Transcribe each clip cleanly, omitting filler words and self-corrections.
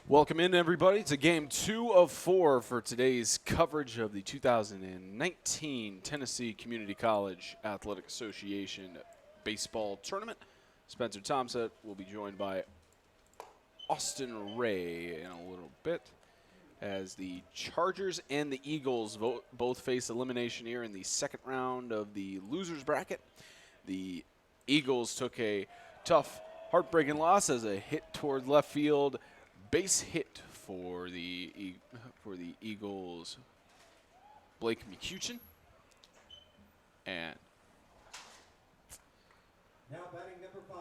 Welcome in, everybody, to Game 2 of 4 for today's coverage of the 2019 Tennessee Community College Athletic Association Baseball Tournament. Spencer Thompson will be joined by Austin Ray in a little bit as the Chargers and the Eagles both face elimination here in the second round of the losers bracket. The Eagles took a tough, heartbreaking loss as a hit toward left field. Base hit for the Eagles, Blake McCutcheon. And now batting number 5,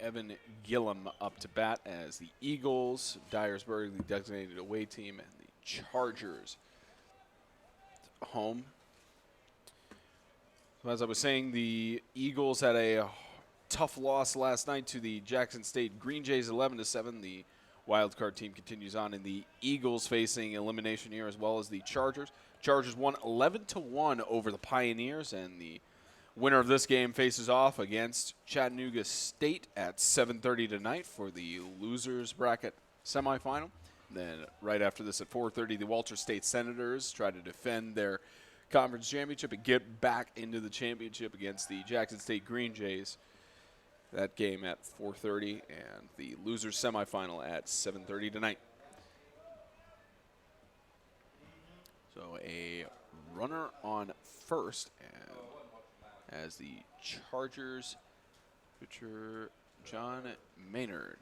Evan Gillum up to bat as the Eagles, Dyersburg, the designated away team, and the Chargers home. So as I was saying, the Eagles had a tough loss last night to the Jackson State Green Jays, 11-7. The wild card team continues on, and the Eagles facing elimination here as well as the Chargers. Chargers won 11-1 over the Pioneers, and the winner of this game faces off against Chattanooga State at 7:30 tonight for the losers bracket semifinal. Then right after this at 4:30, the Walter State Senators try to defend their conference championship and get back into the championship against the Jackson State Green Jays. That game at 4:30, and the losers semifinal at 7:30 tonight. So a runner on first, and as the Chargers pitcher John Maynard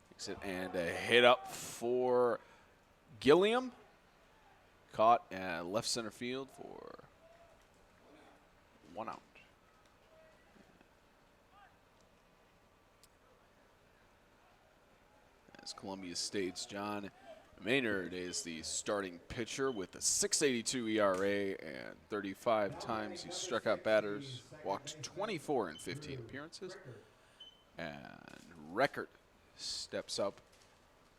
takes it, and a hit up for Gilliam, caught at left center field for 1 out. As Columbia State's John Maynard is the starting pitcher with a 6.82 ERA and 35 times he struck out batters, walked 24 in 15 appearances. And Record steps up,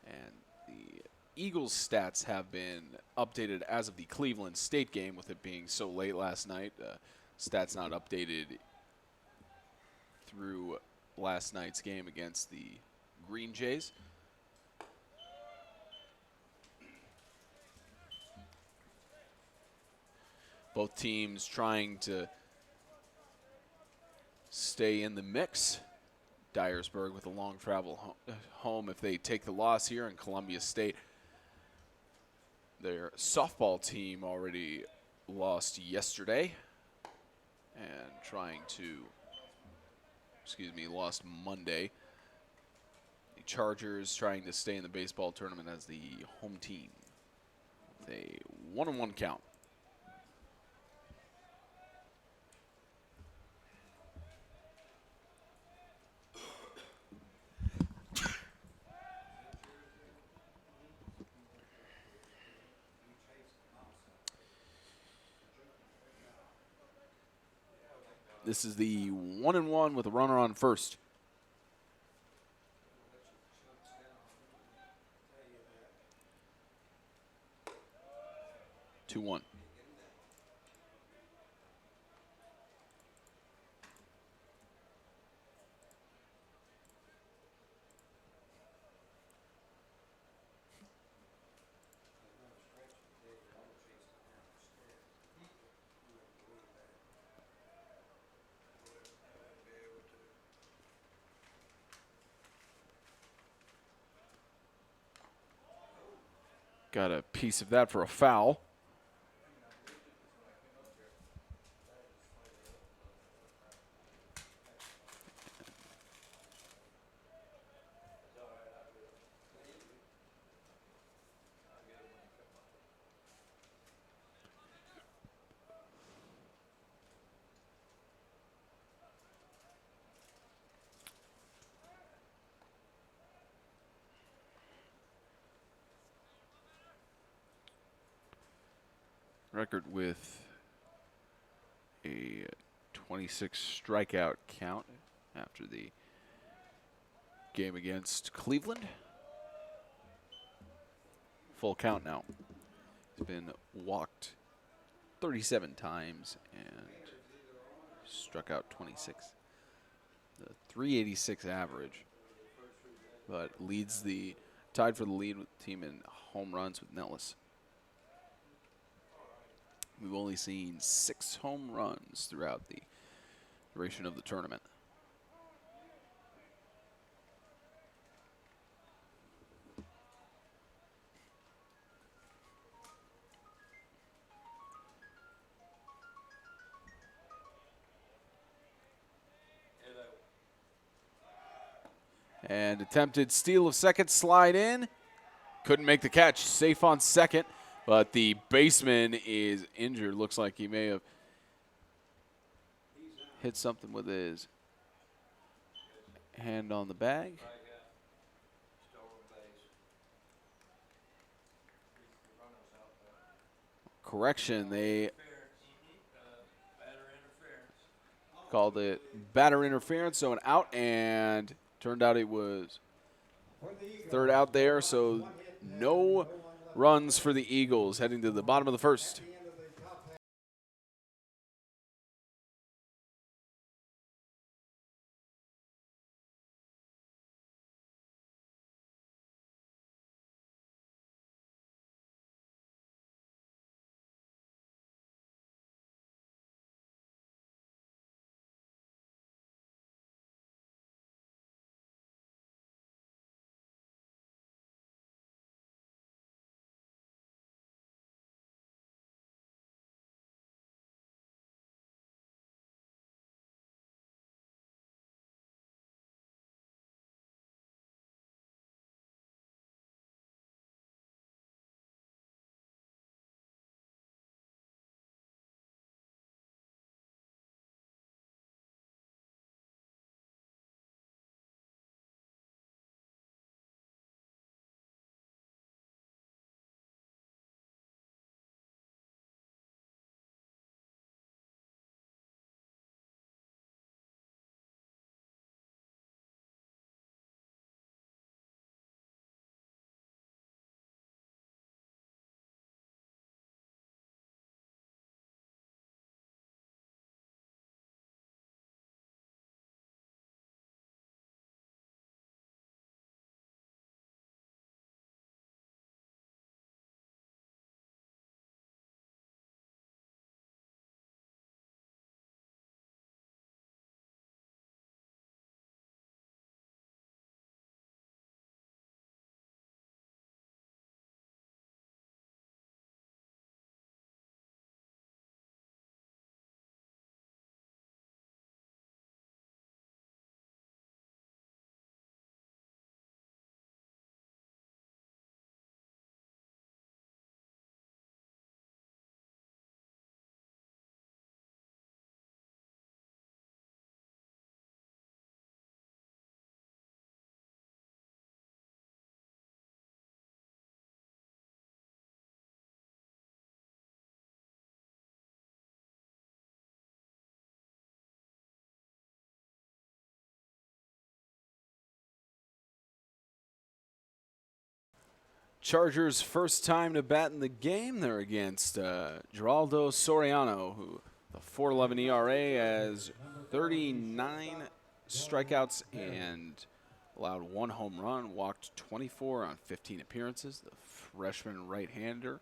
and the Eagles' stats have been updated as of the Cleveland State game, with it being so late last night. Stats not updated through last night's game against the Green Jays. Both teams trying to stay in the mix. Dyersburg with a long travel home if they take the loss here, and Columbia State, their softball team, already lost yesterday and lost Monday. The Chargers trying to stay in the baseball tournament as the home team with a 1-1 count. This is the 1-1 with a runner on first. Two one. Got a piece of that for a foul. Record with a 26 strikeout count after the game against Cleveland. Full count now. He's been walked 37 times and struck out 26. The 386 average but tied for the lead with the team in home runs with Nellis. We've only seen 6 home runs throughout the duration of the tournament. And attempted steal of second, slide in. Couldn't make the catch. Safe on second, but the baseman is injured. Looks like he may have hit something with his hand on the bag. Correction, they called it batter interference, so an out, and turned out it was third out there, so no runs for the Eagles heading to the bottom of the first. Chargers' first time to bat in the game. They're against Geraldo Soriano, who the 4.11 ERA has 39 strikeouts and allowed 1 home run, walked 24 on 15 appearances. The freshman right-hander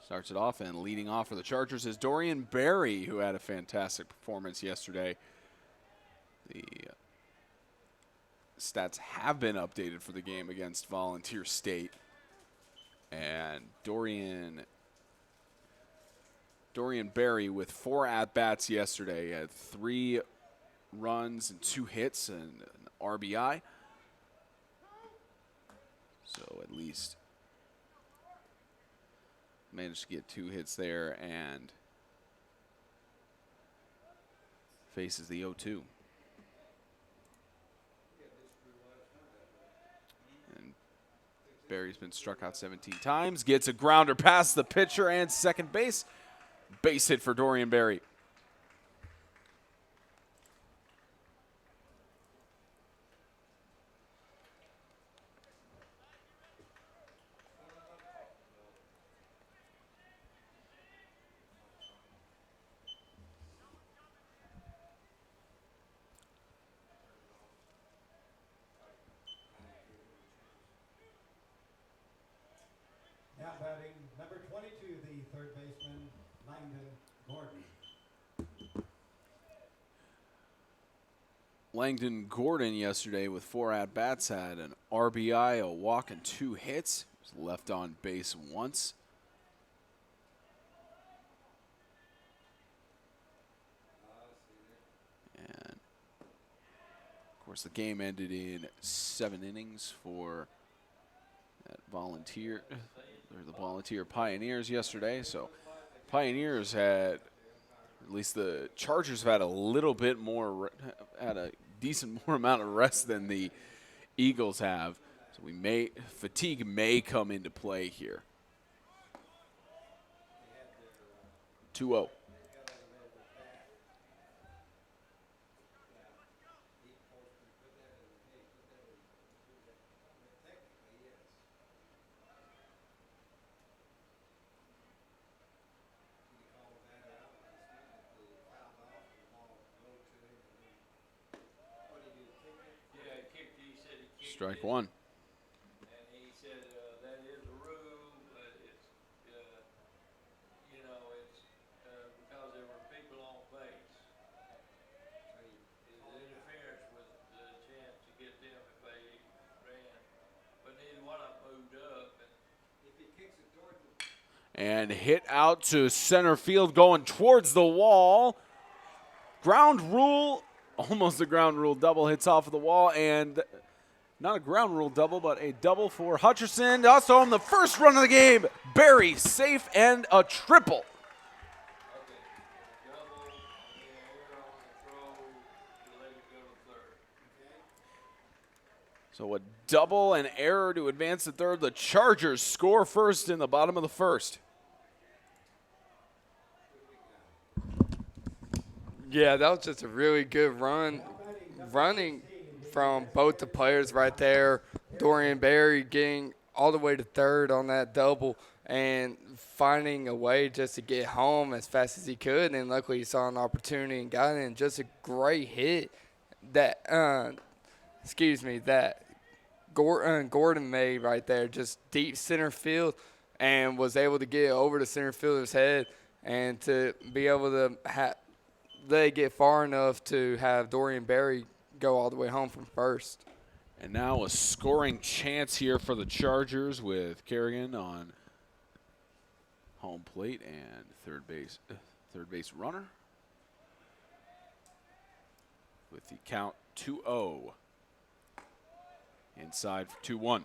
starts it off, and leading off for the Chargers is Dorian Berry, who had a fantastic performance yesterday. The stats have been updated for the game against Volunteer State. And Dorian Berry with 4 at-bats yesterday. Had 3 runs and 2 hits and an RBI. So at least managed to get 2 hits there and faces the 0-2. Berry's been struck out 17 times, gets a grounder past the pitcher and second base. Base hit for Dorian Berry. Langdon Gordon yesterday with 4 at-bats had an RBI, a walk, and 2 hits. He was left on base once. And, of course, the game ended in 7 innings for that the Volunteer Pioneers yesterday. So Pioneers had, at least the Chargers have had a little bit more, had a decent more amount of rest than the Eagles have. So fatigue may come into play here. 2-0. Strike one. And he said that is a rule, but it's, you know, it's because there were people on base. It's interference with the chance to get them if they ran. But neither one of them moved up. And if he kicks it towards them. And hit out to center field going towards the wall. Ground rule, almost a ground rule double, hits off of the wall, and not a ground rule double, but a double for Hutcherson. Also on the first run of the game, Barry safe and a triple. So a double and error to advance to third. The Chargers score first in the bottom of the first. Yeah, that was just a really good running from both the players right there. Dorian Berry getting all the way to third on that double and finding a way just to get home as fast as he could. And luckily he saw an opportunity and got it. And just a great hit that Gordon made right there, just deep center field, and was able to get over the center fielder's head and to be able to let it get far enough to have Dorian Berry go all the way home from first. And now a scoring chance here for the Chargers with Kerrigan on home plate and third base runner. With the count 2-0. Inside for 2-1.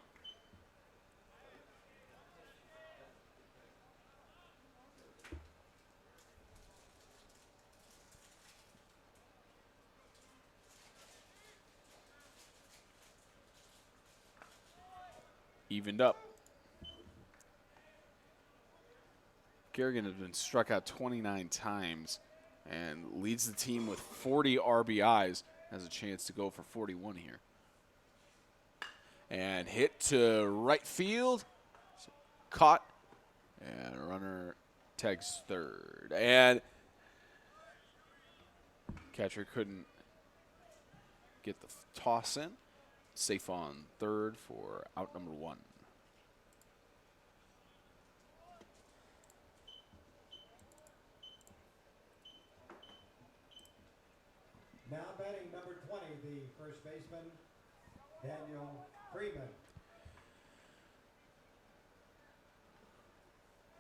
Evened up. Kerrigan has been struck out 29 times and leads the team with 40 RBIs. Has a chance to go for 41 here. And hit to right field. Caught. And a runner tags third. And catcher couldn't get the toss in. Safe on third for out number 1. Now batting number 20, the first baseman, Daniel Freeman.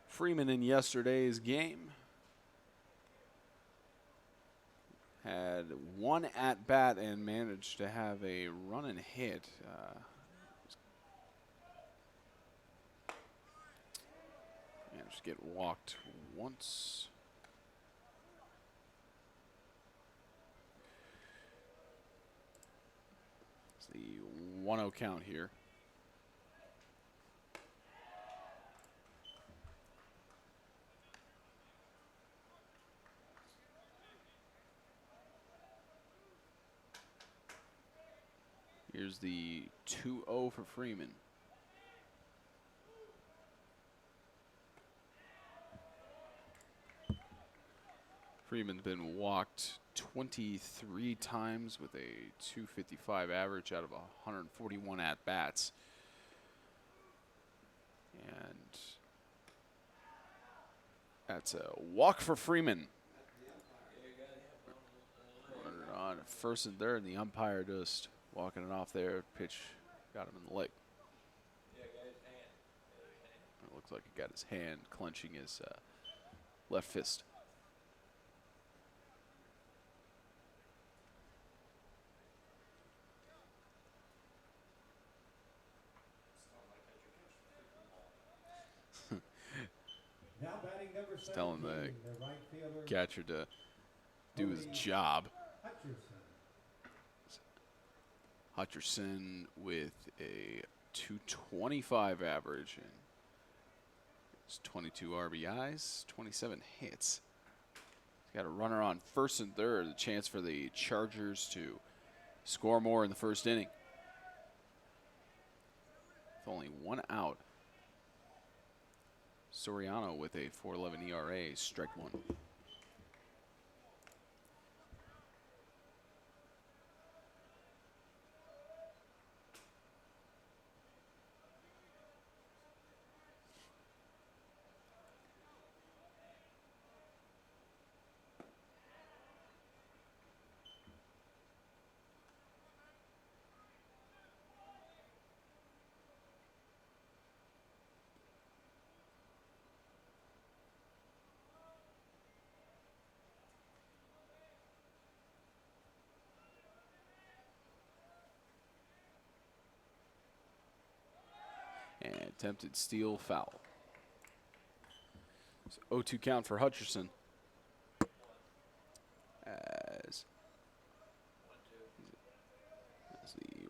Freeman in yesterday's game had 1 at-bat and managed to have a run and hit. Managed to get walked once. It's the 1-0 count here. Here's the 2-0 for Freeman. Freeman's been walked 23 times with a 255 average out of 141 at-bats. And that's a walk for Freeman. Runner on first and third, and the umpire just walking it off there. Pitch got him in the leg. Yeah, got his hand. Got his hand. It looks like he got his hand clenching his left fist. Now batting number Just telling 17, the the right fielder, catcher to do his Cody job. Hutcherson. Hutcherson with a 225 average and his 22 RBIs, 27 hits. He's got a runner on first and third, a chance for the Chargers to score more in the first inning. With only one out. Soriano with a 4.11 ERA, strike one. And attempted steal, foul. So 0-2 count for Hutcherson. As the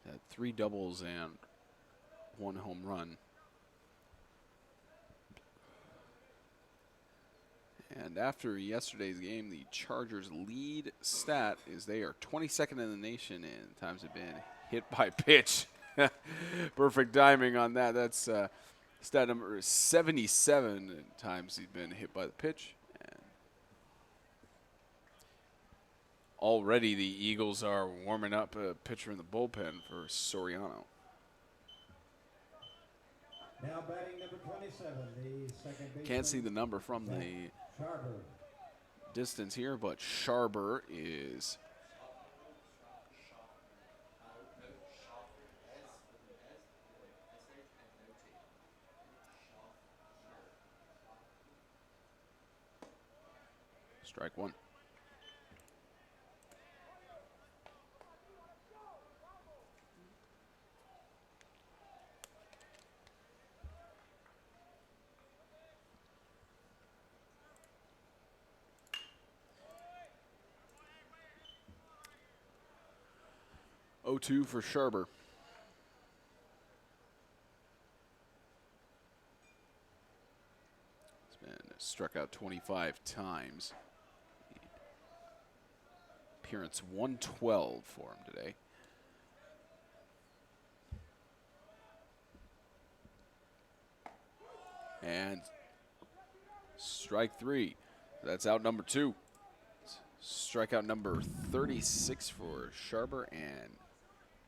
had 3 doubles and 1 home run. And after yesterday's game, the Chargers' lead stat is they are 22nd in the nation in times have been hit by pitch. Perfect timing on that. That's stat number 77 times he's been hit by the pitch. And already the Eagles are warming up a pitcher in the bullpen for Soriano. Now batting number 27, the second baseman. Can't see the number from the Sharber. distance here, but Sharber is strike one. Oh, 2 for Sharber. He's been struck out 25 times. Appearance 112 for him today. And strike 3. That's out number 2. Strikeout number 36 for Sharber, and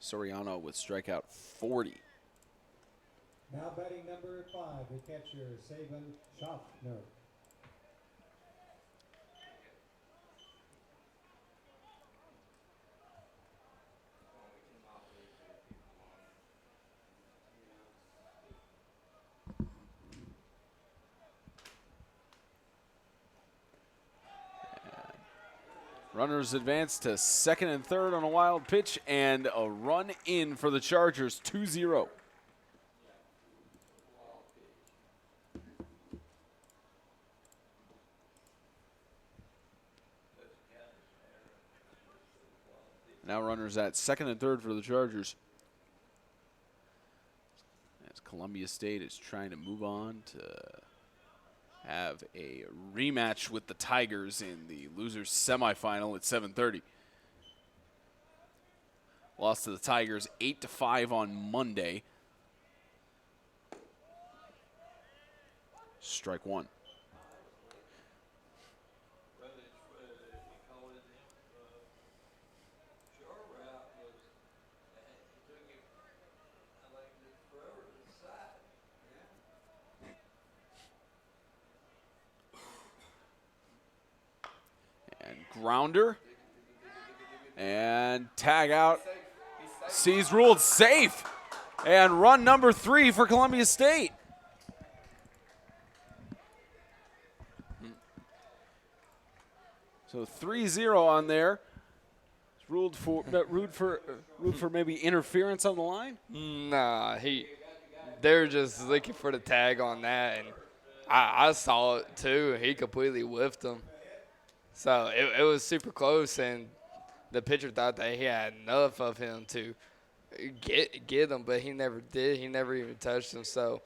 Soriano with strikeout 40. Now batting number 5, the catcher, Saban Schaffner. Runners advance to second and third on a wild pitch, and a run in for the Chargers, 2-0. Now runners at second and third for the Chargers. As Columbia State is trying to move on to have a rematch with the Tigers in the losers semifinal at 7:30. Lost to the Tigers 8-5 on Monday. Strike one. Well, it's, he called it him, Sharper out was, it took him, I think, forever to decide. Grounder. And tag out. C's ruled safe. And run number 3 for Columbia State. So 3-0 on there. Ruled for maybe interference on the line. Nah, they're just looking for the tag on that, and I saw it too. He completely whiffed him. So it was super close, and the pitcher thought that he had enough of him to get him, but he never did. He never even touched him, so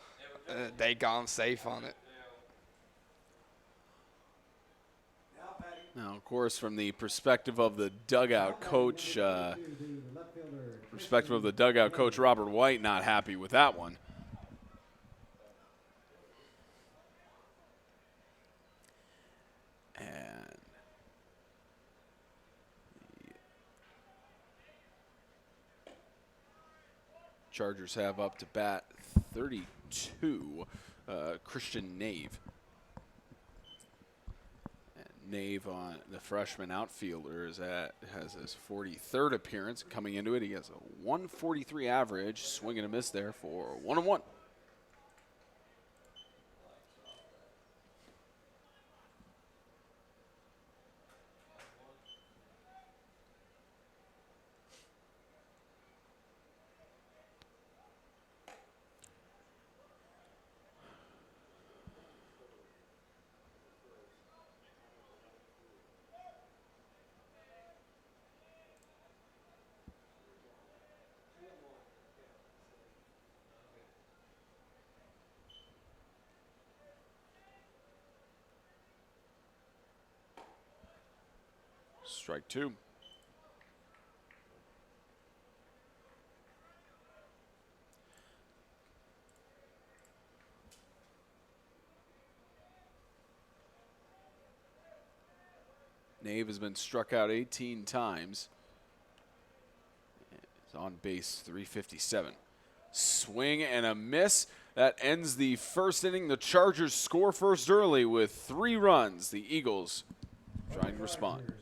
they got him safe on it. Now, of course, from the perspective of the dugout coach, Robert White, not happy with that one. And the Chargers have up to bat 32, Christian Nave. Nave, on the freshman outfielder, has his 43rd appearance. Coming into it, he has a 143 average, swing and a miss there for 1-1. Strike 2. Nave has been struck out 18 times. He's on base 357. Swing and a miss. That ends the first inning. The Chargers score first early with 3 runs. The Eagles trying to respond.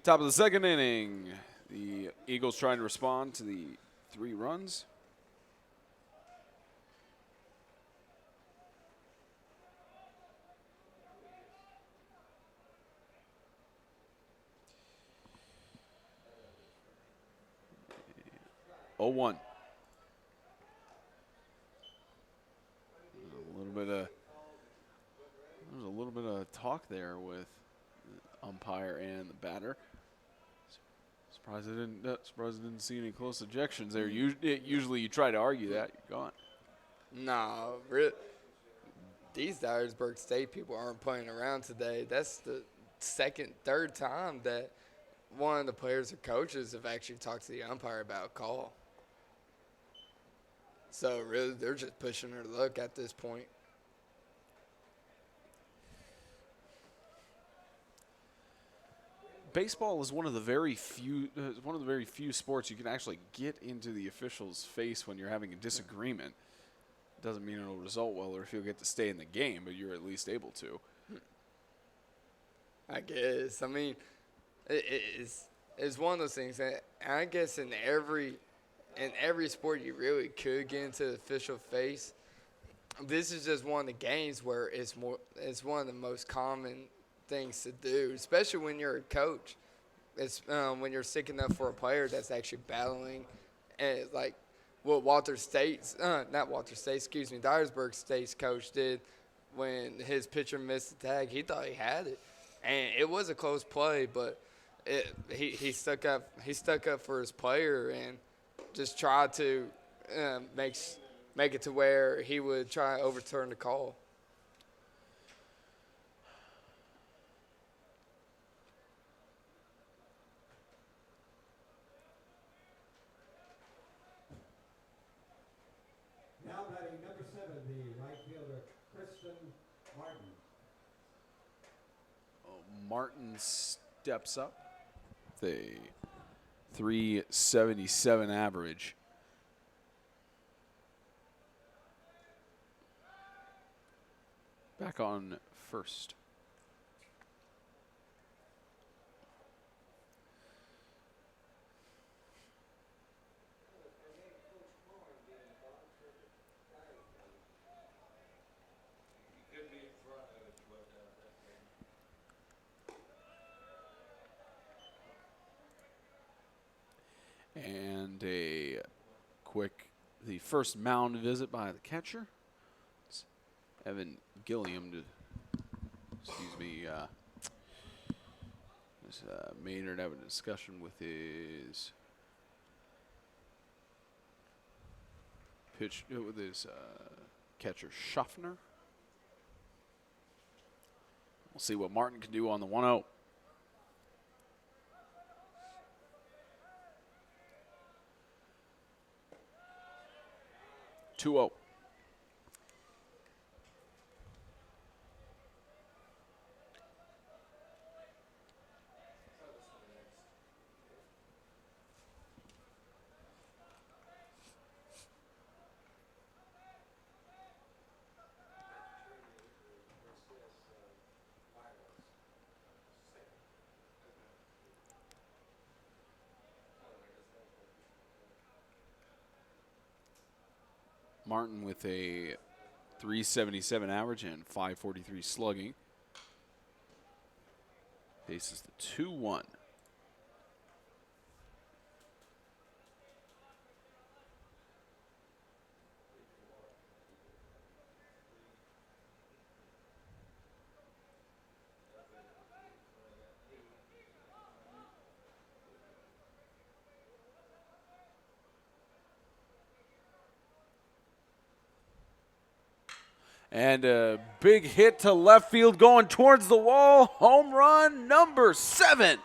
Top of the second inning. The Eagles trying to respond to the 3 runs. Oh, 1. There's a little bit of talk there with the umpire and the batter. Surprised I didn't see any close ejections there. Usually you try to argue that. You're gone. No, really. These Dyersburg State people aren't playing around today. That's the third time that one of the players or coaches have actually talked to the umpire about a call. So, really, they're just pushing their luck at this point. Baseball is one of the very few sports you can actually get into the official's face when you're having a disagreement. Doesn't mean it'll result well or if you'll get to stay in the game, but you're at least able to. I guess. I mean, it's one of those things that I guess in every sport you really could get into the official face. This is just one of the games where it's one of the most common things to do, especially when you're a coach. It's when you're sticking up for a player that's actually battling, and like what Dyersburg State's coach did when his pitcher missed the tag. He thought he had it, and it was a close play, but he stuck up. He stuck up for his player and just tried to make it to where he would try to overturn the call. Now batting number 7, the right fielder, Kristen Martin. Martin steps up with a 377 average. Back on first. And the first mound visit by the catcher. It's Evan Gilliam Maynard having a discussion with his catcher Schaffner. We'll see what Martin can do on the 1-0. Two-0. Martin with a 377 average and 543 slugging. Faces the 2-1. And a big hit to left field going towards the wall. Home run number 7.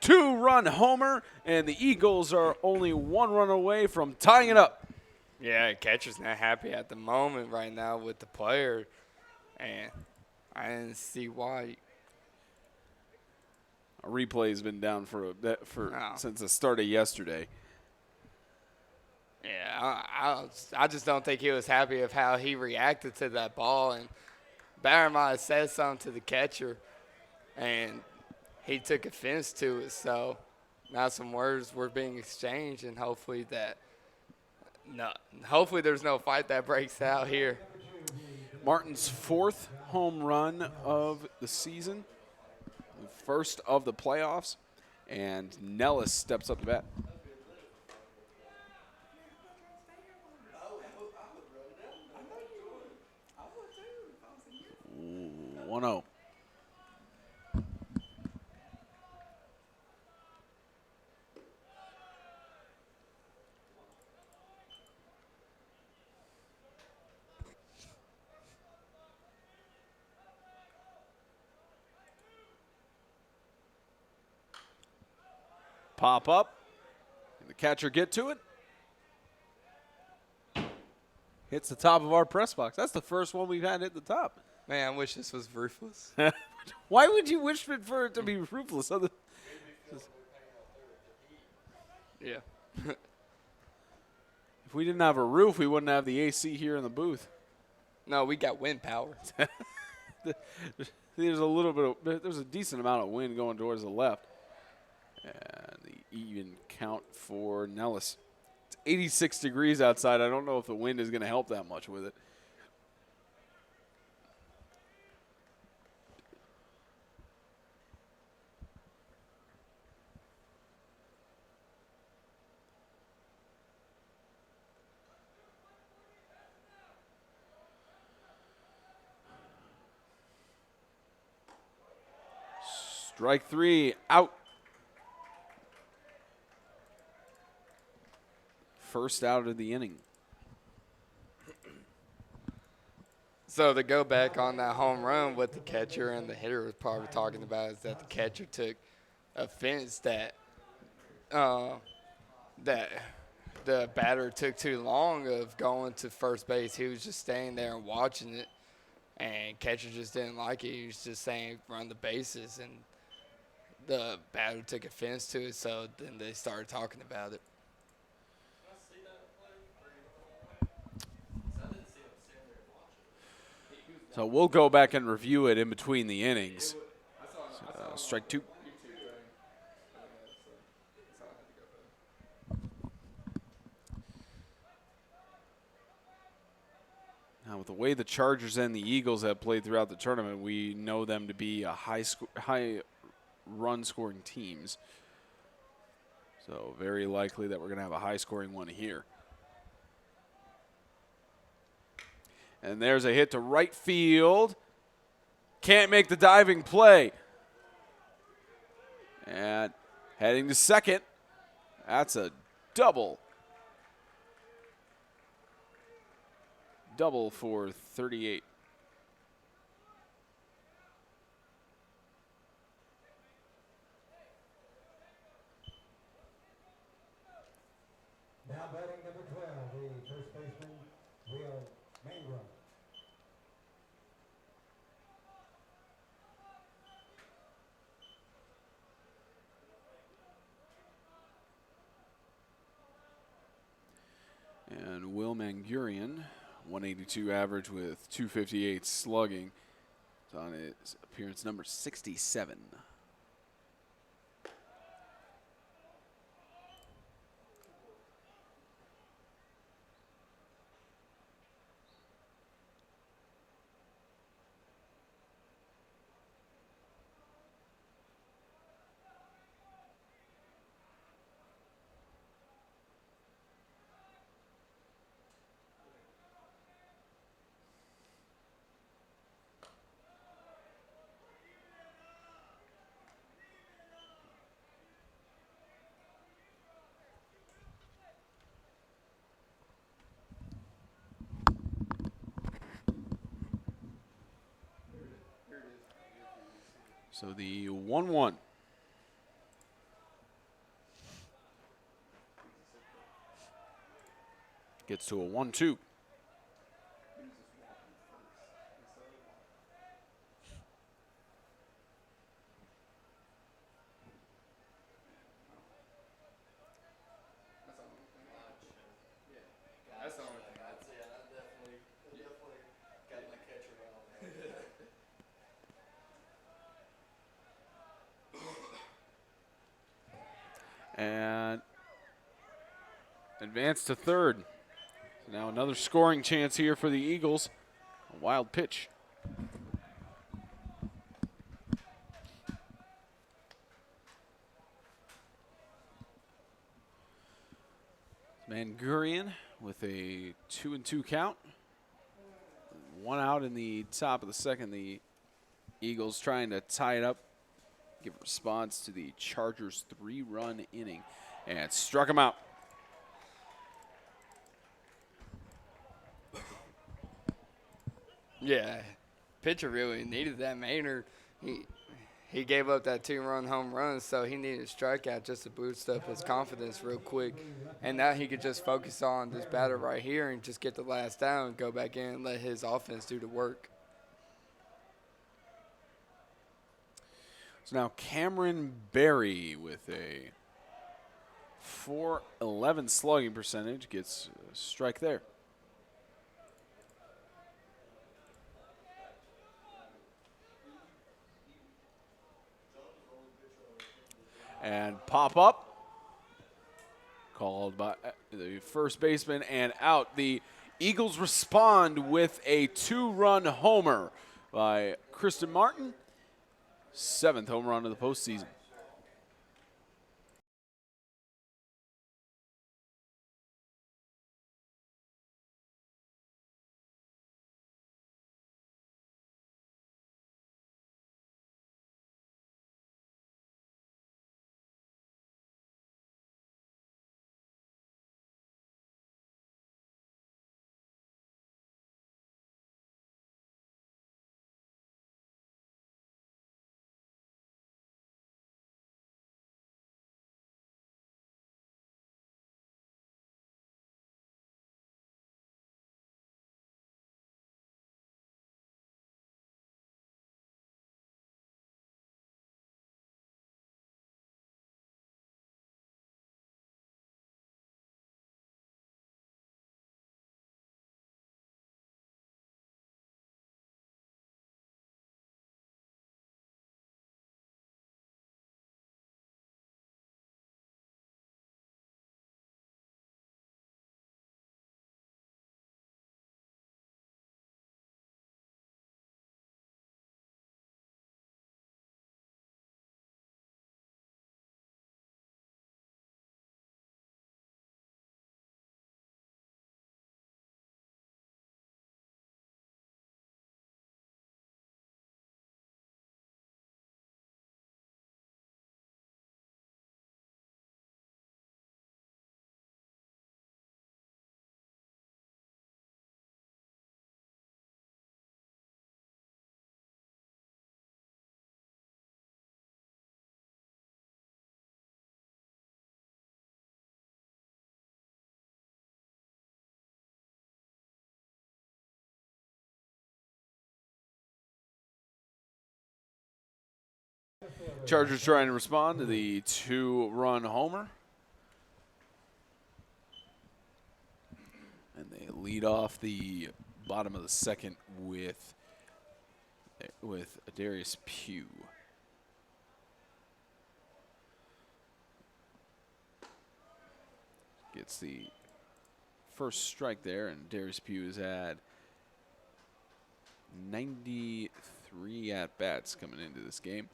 2-run homer, and the Eagles are only 1 run away from tying it up. Yeah, catcher's not happy at the moment right now with the player, and I didn't see why. A replay's been down since the start of yesterday. Yeah, I just don't think he was happy of how he reacted to that ball. And Barry might have said something to the catcher, and he took offense to it. So now some words were being exchanged, and hopefully there's no fight that breaks out here. Martin's 4th home run of the season, the first of the playoffs, and Nellis steps up to bat. 1-0. pop up. Can the catcher get to it? Hits the top of our press box. That's the first one we've had hit the top. Man, I wish this was ruthless. Why would you wish for it to be ruthless? Yeah. If we didn't have a roof, we wouldn't have the AC here in the booth. No, we got wind power. There's a decent amount of wind going towards the left. And the even count for Nellis. It's 86 degrees outside. I don't know if the wind is going to help that much with it. Strike 3, out. First out of the inning. So to go back on that home run, what the catcher and the hitter was probably talking about is that the catcher took offense that that the batter took too long of going to first base. He was just staying there and watching it, and catcher just didn't like it. He was just saying run the bases, and the batter took offense to it. So then they started talking about it. So we'll go back and review it in between the innings. Strike 2. Now, with the way the Chargers and the Eagles have played throughout the tournament, we know them to be a high run-scoring teams. So very likely that we're going to have a high-scoring one here. And there's a hit to right field. Can't make the diving play. And heading to second. That's a double. Double for 38. Now batting number 12, the first baseman, Will Mangrum. And Will Mangurian, 182 average with 258 slugging. It's on his appearance number 67. So the 1-1. Gets to a 1-2. That's the only thing I'd say. I definitely got my catcher down there. And advance to third. So now another scoring chance here for the Eagles. A wild pitch. Mangurian with a 2-2 count. One out in the top of the second. The Eagles trying to tie it up, give a response to the Chargers' 3-run inning, and struck him out. Yeah, pitcher really needed that. Maynard, he gave up that 2-run home run, so he needed a strikeout just to boost up his confidence real quick. And now he could just focus on this batter right here and just get the last down and go back in and let his offense do the work. So now Cameron Berry with a .411 slugging percentage gets a strike there. And pop up. Called by the first baseman and out. The Eagles respond with a 2-run homer by Kristen Martin. 7th home run of the postseason. Chargers trying to respond to the 2-run homer. And they lead off the bottom of the second with Darius Pugh. Gets the first strike there, and Darius Pugh has had 93 at-bats coming into this game.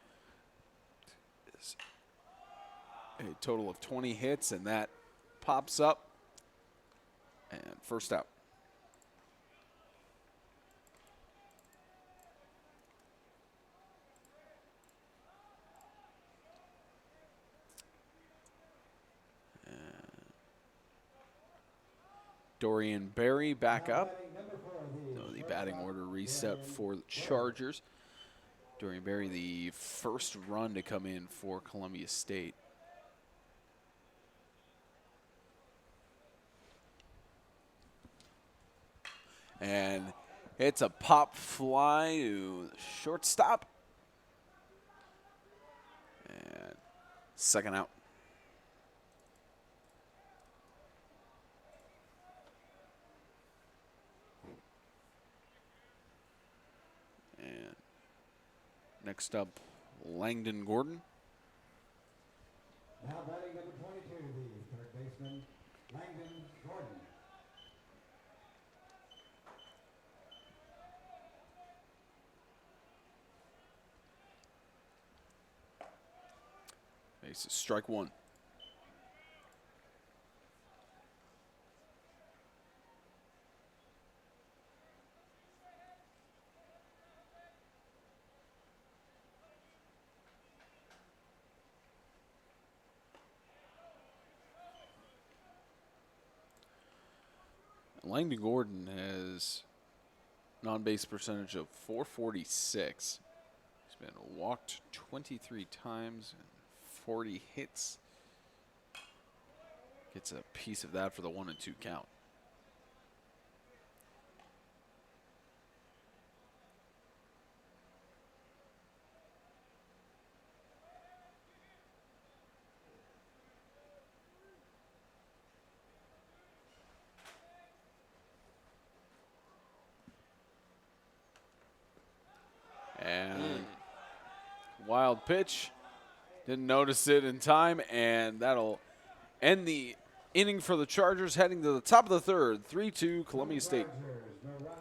A total of 20 hits, and that pops up. And first out. Dorian Berry back up. So the batting order reset for the Chargers. Dorian Berry, the first run to come in for Columbia State. And it's a pop fly to the shortstop. And second out. And next up, Langdon Gordon. Now batting number 22, the third baseman, Langdon Gordon. Bases strike one. Langdon Gordon has an on-base percentage of .446. He's been walked 23 times and 40 hits. Gets a piece of that for the 1 and 2 count. And wild pitch. Didn't notice it in time, and that'll end the inning for the Chargers, heading to the top of the third. 3-2 Columbia State. Chargers, no run.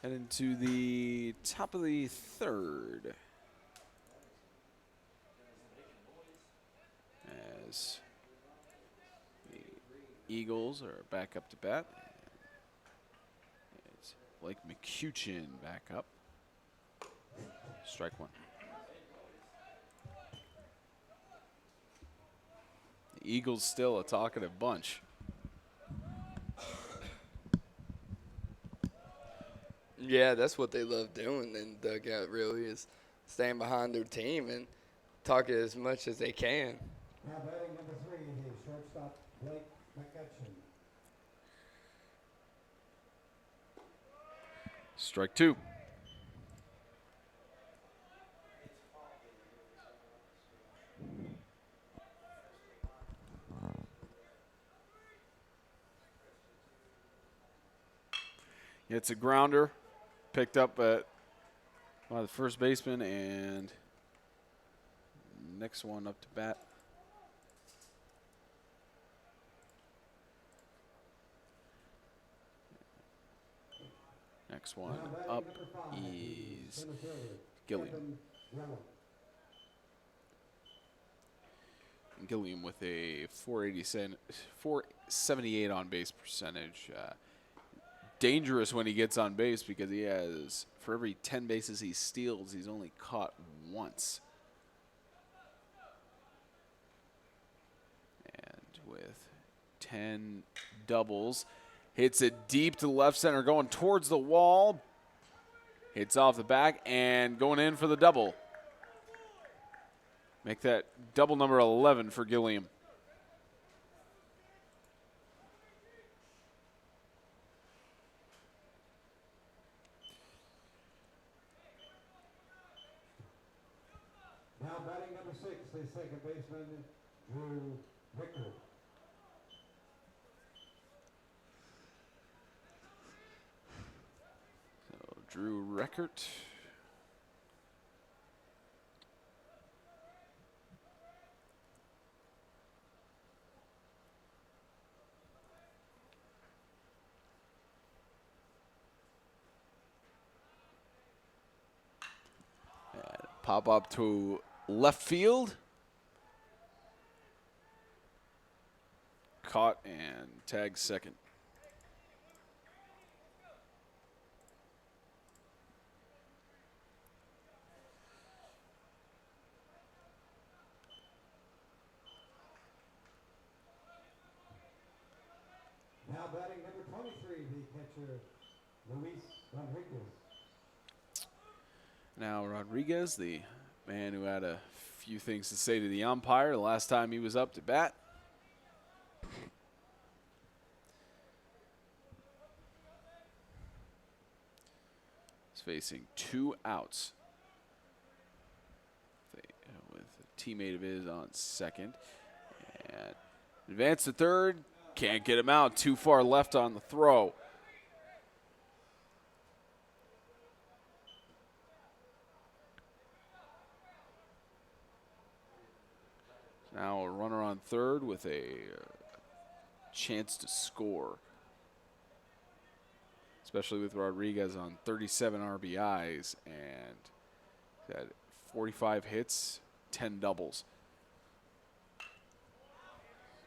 And into the top of the third. As the Eagles are back up to bat. It's Blake McCutcheon back up. Strike one. The Eagles still a talkative bunch. Yeah, that's what they love doing in the dugout, really, is staying behind their team and talking as much as they can. Now batting number 3, the shortstop, Blake McCutcheon. Strike two. It's a grounder picked up by the first baseman, and next one up to bat. Next one Now batting up number 5, is center fielder, Gilliam. Kevin Rello. Gilliam with a 478 on base percentage. Dangerous when he gets on base because he has, for every 10 bases he steals, he's only caught once. And with 10 doubles, hits it deep to the left center, going towards the wall. Hits off the back and going in for the double. Make that double number 11 for Gilliam. Now batting number 6, the second baseman, Drew Rickard. So Drew Reckert. Pop up to left field. Caught and tagged second. batting number 23, the catcher, Luis Rodriguez. Now Rodriguez, the man who had a few things to say to the umpire the last time he was up to bat. He's facing 2 outs with a teammate of his on second. And advance to third. Can't get him out. Too far left on the throw. Now a runner on third with a chance to score. Especially with Rodriguez on 37 RBIs and had 45 hits, 10 doubles.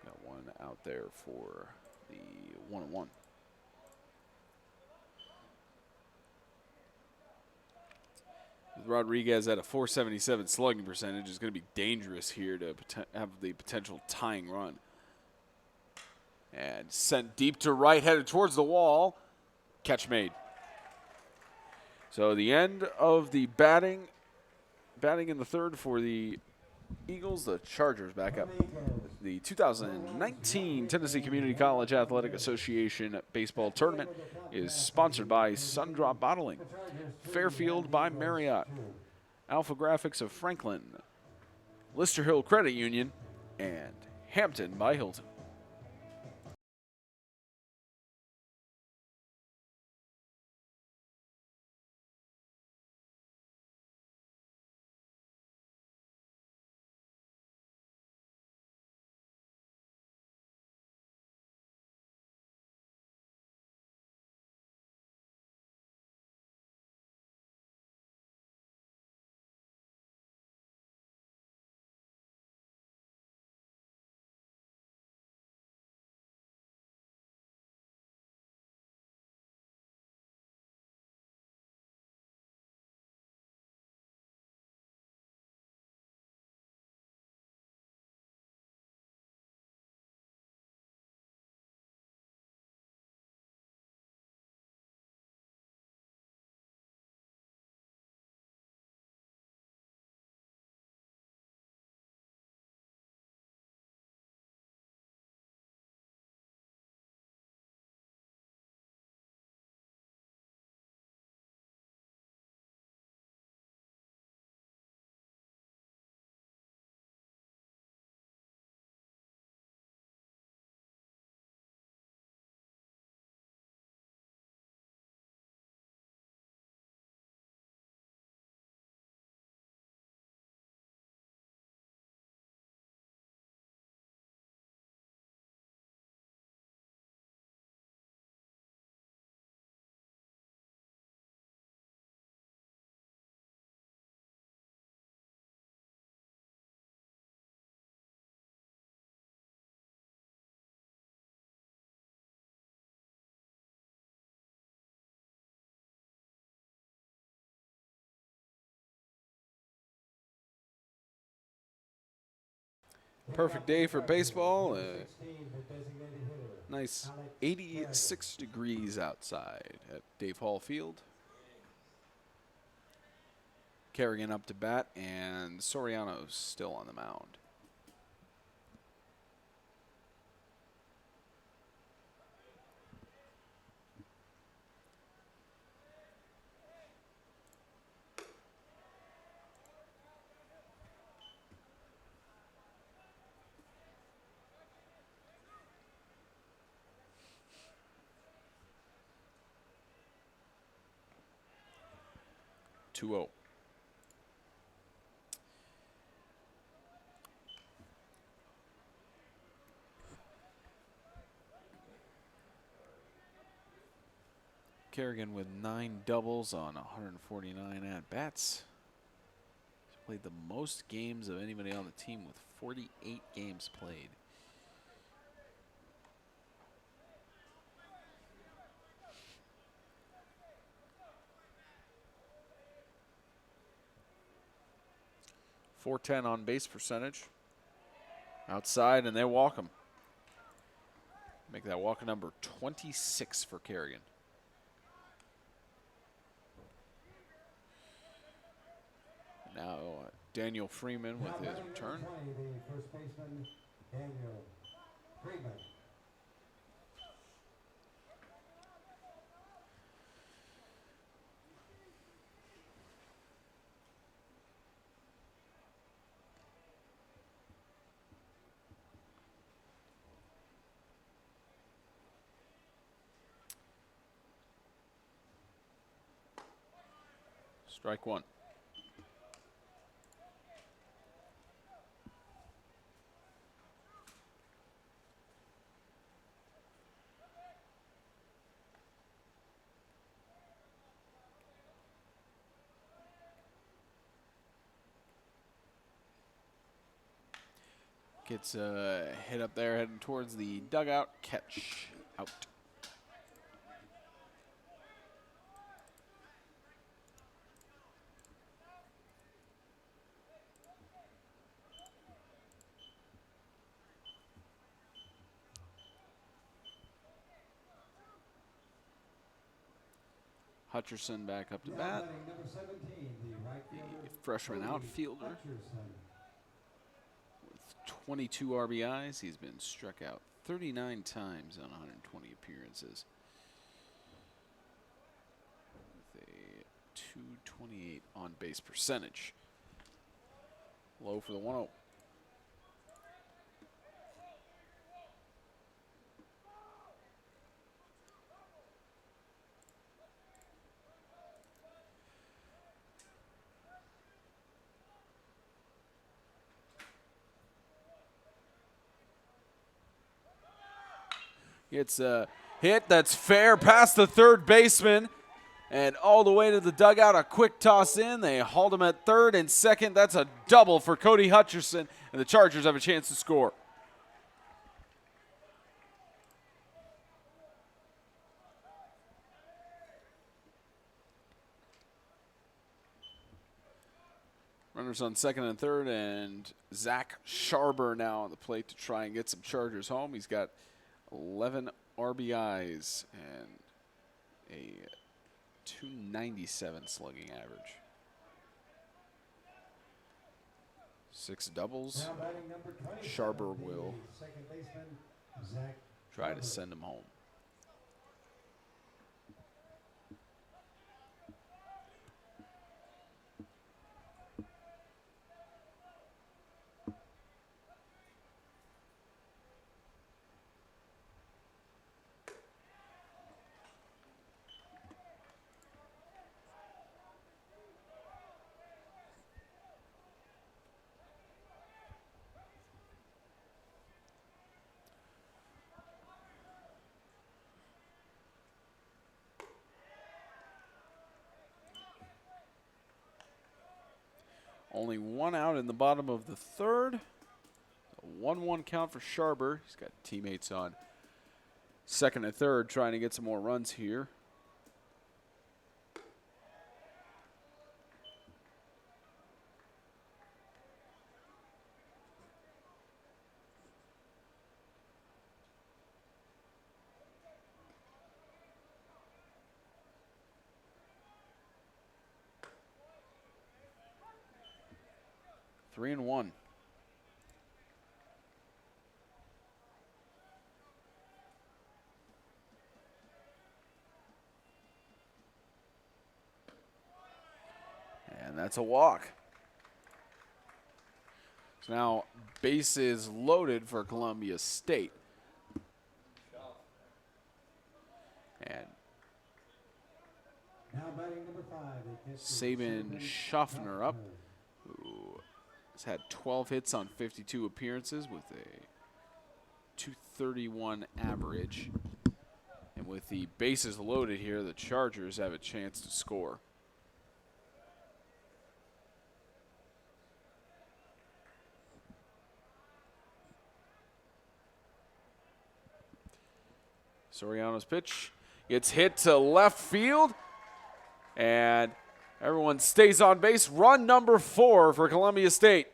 Got one out there for the 1-1. With Rodriguez at a .477 slugging percentage, is going to be dangerous here to have the potential tying run. And sent deep to right, headed towards the wall. Catch made. So the end of the batting in the third for the Eagles. The Chargers back up. The 2019 Tennessee Community College Athletic Association Baseball Tournament is sponsored by Sundrop Bottling, Fairfield by Marriott, Alpha Graphics of Franklin, Lister Hill Credit Union, and Hampton by Hilton. Perfect day for baseball. Nice 86 degrees outside at Dave Hall Field. Kerrigan up to bat, and Soriano's still on the mound. Two 0. Kerrigan with 9 doubles on 149 at-bats. He's played the most games of anybody on the team with 48 games played. .410 on base percentage. Outside, and they walk him. Make that walk number 26 for Kerrigan. Now Daniel Freeman with his return. Number 20, the first baseman, Daniel Freeman. Strike one. Gets a hit up there, heading towards the dugout. Catch. Out. Hutcherson back up to bat. Number 17, the right The fielder, freshman outfielder Hutcherson. with 22 RBIs. He's been struck out 39 times on 120 appearances. With a 228 on base percentage. Low for the 1-0. Gets a hit that's fair past the third baseman and all the way to the dugout. A quick toss in. They hauled him at third and second. That's a double for Cody Hutcherson, and the Chargers have a chance to score. Runners on second and third, and Zach Sharber now on the plate to try and get some Chargers home. He's got 11 RBIs and a 297 slugging average. 6 doubles. Now batting number 27, Sharber the will second baseman, Zach try to Sharber. send him home. Only one out in the bottom of the third. A 1-1 count for Sharber. He's got teammates on second and third trying to get some more runs here. Three and one. And that's a walk. So now bases loaded for Columbia State. And Now batting number 5, the catcher, Sabin Schaffner up, who has had 12 hits on 52 appearances with a 231 average. And with the bases loaded here, the Chargers have a chance to score. Soriano's pitch gets hit to left field, and everyone stays on base. Run number 4 for Columbia State.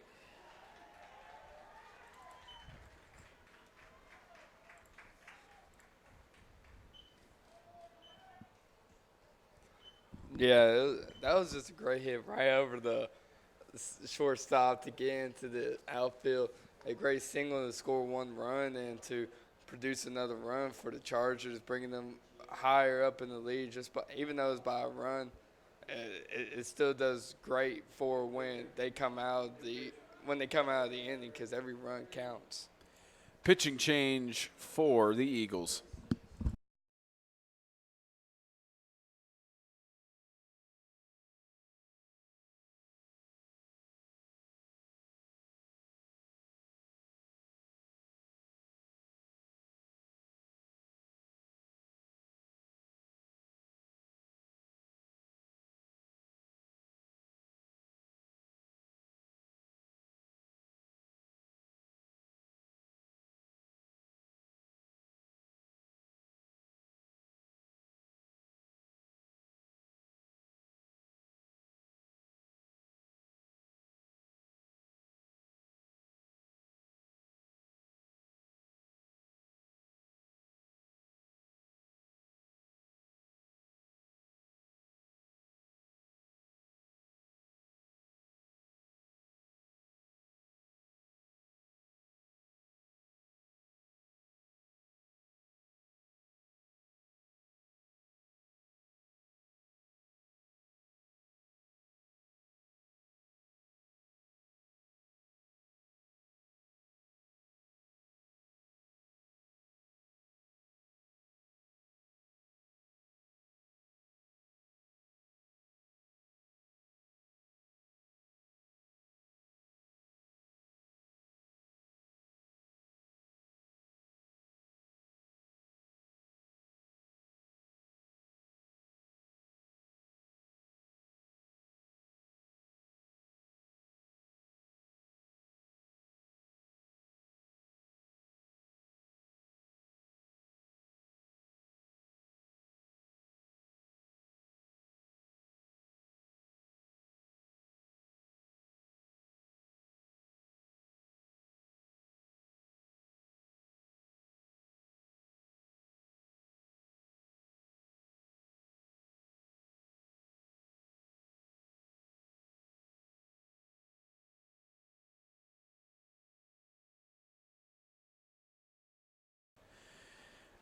Yeah, that was just a great hit right over the shortstop to get into the outfield. A great single to score 1 run and to produce another run for the Chargers, bringing them higher up in the lead. Even though it's by a run, it still does great for when they come out of the inning because every run counts. Pitching change for the Eagles.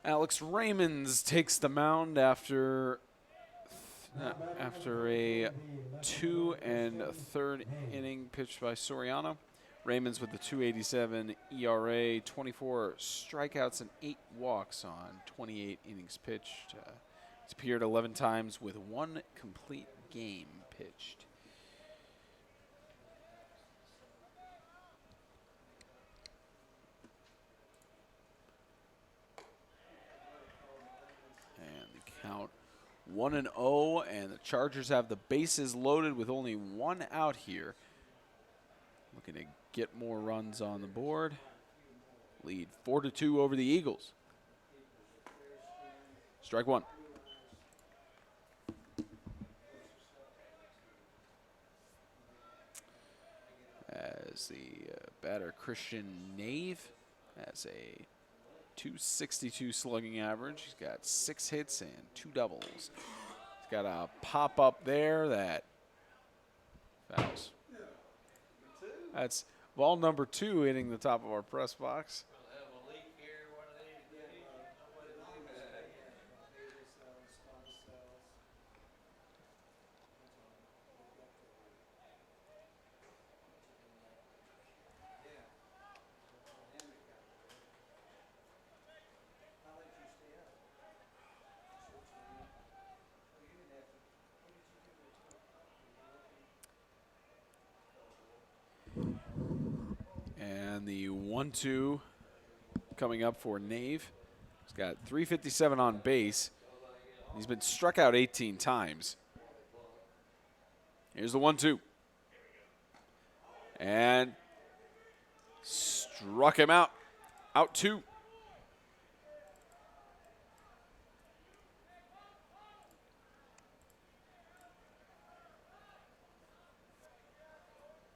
Alex Raymonds takes the mound after a 2 1/3 inning pitched by Soriano. Raymonds with the 2.87 ERA, 24 strikeouts and 8 walks on 28 innings pitched. He's appeared 11 times with 1 complete game pitched. And the count 1-0, and the Chargers have the bases loaded with only 1 out here. Looking to get more runs on the board. Lead 4-2 over the Eagles. Strike 1. As the batter Christian Nave has a 262 slugging average. He's got 6 hits and 2 doubles. He's got a pop up there that fouls. That's ball number 2 hitting the top of our press box. And the 1-2 coming up for Nave. He's got 357 on base. He's been struck out 18 times. Here's the 1-2. And struck him out. Out 2.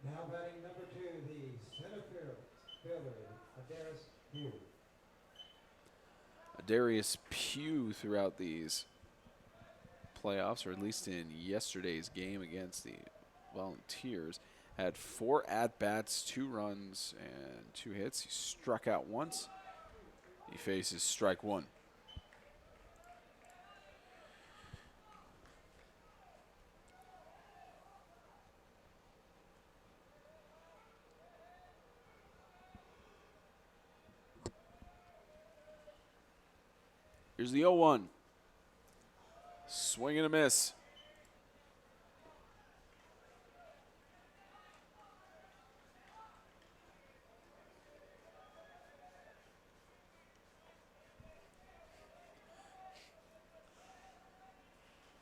Now batting number 2, the center fielder, Darius Pugh. Darius Pugh throughout these playoffs, or at least in yesterday's game against the Volunteers. Had 4 at-bats, 2 runs, and 2 hits. He struck out once. He faces strike 1. Here's the 0-1. Swing and a miss.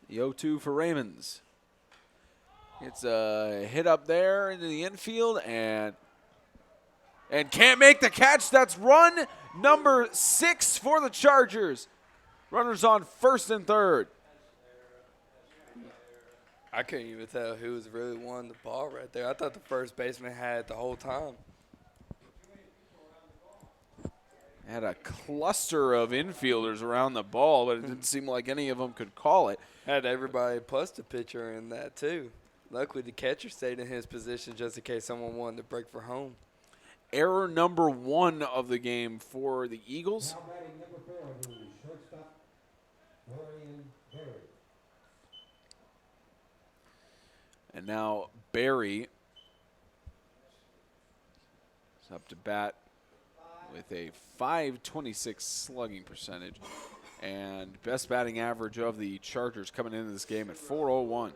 The 0-2 for Raymonds. It's a hit up there into the infield and can't make the catch. That's run number 6 for the Chargers. Runners on first and third. I couldn't even tell who was really won the ball right there. I thought the first baseman had it the whole time. Had a cluster of infielders around the ball, but it didn't seem like any of them could call it. Had everybody plus the pitcher in that too. Luckily, the catcher stayed in his position just in case someone wanted to break for home. Error number 1 of the game for the Eagles. Now batting number 4, the shortstop, Dorian Berry. And now Barry is up to bat with a .526 slugging percentage. And best batting average of the Chargers coming into this game at .401.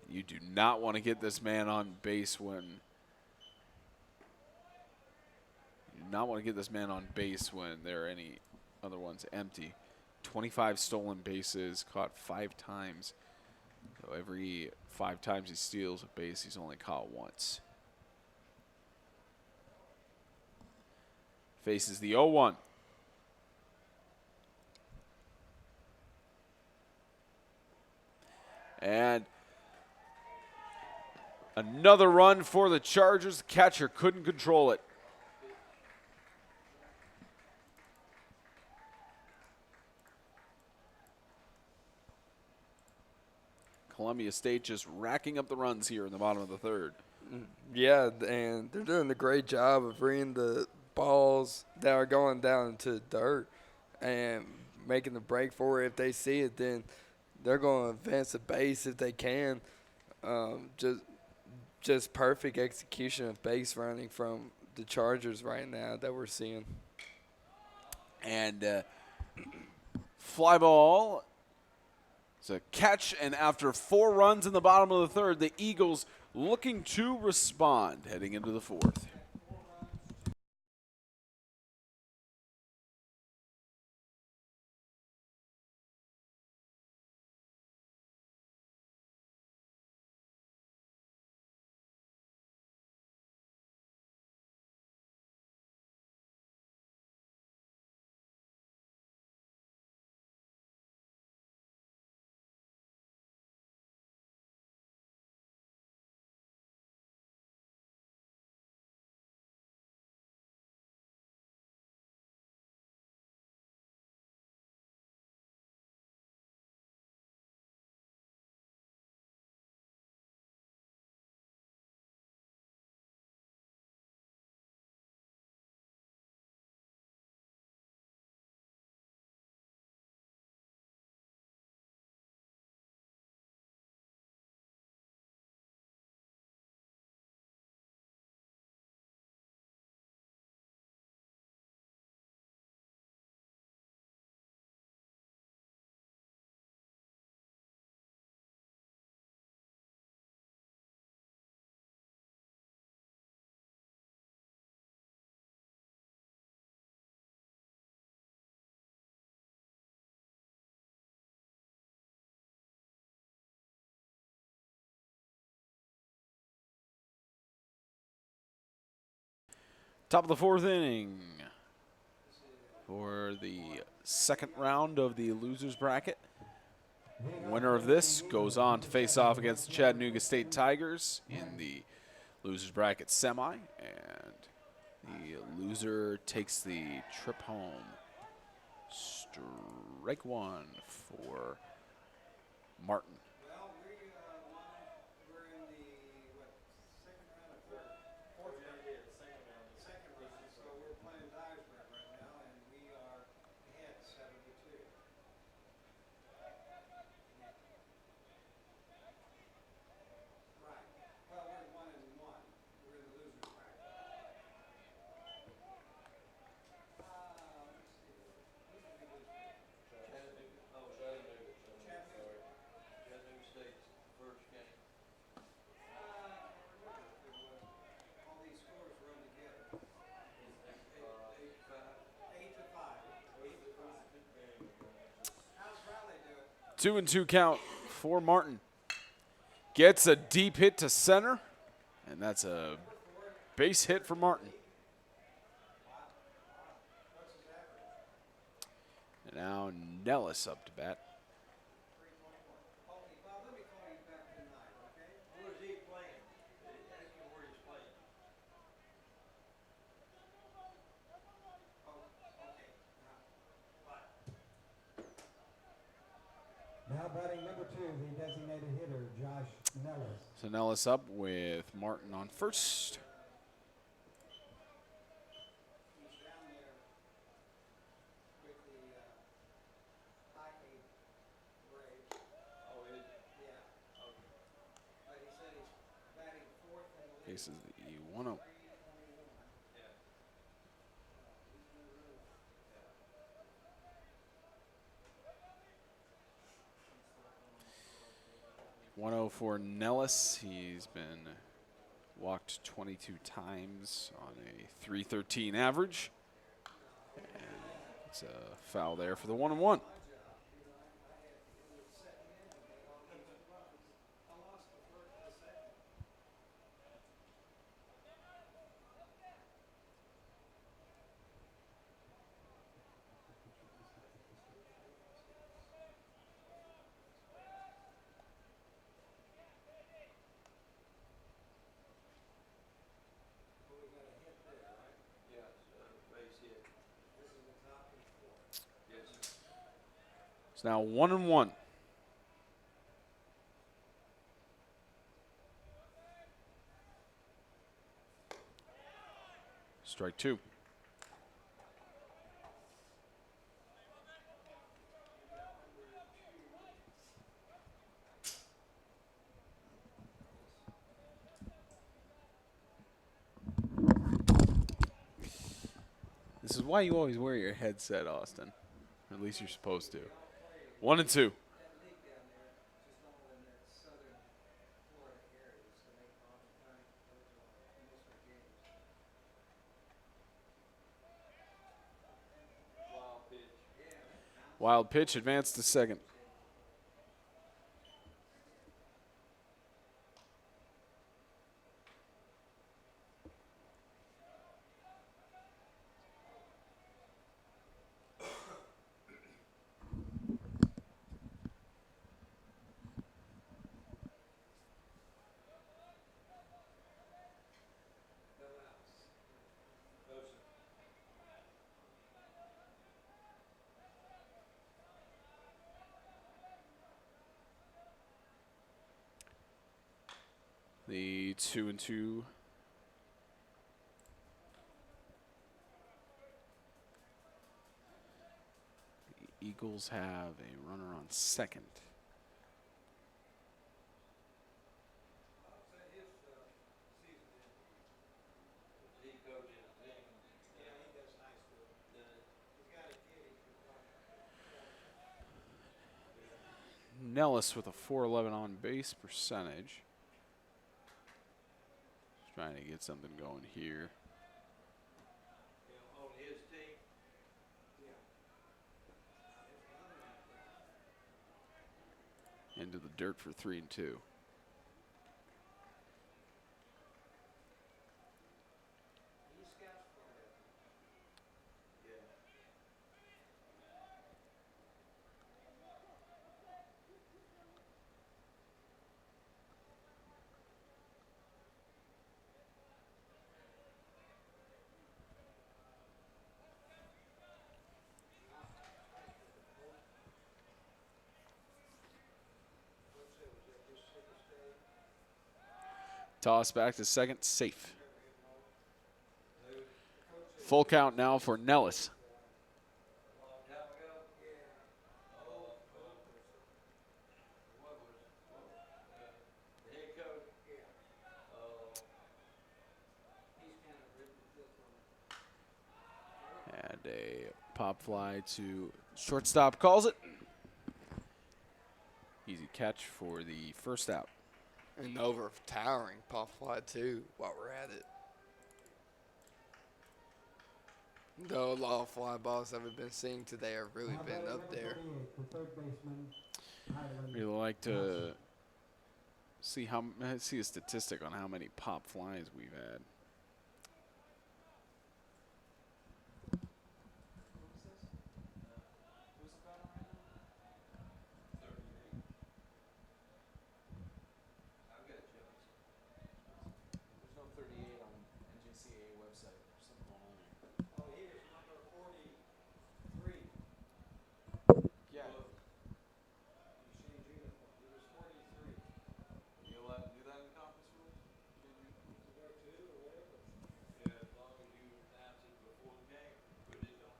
You do not want to get this man on base when there are any other ones empty. 25 stolen bases, caught 5 times. So every 5 times he steals a base, he's only caught once. Faces the 0-1. And another run for the Chargers. The catcher couldn't control it. Columbia State just racking up the runs here in the bottom of the third. Yeah, and they're doing a great job of bringing the balls that are going down into dirt and making the break for it. If they see it, then they're going to advance the base if they can. Just perfect execution of base running from the Chargers right now that we're seeing. And fly ball. It's a catch, and after 4 runs in the bottom of the third, the Eagles looking to respond heading into the 4th. Top of the 4th inning for the second round of the losers bracket. Winner of this goes on to face off against the Chattanooga State Tigers in the losers bracket semi, and the loser takes the trip home. Strike one for Martin. Well, we're in the, what, second round or third? Fourth round. Second round, so we're playing Dyersburg right now, and we are ahead 7-2. Right. Well, we're 1-1. We're in the loser's bracket. Let's see. Who did we lose to? Chattanooga. Oh, Chattanooga. Chattanooga State's first game. I can't remember if it was. All these scores run together. 8-5. 8-5. How's Riley doing? 2-2 count for Martin. Gets a deep hit to center, and that's a base hit for Martin. What's his average? And now Nellis up to bat. 321. Well, let me call you back tonight, okay? Where is he playing? Ask him where he's playing. Oh, okay. Bye. Now batting number 2, the designated hitter, Josh Nellis. So Nellis up with Martin on first. He's down there with the hockey Braves. Oh, is it? Yeah. Okay. But he said he's batting 4th in the league. This is the 1-0. 321. Yeah. He's doing really well. 1-0 for Nellis. He's been walked 22 times on a .313 average. And it's a foul there for the 1-1. Yeah, base hit. Yes. It's now 1-1. Strike two. This is why you always wear your headset, Austin. Or at least you're supposed to. 1-2. That league down there, just all in that southern Florida area, so they oftentimes go to most of the games. Wild pitch. Wild pitch, advanced to second. No outs. The 2-2. The Eagles have a runner on second. He coaches his team. Yeah, he does nice with it. He's got a kid he's been talking about. Nellis with a .411 on base percentage. Just trying to get something going here. On his team. Into the dirt for 3-2. He scouts for it. Yeah. Toss back to second, safe. Full count now for Nellis. Long time ago? What was, the head coach? And a pop fly to shortstop, calls it. Easy catch for the first out. And over-towering pop fly, too, while we're at it. Though a lot of fly balls that we've been seeing today have really been up there. Really like to see a statistic on how many pop flies we've had. I've got Jones. There's no 38 on NJCAA website. There's something going on there. Oh, he is number 43. Yeah. He changed uniform. He was 43. You allowed to do that in conference rules? To go to or whatever. Yeah, as long as you announce it before the game, put it on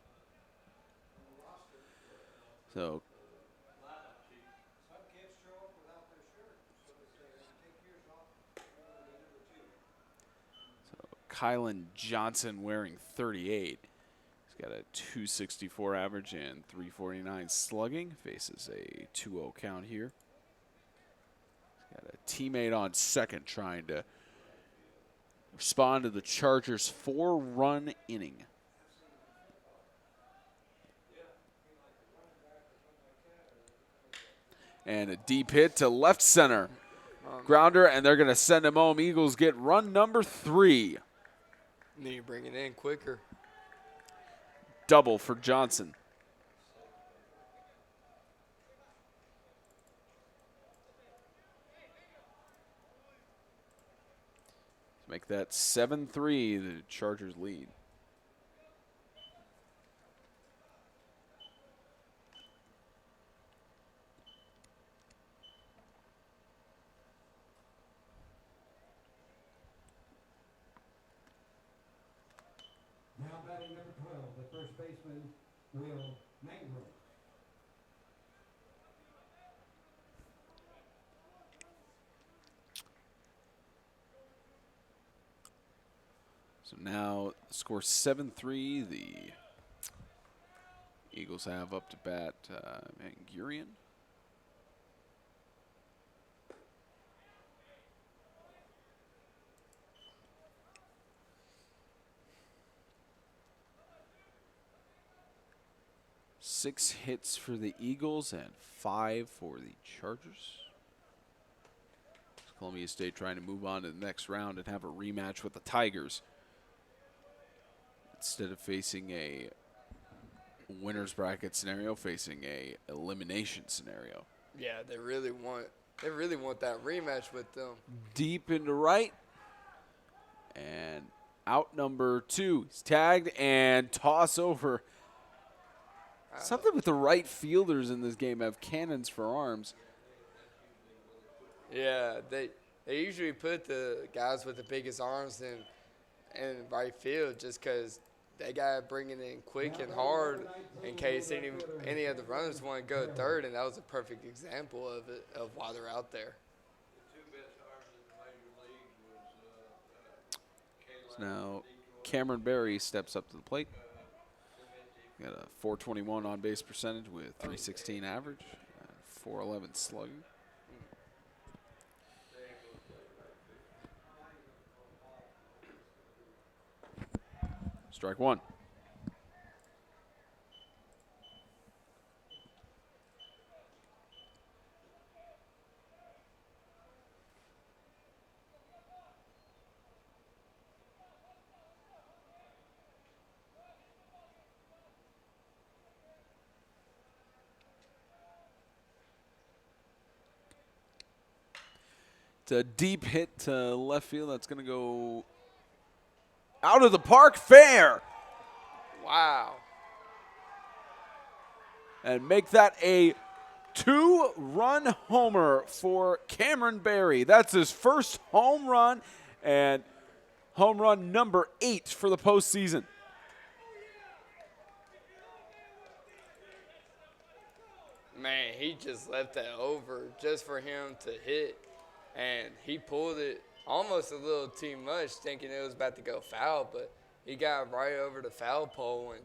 On the roster. So the lineup sheet. Some kids show up without their shirt. So they say, "Hey, take yours off. You're going to be number 2. Kylan Johnson wearing 38. He's got a 264 average and 349 slugging. Faces a 2-0 count here. He's got a teammate on second trying to respond to the Chargers' 4-run inning. And a deep hit to left center. Grounder, and they're going to send him home. Eagles get run number 3. Need to bring it in quicker. Double for Johnson. To make that 7-3, the Chargers lead. Now batting number 12, the first baseman, Will Mangrum. So now score 7-3. The Eagles have up to bat Mangurian. Six hits for the Eagles and 5 for the Chargers. Columbia State trying to move on to the next round and have a rematch with the Tigers. Instead of facing a winner's bracket scenario, facing a elimination scenario. Yeah, they really want that rematch with them. Deep into right. And out number 2. He's tagged and toss over. Something with the right fielders in this game have cannons for arms. Yeah, they usually put the guys with the biggest arms in right field just because they got to bring it in quick and hard in case any of the runners want to go third, and that was a perfect example of it, of why they're out there. The 2 best arms in the major league was So now Cameron Berry steps up to the plate. Got a 421 on base percentage with 316 average, 411 slugging. Strike 1. It's a deep hit to left field. That's going to go out of the park, fair. Wow. And make that a 2-run homer for Cameron Berry. That's his first home run and home run number 8 for the postseason. Man, he just left that over just for him to hit, and he pulled it almost a little too much, thinking it was about to go foul, but he got right over the foul pole and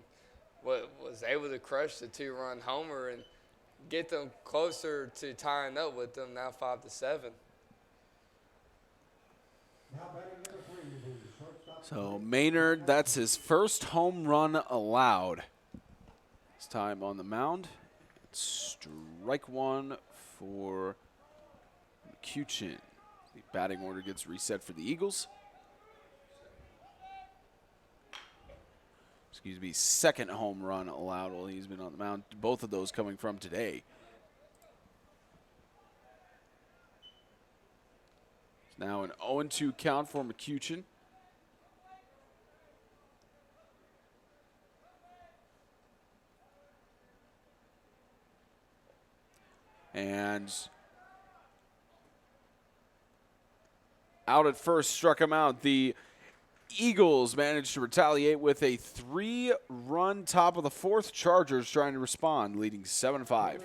was able to crush the 2-run homer and get them closer to tying up with them, now 5-7. So Maynard, that's his first home run allowed. This time on the mound. Strike 1 for McCutcheon. The batting order gets reset for the Eagles. Excuse me, second home run allowed while he's been on the mound. Both of those coming from today. It's now an 0-2 count for McCutcheon. And out at first, struck him out. The Eagles managed to retaliate with a 3-run top of the 4th. Chargers trying to respond, leading 7-5.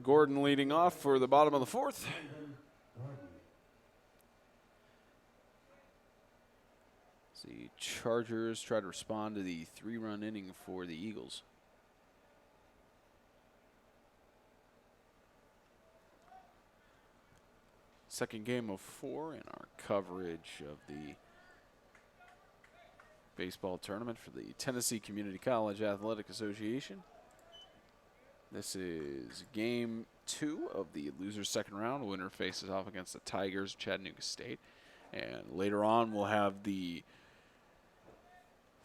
Gordon leading off for the bottom of the 4th. The Chargers try to respond to the 3-run inning for the Eagles. Second game of 4 in our coverage of the baseball tournament for the Tennessee Community College Athletic Association. This is game 2 of the loser's second round. Winner faces off against the Tigers, Chattanooga State. And later on, we'll have the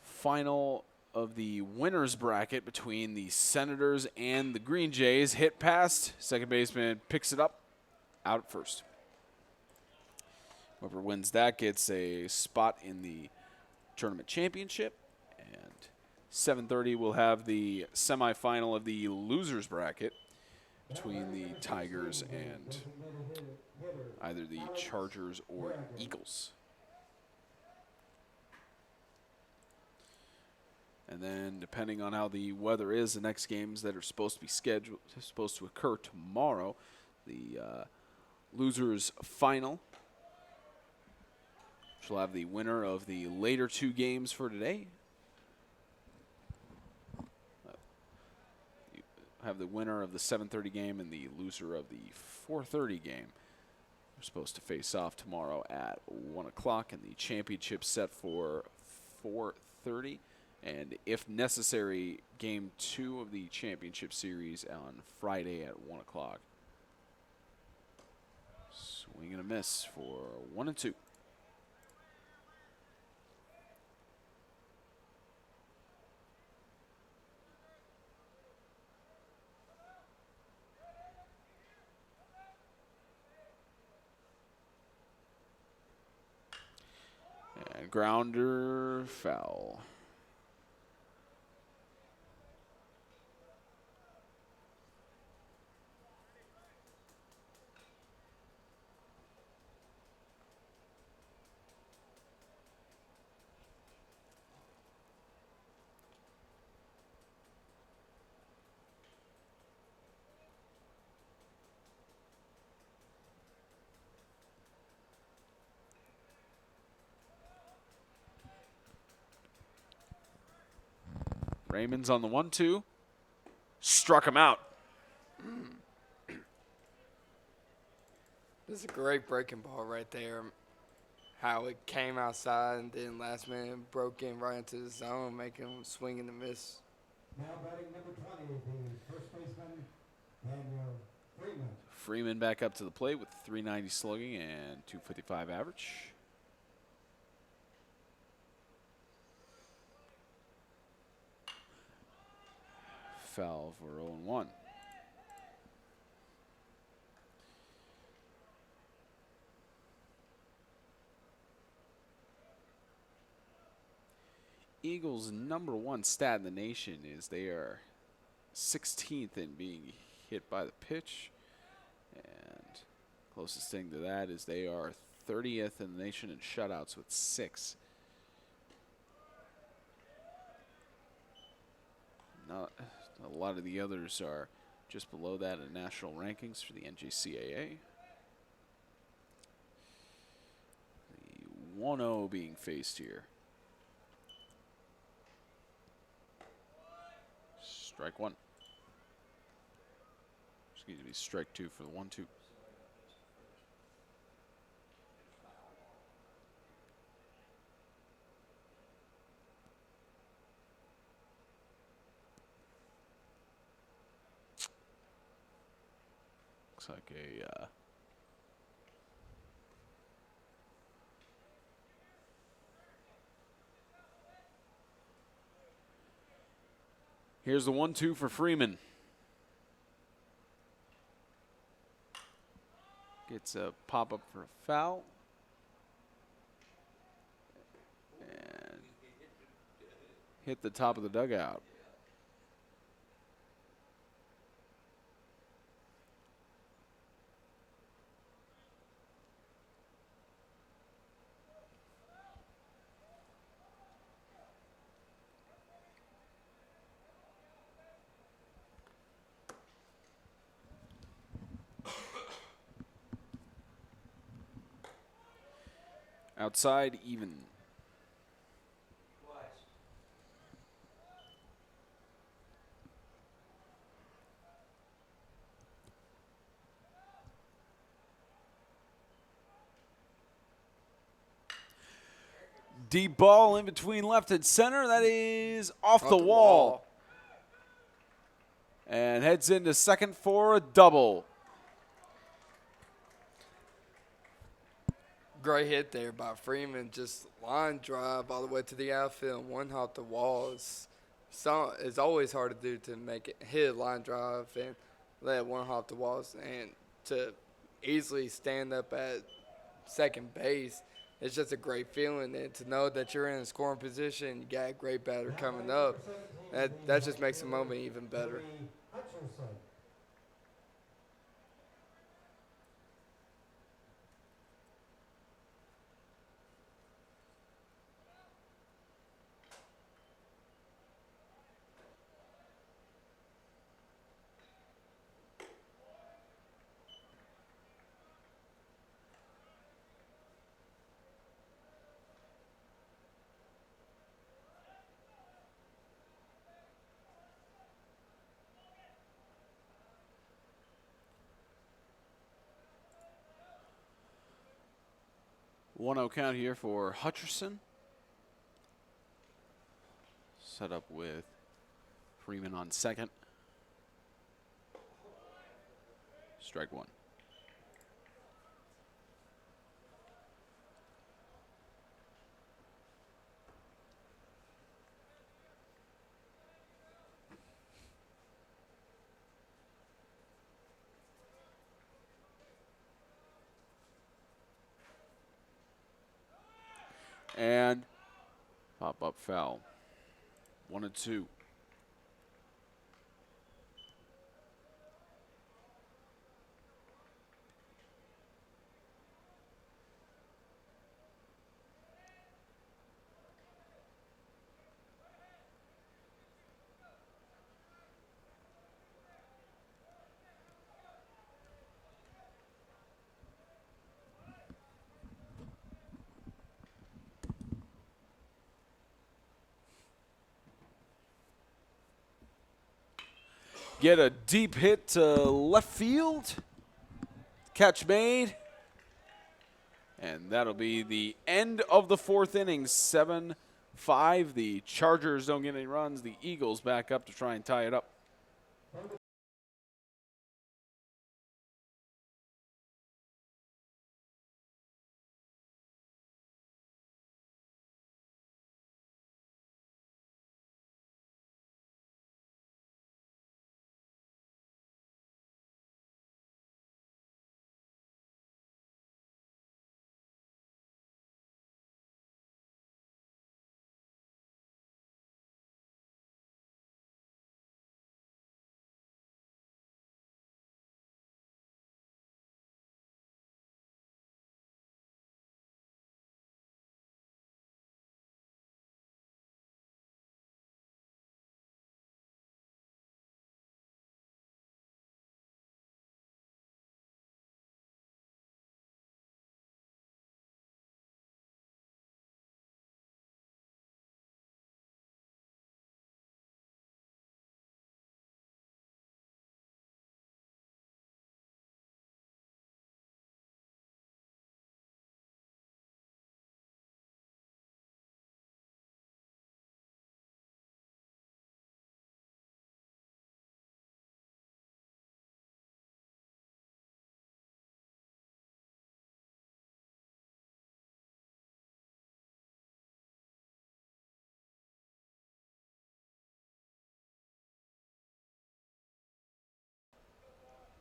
final of the winner's bracket between the Senators and the Green Jays. Hit past, second baseman picks it up, out at first. Whoever wins that gets a spot in the tournament championship. And 7:30 we'll have the semifinal of the losers bracket between the Tigers and either the Chargers or Eagles. And then depending on how the weather is, the next games that are supposed to occur tomorrow, the losers final, which will have the winner of the later 2 games for today. You have the winner of the 7:30 game and the loser of the 4:30 game. They're supposed to face off tomorrow at 1 o'clock, and the championship set for 4:30. and if necessary, Game 2 of the championship series on Friday at 1 o'clock. Swing and a miss for 1-2. And grounder, foul. Raymond's on the 1-2. Struck him out. This is a great breaking ball right there. How it came outside and then last minute broke in right into the zone, making him swing and a miss. Now batting number 20, the first baseman, Daniel Freeman. Freeman back up to the plate with 390 slugging and 255 average. Foul for 0-1. Eagles' #1 stat in the nation is they are 16th in being hit by the pitch. And closest thing to that is they are 30th in the nation in shutouts with 6. Not a lot of the others are just below that in national rankings for the NJCAA. The 1-0 being faced here. Strike 1. Excuse me, strike 2 for the 1-2. Looks like a here's the 1-2 for Freeman. Gets a pop-up for a foul. And hit the top of the dugout. Outside, even. Deep ball in between left and center. That is off the wall. And heads into second for a double. Great hit there by Freeman. Just line drive all the way to the outfield. One off the wall. It's always hard to do to make it hit a line drive and let one off the walls. And to easily stand up at second base, it's just a great feeling. And to know that you're in a scoring position, you got a great batter coming up, that just makes the moment even better. Hutchinson. One 1-0 count here for Hutcherson. Set up with Freeman on second. Strike one. And pop-up foul. 1-2. Get a deep hit to left field. Catch made. And that'll be the end of the fourth inning. 7-5. The Chargers don't get any runs. The Eagles back up to try and tie it up.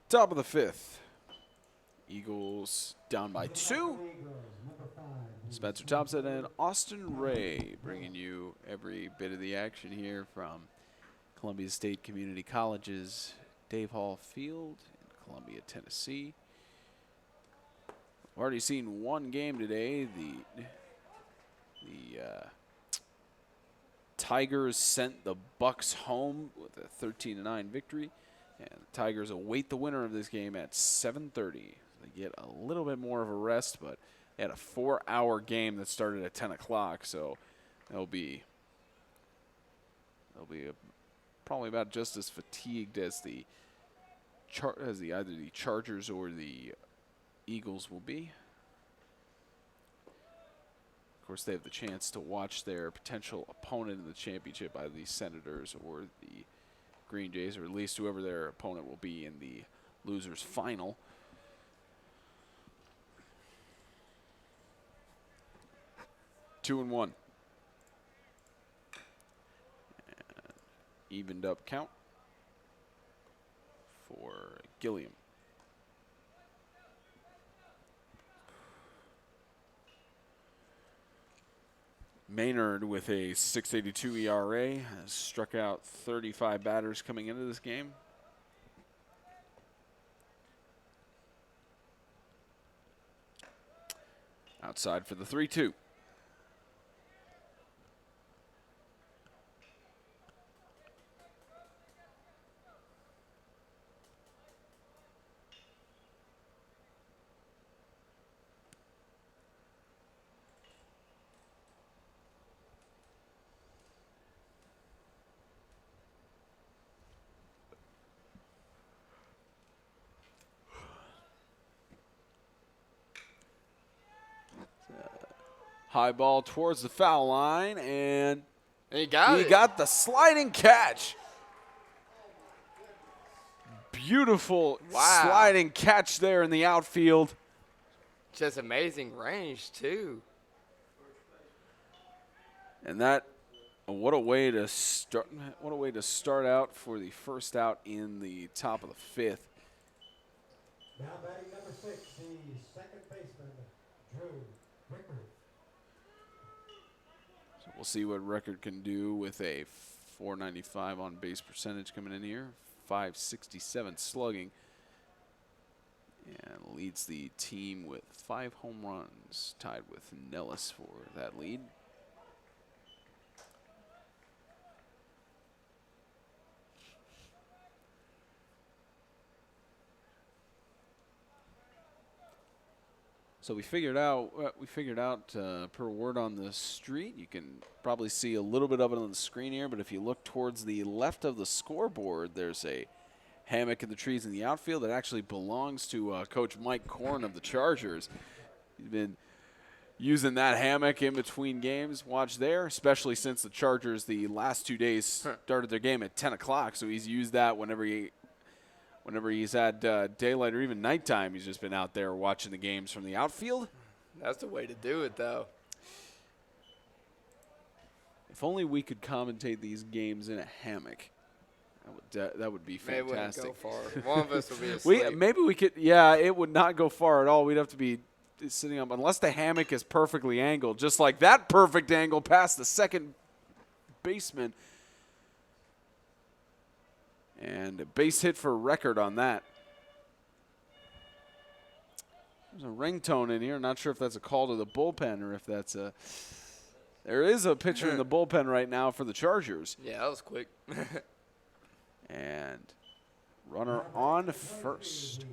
Top of the fifth. Eagles down by 2. Spencer Thompson and Austin Ray bringing you every bit of the action here from Columbia State Community College's Dave Hall Field in Columbia, Tennessee. We've already seen one game today. The Tigers sent the Bucks home with a 13-9 victory. And the Tigers await the winner of this game at 7:30. They get a little bit more of a rest, but they had a 4-hour game that started at 10 o'clock, so they'll be probably about just as fatigued as either the Chargers or the Eagles will be. Of course, they have the chance to watch their potential opponent in the championship, either the Senators or the Green Jays, or at least whoever their opponent will be in the losers final. Two and one. And evened up count for Gilliam. Maynard with a 6.82 ERA has struck out 35 batters coming into this game. Outside for the 3-2. High ball towards the foul line, and And he got He it. got the sliding catch. Beautiful Wow. sliding catch there in the outfield. Just amazing range, too. And that, what a way to start! What a way to start out for the first out in the top of the fifth. Now batting number 6, the second baseman, Drew Rickard. So we'll see what Record can do with a 495 on base percentage coming in here, 567 slugging, and leads the team with 5 home runs, tied with Nellis for that lead. So we figured out per word on the street, you can probably see a little bit of it on the screen here, but if you look towards the left of the scoreboard, there's a hammock in the trees in the outfield that actually belongs to Coach Mike Korn of the Chargers. He's been using that hammock in between games. Watch there, especially since the Chargers the last 2 days started their game at 10 o'clock, so he's used that whenever he's had daylight or even nighttime. He's just been out there watching the games from the outfield. That's the way to do it, though. If only we could commentate these games in a hammock. That would be Maybe it wouldn't fantastic. go far. One of us would be asleep. Maybe we could. Yeah, it would not go far at all. We'd have to be sitting up unless the hammock is perfectly angled, just like that perfect angle past the second baseman. And a base hit for Record on that. There's a ringtone in here. Not sure if that's a call to the bullpen or if that's a. There is a pitcher in the bullpen right now for the Chargers. Yeah, that was quick. And runner on first.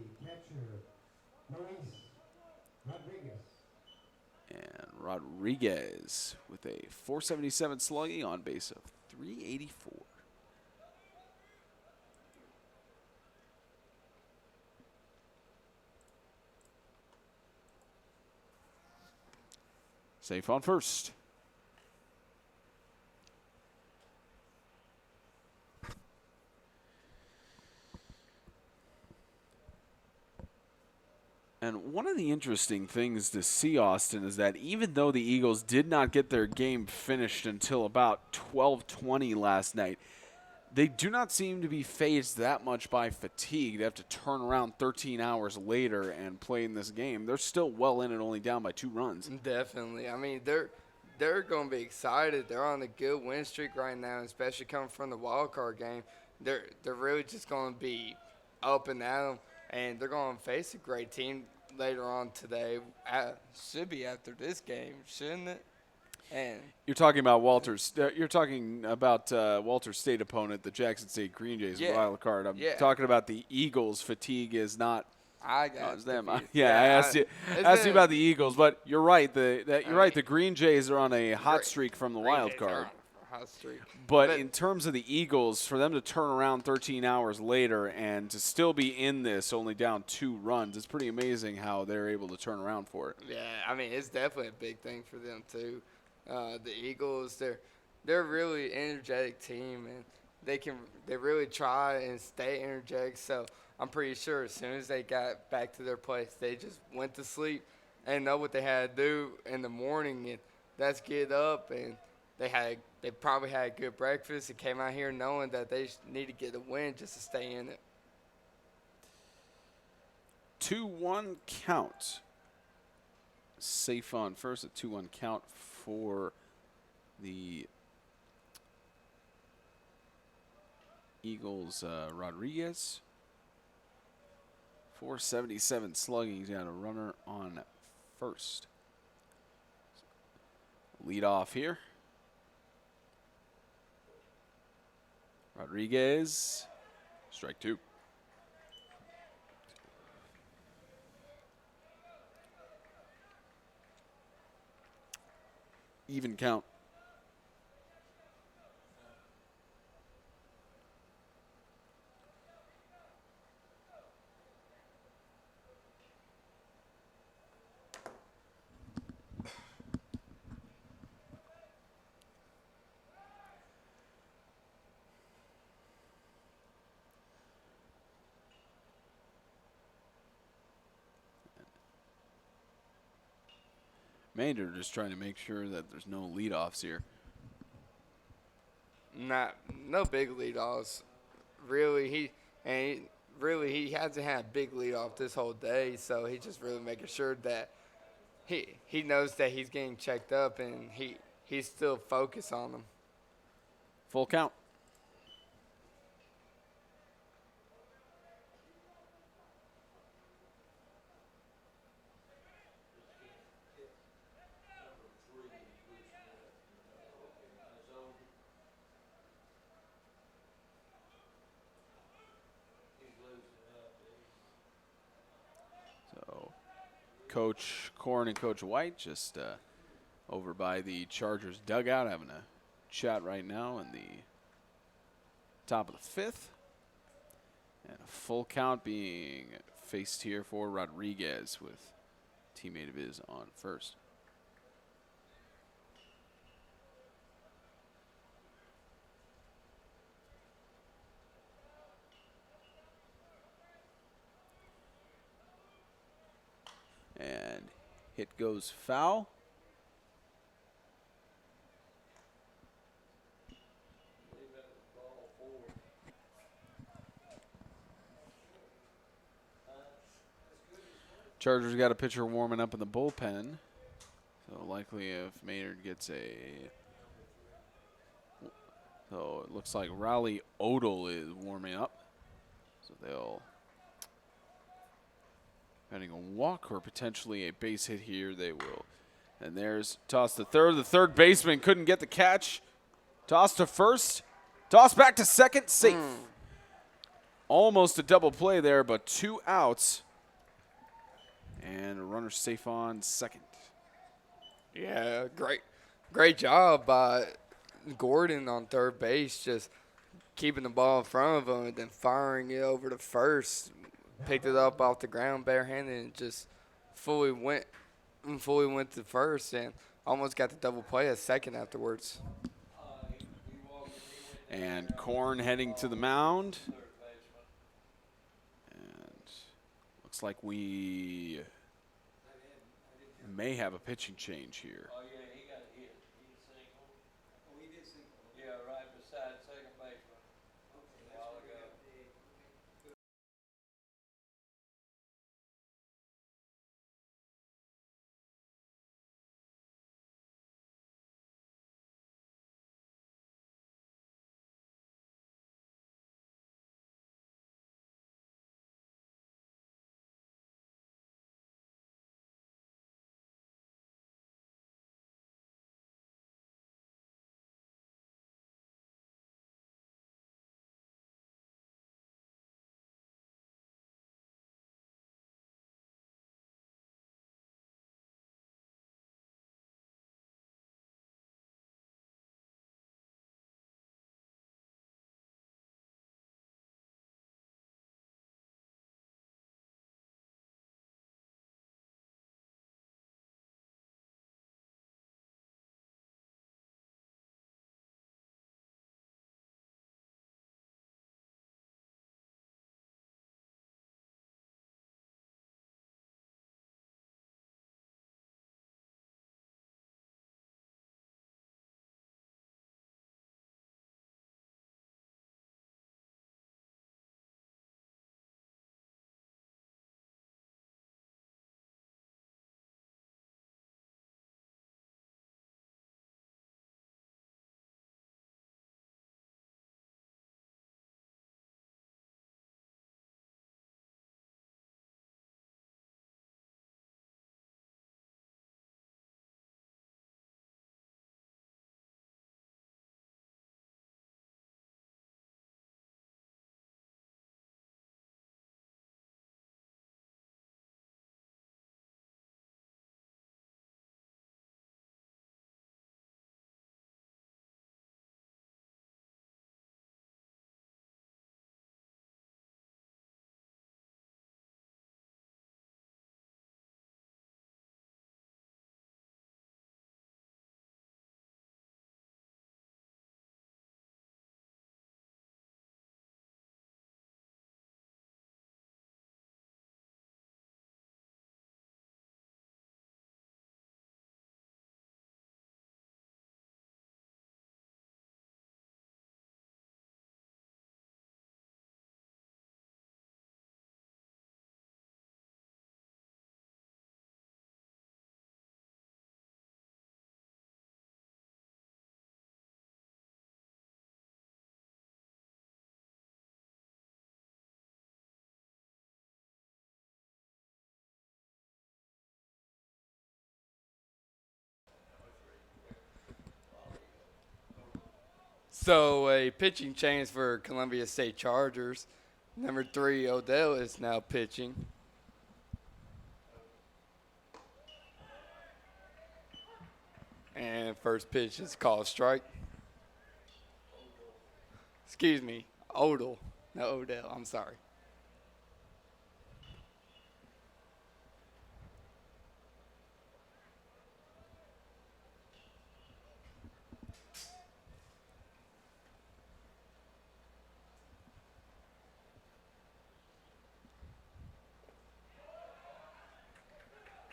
And Rodriguez with a 477 slugging on base of 384. Safe on first. And one of the interesting things to see, Austin, is that even though the Eagles did not get their game finished until about 12:20 last night, they do not seem to be phased that much by fatigue. They have to turn around 13 hours later and play in this game. They're still well in and only down by 2 runs. Definitely. I mean, they're going to be excited. They're on a good win streak right now, especially coming from the wild card game. They're really just going to be up and at 'em, and they're going to face a great team later on today. Should be after this game, shouldn't it? And You're talking about Walter's State opponent, the Jackson State Green Jays wild card. I'm talking about the Eagles. Fatigue is not. I got it's them. confused. I asked you about the Eagles, but you're right. You're right. The Green Jays are on a hot streak from the wild card. Hot streak. But in terms of the Eagles, for them to turn around 13 hours later and to still be in this, only down 2 runs, it's pretty amazing how they're able to turn around for it. Yeah, I mean, it's definitely a big thing for them too. The Eagles, they're a really energetic team, and they really try and stay energetic. So I'm pretty sure as soon as they got back to their place, they just went to sleep and know what they had to do in the morning, and that's get up, and they probably had a good breakfast and came out here knowing that they need to get a win just to stay in it. 2-1 count. Safe on first, a 2-1 count for the Eagles. Rodriguez, 477 slugging. He's got a runner on first. Lead off here. Rodriguez, strike 2. Even count. Maynard just trying to make sure that there's no leadoffs here. No big leadoffs. Really, he hasn't had a big leadoff this whole day, so he's just really making sure that he knows that he's getting checked up and he's still focused on them. Full count. So, Coach Korn and Coach White just over by the Chargers dugout having a chat right now in the top of the fifth. And a full count being faced here for Rodriguez with a teammate of his on first. And hit goes foul. Chargers got a pitcher warming up in the bullpen. So likely if Maynard gets a... So it looks like Raleigh Odell is warming up. So they'll... Depending on walk or potentially a base hit here, they will. And there's toss to third. The third baseman couldn't get the catch. Toss to first. Toss back to second. Safe. Almost a double play there, but 2 outs. And a runner safe on second. Yeah, great job by Gordon on third base, just keeping the ball in front of him and then firing it over to first. Picked it up off the ground barehanded and just fully went to first and almost got the double play at second afterwards. And Korn heading to the mound. And looks like we may have a pitching change here. Oh, yeah, he got a hit. He single. Oh, we did single. Yeah, right beside second baseman. Okay, A that's while what we ago. got the So a pitching change for Columbia State Chargers. Number 3, Odell, is now pitching. And first pitch is called strike. Excuse me, Odell. No, Odell. I'm sorry.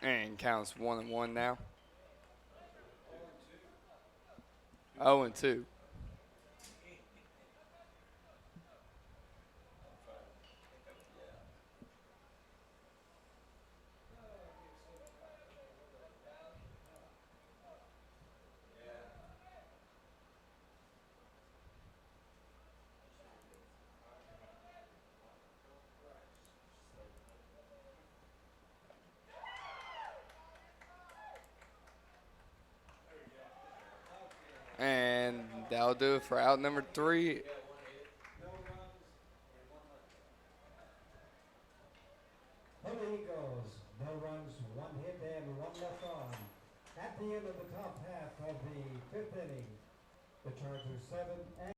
And counts 1-1 now. 0-2. And that'll do it for out number 3. For the Eagles, no runs, 1 hit and 1 left on. At the end of the top half of the 5th inning, the Chargers 7 and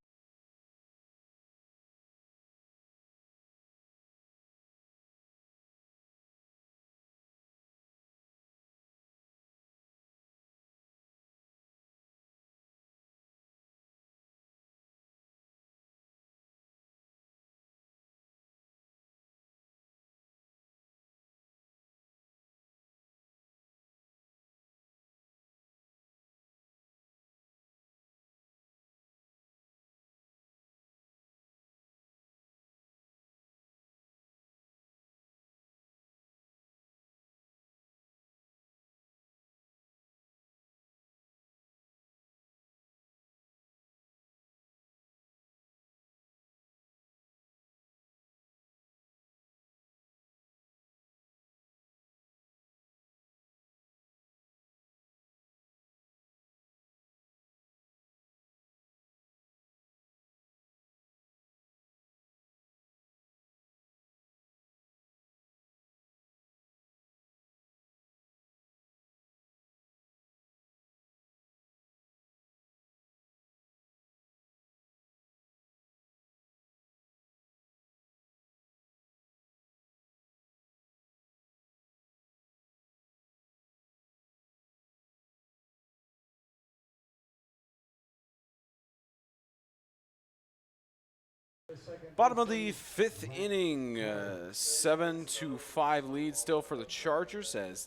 Bottom of the 5th inning, 7-5 lead still for the Chargers as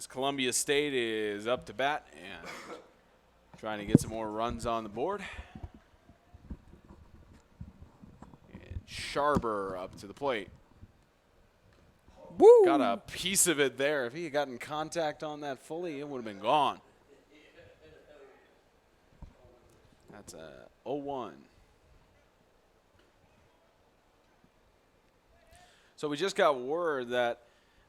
Columbia State is up to bat and trying to get some more runs on the board. And Sharber up to the plate. Woo! Got a piece of it there. If he had gotten contact on that fully, it would have been gone. That's a 0-1. So we just got word that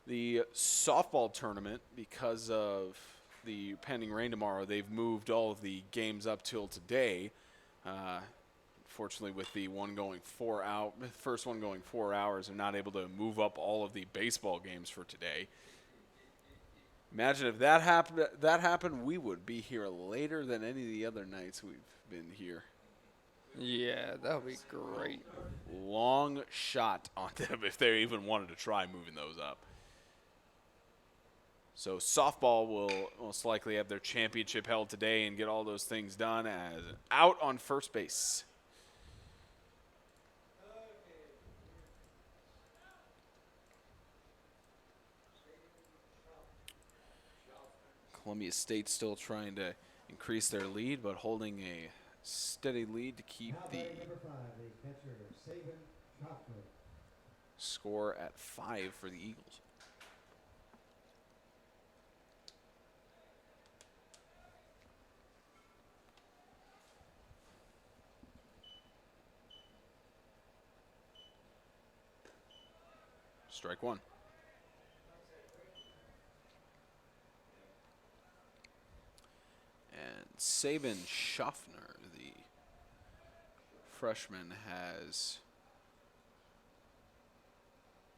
the softball tournament, because of the pending rain tomorrow, they've moved all of the games up till today. Fortunately, with the first one going 4 hours, they're not able to move up all of the baseball games for today. Imagine if that happened, we would be here later than any of the other nights we've been here. Yeah, that would be great. Long shot on them if they even wanted to try moving those up. So softball will most likely have their championship held today and get all those things done as out on first base. Columbia State still trying to increase their lead, but holding a steady lead to keep the score at 5 for the Eagles. Strike one. And Sabin Schaffner, the freshman, has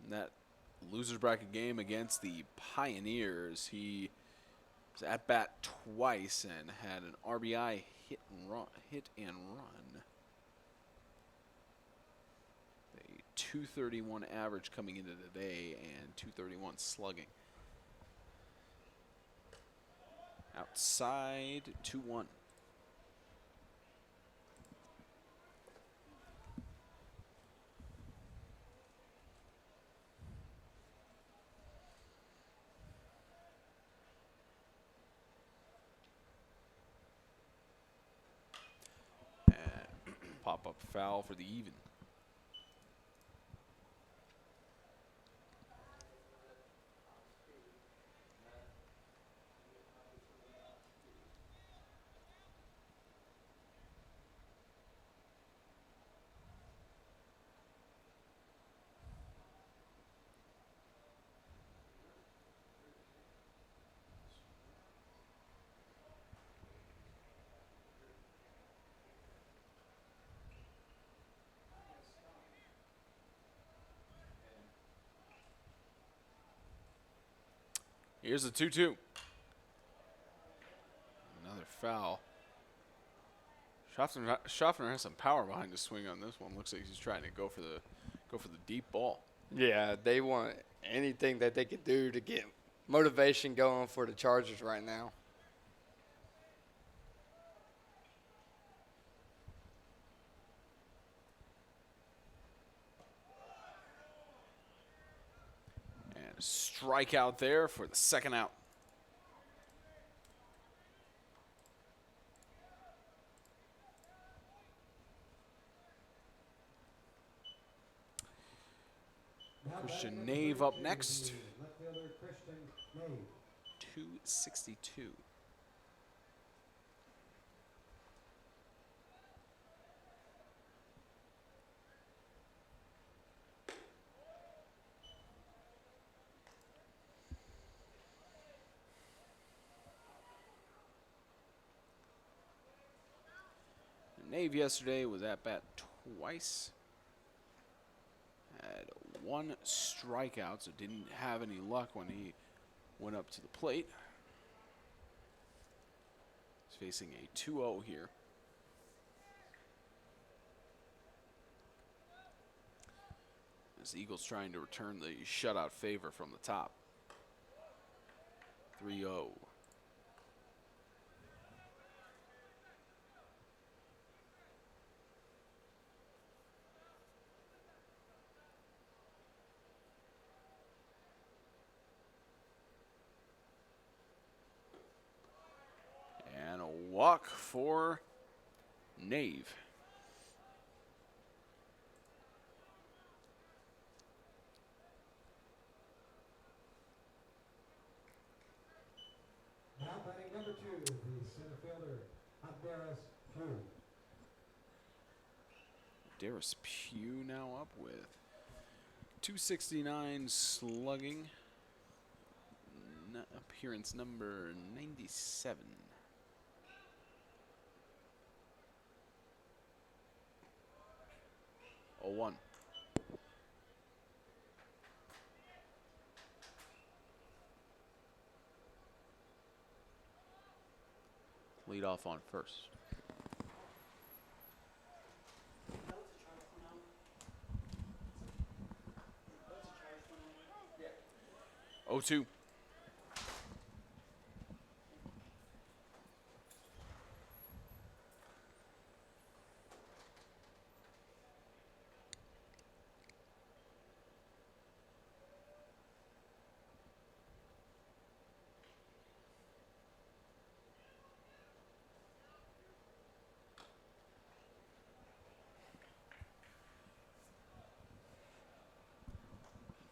in that losers bracket game against the Pioneers. He was at bat twice and had an RBI hit and run. A 231 average coming into today and 231 slugging. Outside 2-1. Pop-up foul for the even. Here's the 2-2. Another foul. Schaffner has some power behind the swing on this one. Looks like he's trying to go for the deep ball. Yeah, they want anything that they could do to get motivation going for the Chargers right now. And a strikeout there for the second out. Christian Nave up next. Left fielder Christian Nave. 262. Nave yesterday was at bat twice. Had one strikeout, so didn't have any luck when he went up to the plate. He's facing a 2-0 here. As the Eagles trying to return the shutout favor from the top. 3-0. And a walk for Nave. Now batting number 2, the center fielder, Honduras Pugh. Darius Pugh now up with 269 slugging. Appearance number 97. Oh, 1. Lead off on first. Oh, 2.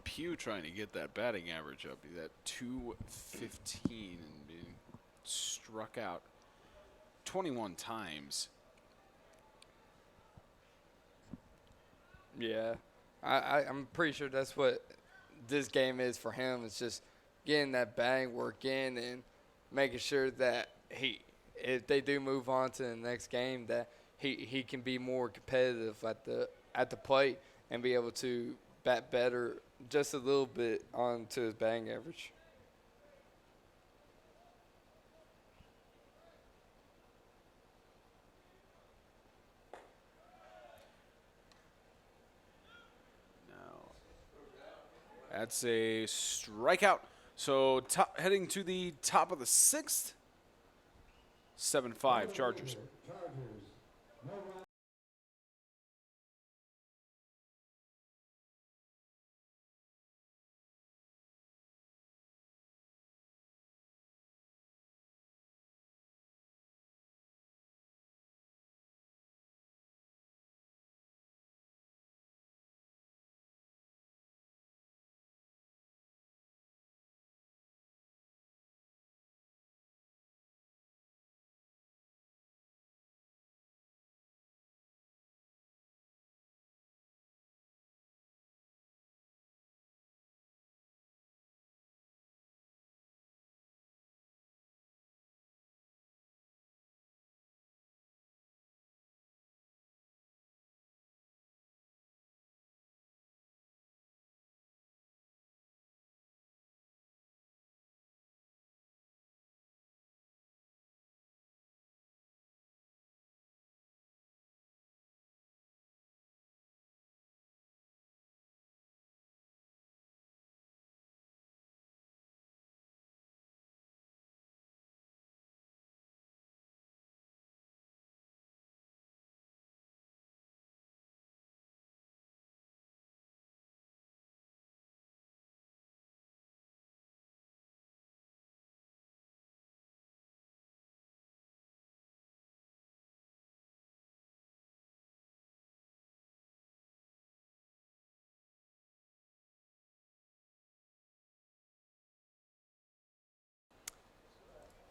Pugh trying to get that batting average up. He's at 215 and being struck out 21 times. Yeah, I'm pretty sure that's what this game is for him. It's just getting that batting work in and making sure that if they do move on to the next game, that he can be more competitive at the plate and be able to bat better just a little bit onto his batting average. Now, that's a strikeout. So heading to the top of the 6th. 7-5 Chargers.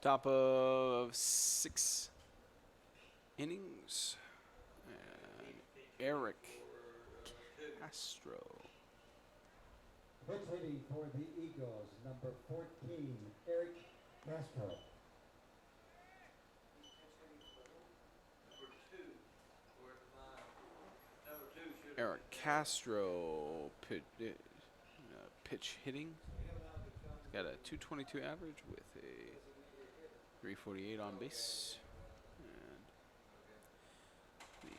Top of 6 innings. And Eric Castro. Pitch hitting for the Eagles, number 14, Eric Castro. Eric Castro pitch hitting. He's got a 222 average with a 348 on base. And the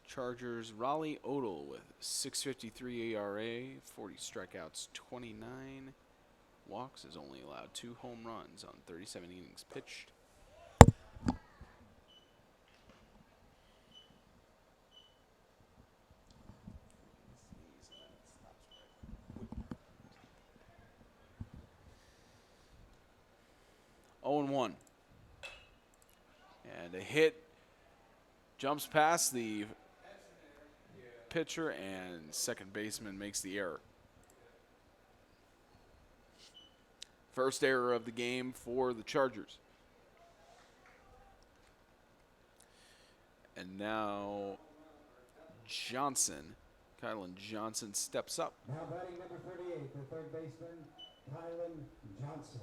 Chargers, Raleigh Odell with 6.53 ERA, 40 strikeouts, 29 walks, has only allowed 2 home runs on 37 innings pitched. Oh and 1. And a hit jumps past the pitcher, and second baseman makes the error. First error of the game for the Chargers. And now Johnson, Kylan Johnson steps up. Now batting number 38, the third baseman, Kylan Johnson.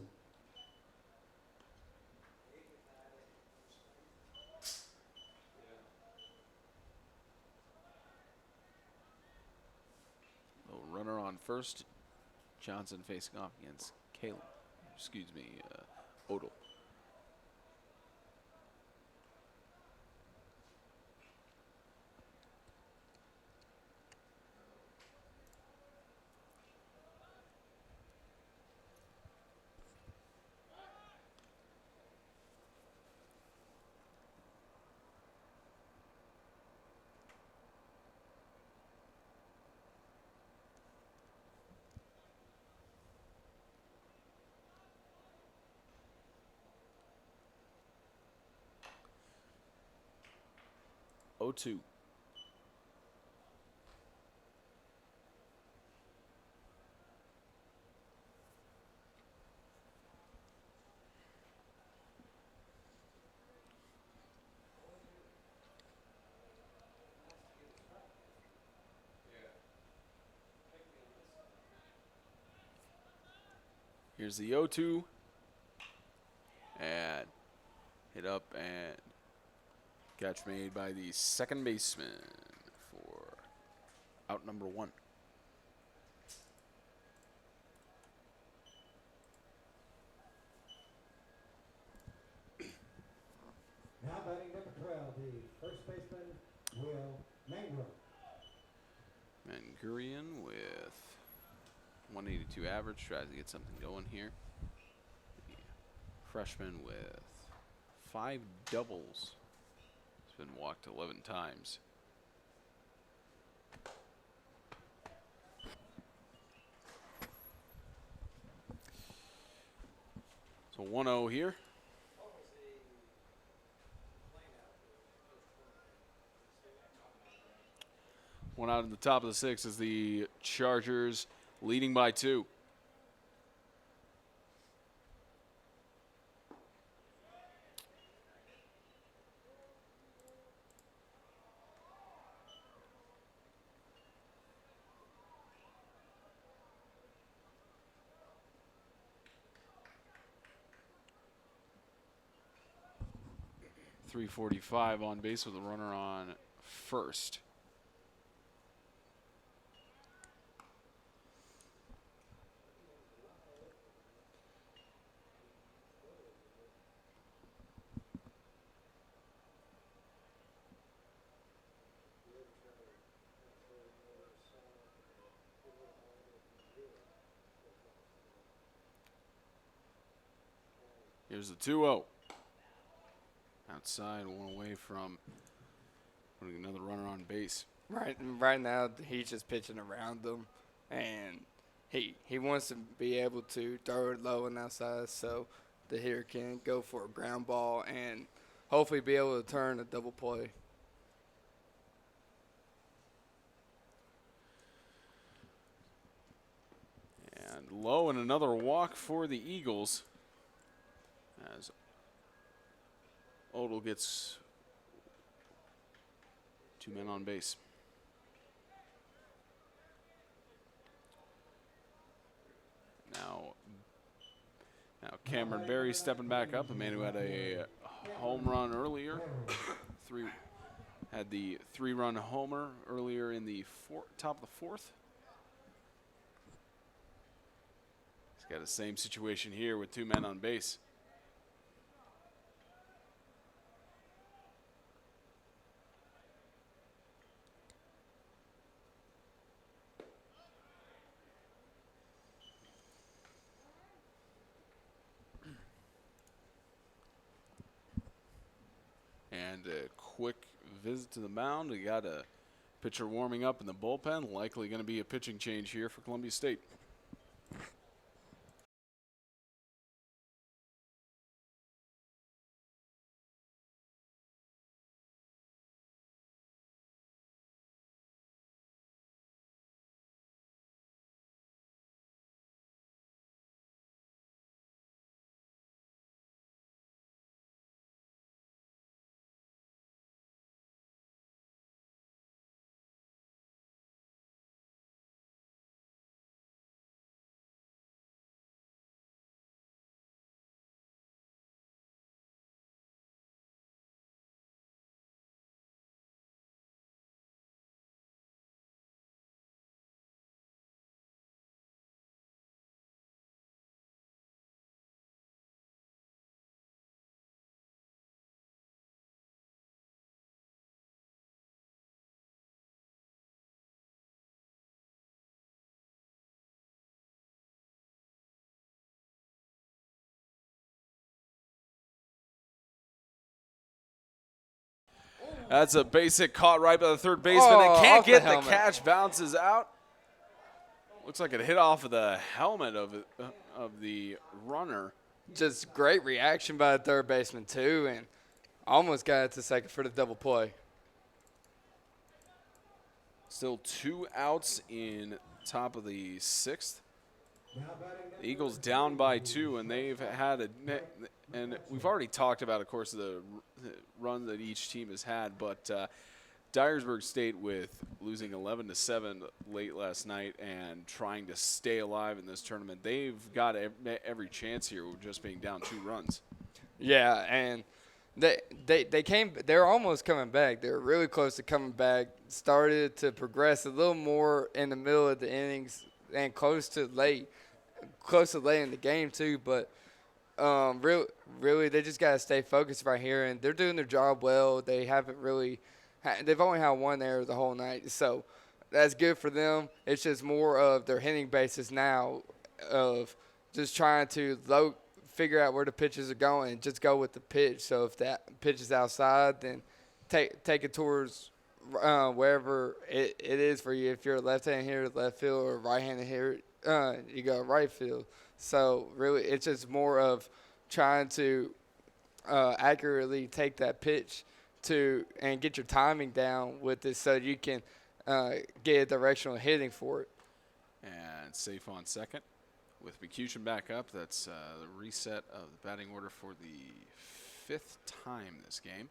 Little runner on first. Johnson facing off against Odell. Oh, 2. Here's the 0-2. And hit up and Catch made by the second baseman for out number 1. Now batting number 12, the first baseman, Will Mangrum. Mangurian with 182 average, tries to get something going here. The freshman with 5 doubles. He's been walked 11 times. So 1-0 here. One out in the top of the 6th is the Chargers leading by 2. .345 on base with a runner on first. Here's the 2-0. Outside, one away from putting another runner on base. Right now, he's just pitching around them, and he wants to be able to throw it low and outside so the hitter can go for a ground ball and hopefully be able to turn a double play. And low and another walk for the Eagles as Odell gets 2 men on base. Now Cameron Berry stepping back up, the man who had a home run earlier. Had the 3-run homer earlier in the top of the 4th. He's got the same situation here with 2 men on base. And a quick visit to the mound. We got a pitcher warming up in the bullpen. Likely going to be a pitching change here for Columbia State. That's a basic caught right by the third baseman. Oh, They can't off the get the helmet. catch, bounces out. Looks like it hit off of the helmet of the runner. Just great reaction by the third baseman, too, and almost got it to second for the double play. Still 2 outs in top of the 6th. The Eagles down by 2, and they've had and we've already talked about, of course, the run that each team has had, but Dyersburg State, with losing 11-7 late last night and trying to stay alive in this tournament, they've got every chance here with just being down 2 runs. Yeah, and They're almost coming back. They're really close to coming back. Started to progress a little more in the middle of the innings and close to late in the game too. But really, they just gotta stay focused right here, and they're doing their job well. They haven't really, they've only had one error the whole night, so that's good for them. It's just more of their hitting basis now, of just trying to figure out where the pitches are going and just go with the pitch. So if that pitch is outside, then take it towards wherever it is for you. If you're a left-handed hitter, left field, or right-handed hitter, you go right field. So really, it's just more of trying to accurately take that pitch and get your timing down with it, so you can get a directional hitting for it. And safe on second. With McCutcheon back up, that's the reset of the batting order for the 5th time this game.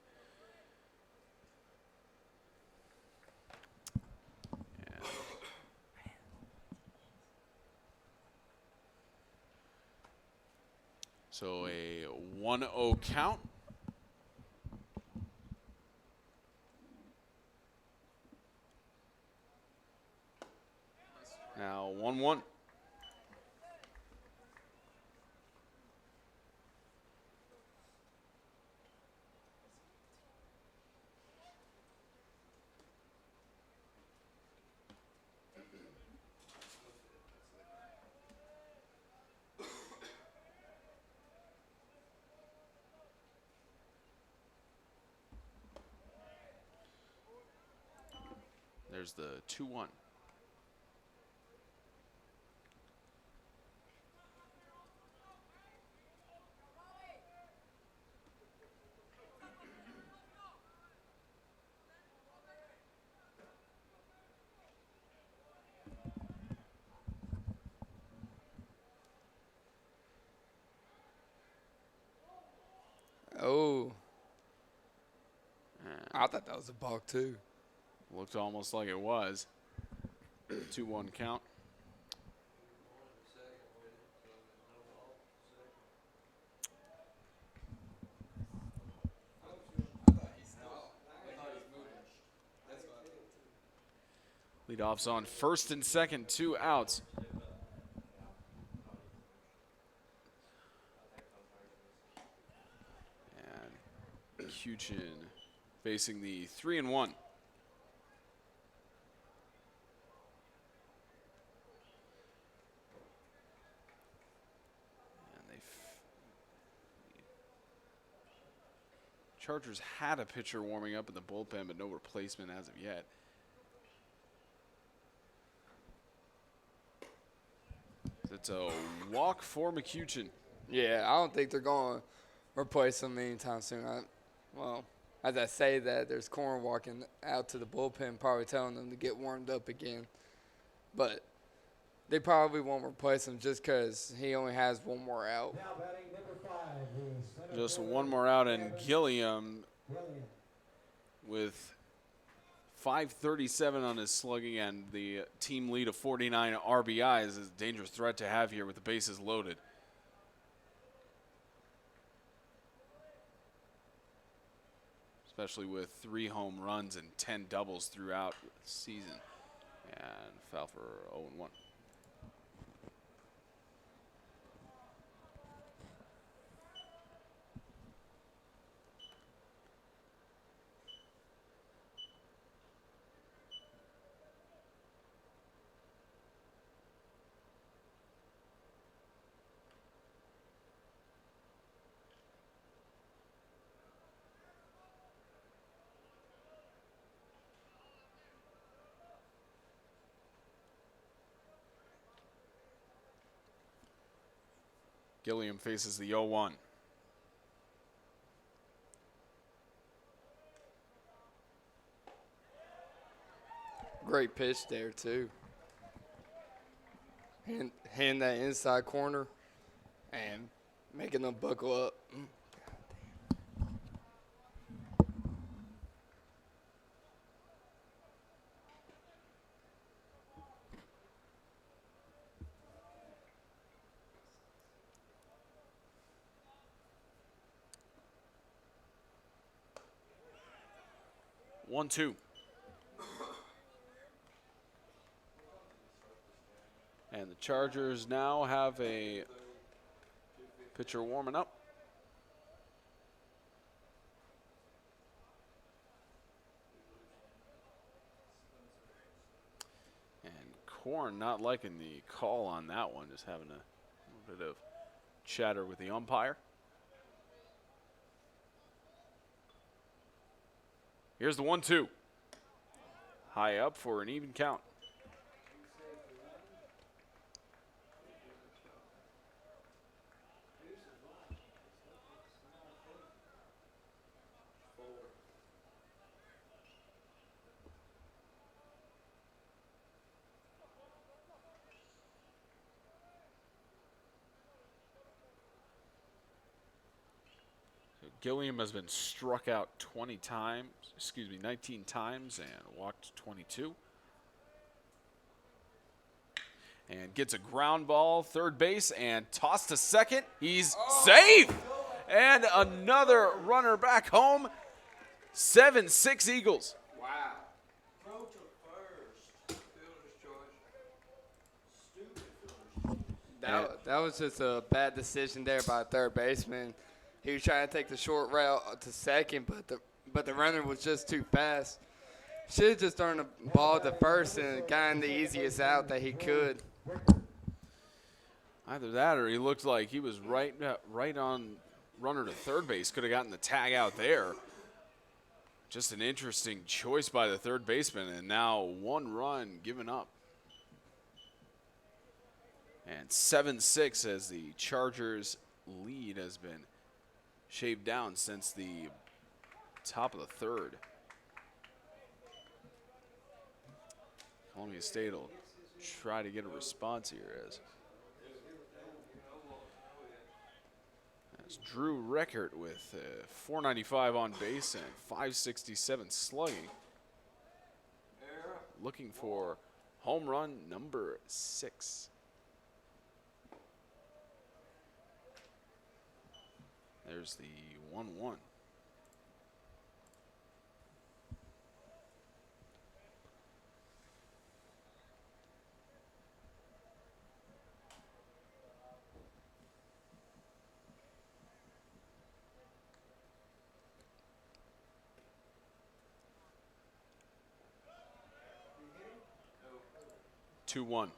And so a 1-0 count. Now 1-1. There's the 2-1. Oh, I thought that was a balk too. Looked almost like it was. 2-1 count. Leadoff's on first and second, 2 outs. And McCutcheon facing the 3-1. Chargers had a pitcher warming up in the bullpen, but no replacement as of yet. It's a walk for McCutcheon. Yeah, I don't think they're going to replace him anytime soon. As I say that, there's Corn walking out to the bullpen, probably telling them to get warmed up again. But they probably won't replace him just because he only has one more out. Now batting number 5 is Just one more out, and Gilliam with 537 on his slugging and the team lead of 49 RBIs is a dangerous threat to have here with the bases loaded. Especially with 3 home runs and 10 doubles throughout the season. And foul for 0-1. Gilliam faces the 0-1. Great pitch there, too. Hitting that inside corner and making them buckle up. 1-2. And the Chargers now have a pitcher warming up. And Korn not liking the call on that one, just having a little bit of chatter with the umpire. Here's the 1-2. High up for an even count. Gilliam has been struck out 19 times and walked 22. And gets a ground ball, third base, and tossed to second. He's safe! And another runner back home. 7-6 Eagles. Wow. Throw to first. Fielder's choice. That was just a bad decision there by the third baseman. He was trying to take the short route to second, but the runner was just too fast. Should have just thrown the ball to first and gotten the easiest out that he could. Either that or he looked like he was right on runner to third base. Could have gotten the tag out there. Just an interesting choice by the third baseman, and now one run given up. And 7-6 as the Chargers' lead has been shaved down since the top of the third. Columbia State will try to get a response here as Drew Reckert with 495 on base and 567 slugging. Looking for home run number 6. There's the 1-1. Two one.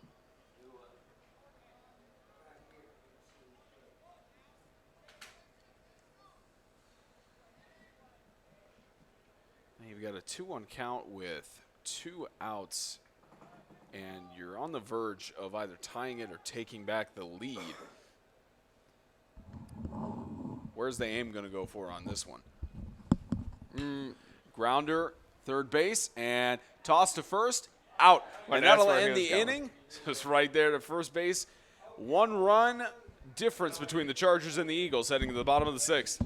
You've got a 2-1 count with 2 outs, and you're on the verge of either tying it or taking back the lead. Where's the aim going to go for on this one? Grounder, third base, and toss to first, out. Well, and that's that'll where he end was the going. inning. Just right there to first base. 1 run difference between the Chargers and the Eagles heading to the bottom of the 6th.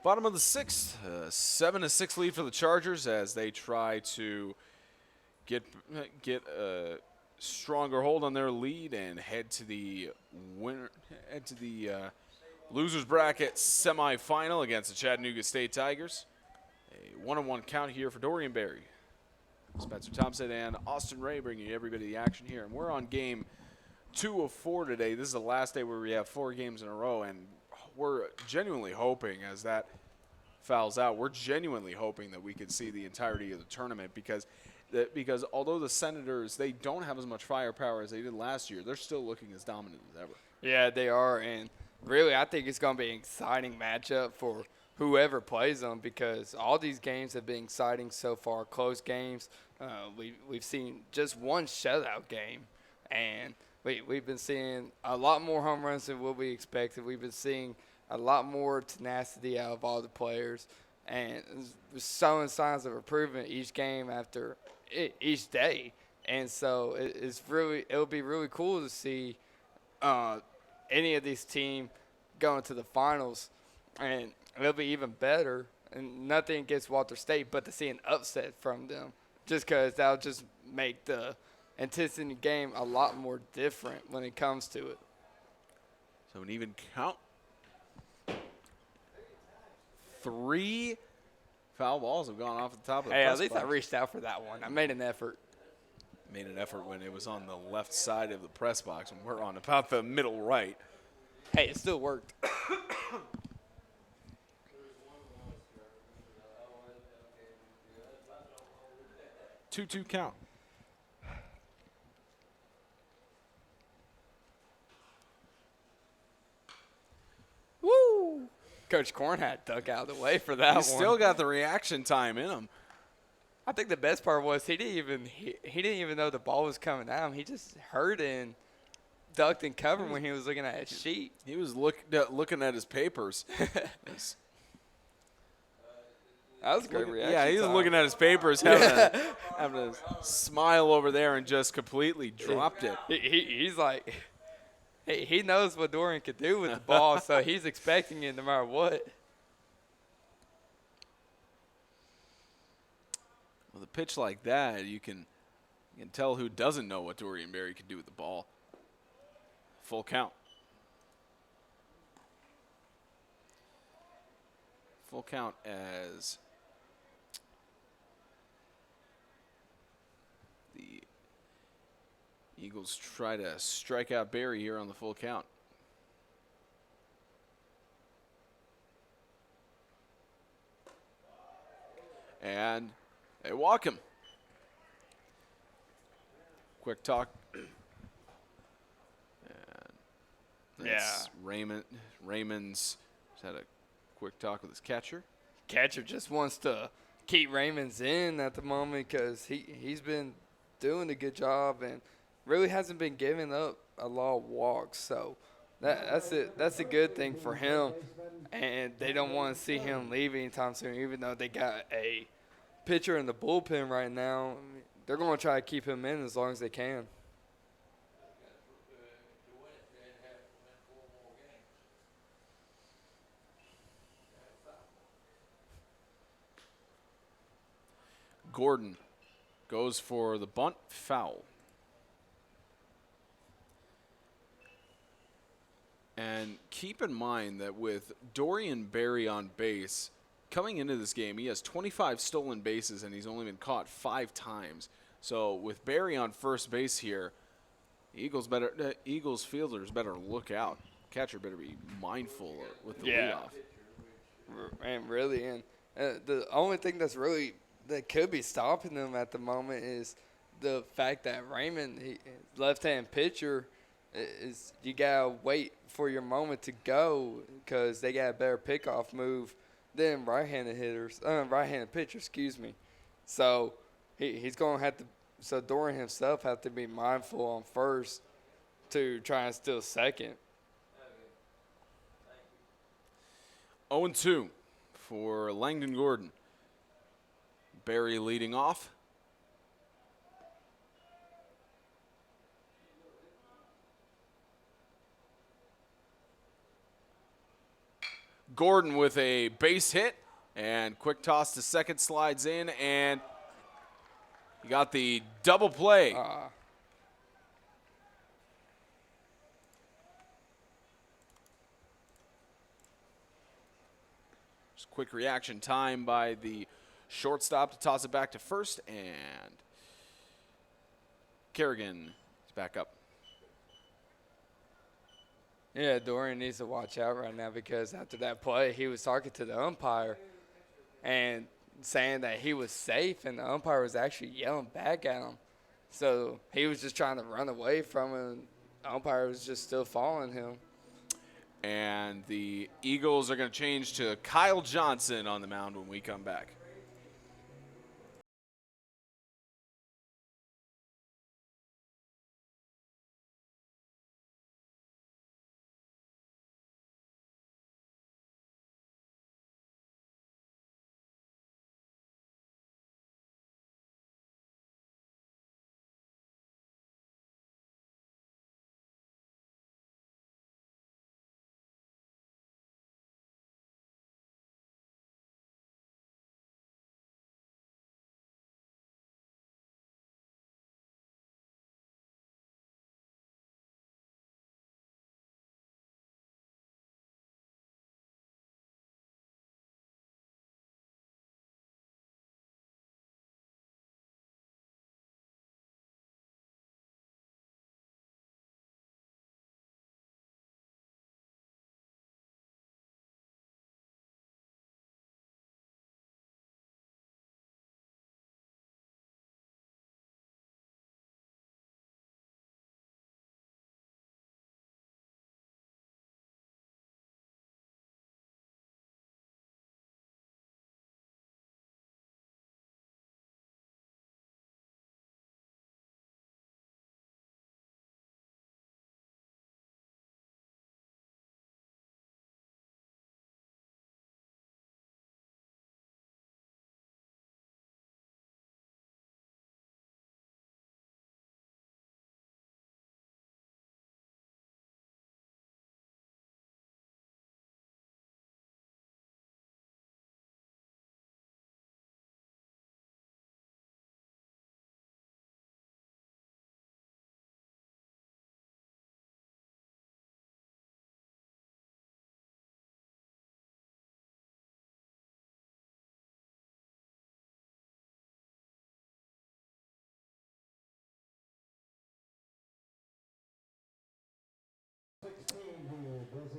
Bottom of the sixth, 7-6 lead for the Chargers as they try to get a stronger hold on their lead and head to the losers bracket semifinal against the Chattanooga State Tigers. A 1-1 count here for Dorian Berry. Spencer Thompson and Austin Ray bringing everybody the action here, and we're on game 2 of 4 today. This is the last day where we have 4 games in a row, and we're genuinely hoping, as that fouls out, we're genuinely hoping that we could see the entirety of the tournament because although the Senators, they don't have as much firepower as they did last year, they're still looking as dominant as ever. Yeah, they are, and really I think it's going to be an exciting matchup for whoever plays them because all these games have been exciting so far, close games. We've seen just one shutout game, and we've been seeing a lot more home runs than what we expected. We've been seeing a lot more tenacity out of all the players, and it's showing signs of improvement each game after each day. And so it'll be really cool to see any of these teams going to the finals, and it'll be even better. And nothing against Walter State, but to see an upset from them, just because that'll just make the intensity game a lot more different when it comes to it. So an even count. 3 foul balls have gone off the top of the Hey, press at least box. I reached out for that one. I made an effort. Made an effort when it was on the left side of the press box, and we're on about the middle right. Hey, it still worked. 2-2 count. Woo! Coach Cornhat duck out of the way for that one. He's still got the reaction time in him. I think the best part was he didn't even know the ball was coming at him. He just heard it and ducked and covered when he was looking at his sheet. He was looking at his papers. That was a great reaction. Yeah, he was time. looking at his papers, having a smile over there, and just completely dropped it. He's like, he knows what Dorian could do with the ball, so he's expecting it no matter what. With a pitch like that, you can tell who doesn't know what Dorian Berry can do with the ball. Full count. Full count as the Eagles try to strike out Berry here on the full count. And they walk him. Quick talk. And that's Raymond's just had a quick talk with his catcher. Catcher just wants to keep Raymond's in at the moment because he's been doing a good job and really hasn't been giving up a lot of walks. So that's a good thing for him. And they don't want to see him leave anytime soon, even though they got a pitcher in the bullpen right now. I mean, they're going to try to keep him in as long as they can. 'Gordon goes for the bunt, foul. And keep in mind that with Dorian Berry on base, coming into this game, he has 25 stolen bases and he's only been caught 5 times. So with Berry on first base here, Eagles fielders better look out. Catcher better be mindful with the leadoff. And the only thing that could be stopping them at the moment is the fact that Raymond, left-hand pitcher, is you gotta wait for your moment to go because they got a better pickoff move than right-handed pitcher, excuse me. So he's gonna have to. So Dorian himself have to be mindful on first to try and steal second. 0-2 for Langdon Gordon. Berry leading off. Gordon with a base hit, and quick toss to second slides in, and he got the double play. Just quick reaction time by the shortstop to toss it back to first, and Kerrigan is back up. Yeah, Dorian needs to watch out right now because after that play, he was talking to the umpire and saying that he was safe, and the umpire was actually yelling back at him. So he was just trying to run away from him. The umpire was just still following him. And the Eagles are going to change to Kyle Johnson on the mound when we come back.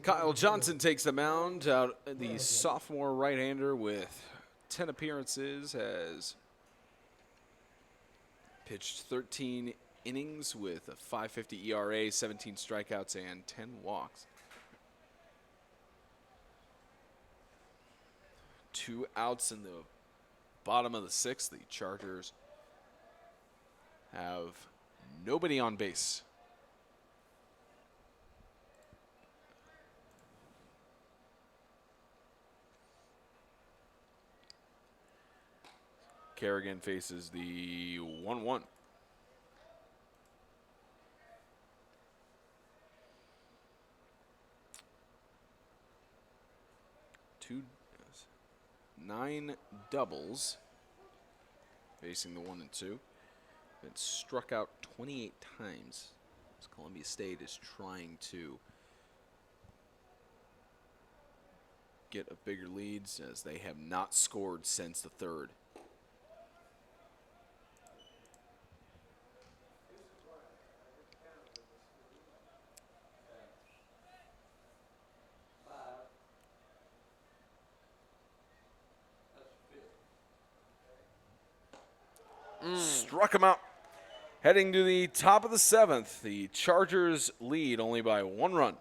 Kyle Johnson takes the mound, out the sophomore right-hander with 10 appearances, has pitched 13 innings with a 5.50 ERA, 17 strikeouts, and 10 walks. 2 outs in the bottom of the 6th. The Chargers have nobody on base. Kerrigan faces the 1-1. Nine doubles facing the 1 and 2. Been struck out 28 times. As Columbia State is trying to get a bigger leads as they have not scored since the 3rd. Struck him out. Heading to the top of the 7th, the Chargers lead only by 1 run.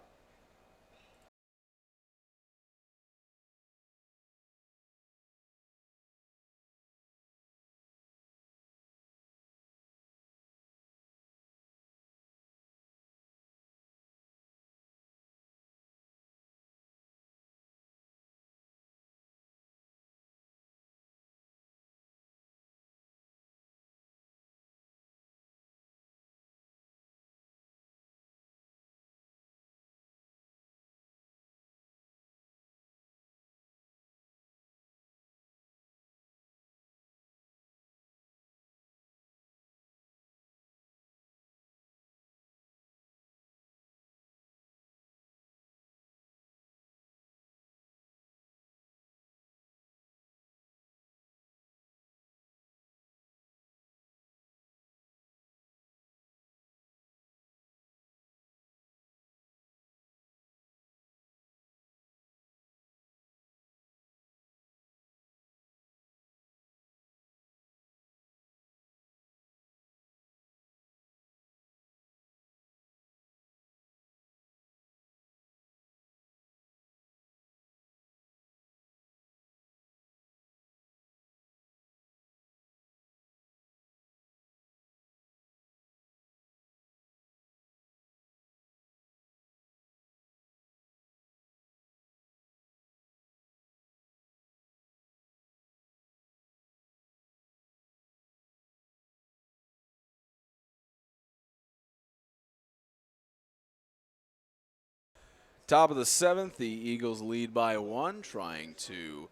Top of the 7th, the Eagles lead by 1, trying to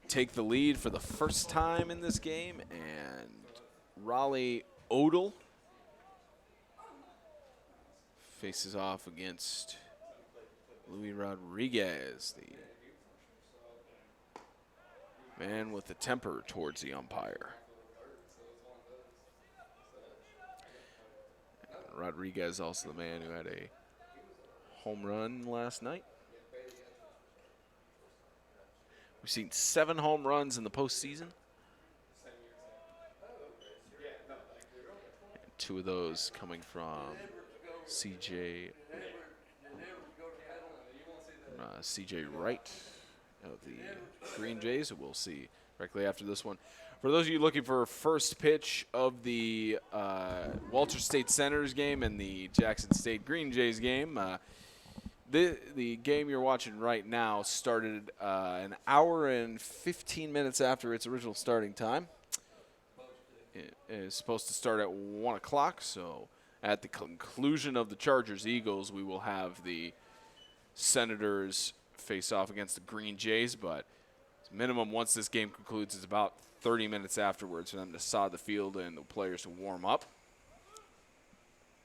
take the lead for the first time in this game. And Raleigh Odell faces off against Louis Rodriguez, the man with the temper towards the umpire. Rodriguez also the man who had a home run last night. We've seen 7 home runs in the postseason. And 2 of those coming from CJ Wright of the Green Jays, who we'll see directly after this one. For those of you looking for first pitch of the Walter State Senators game and the Jackson State Green Jays game, the game you're watching right now started an hour and 15 minutes after its original starting time. It is supposed to start at 1 o'clock, so at the conclusion of the Chargers-Eagles, we will have the Senators face off against the Green Jays, but minimum once this game concludes is about 30 minutes afterwards for them to sod the field and the players to warm up.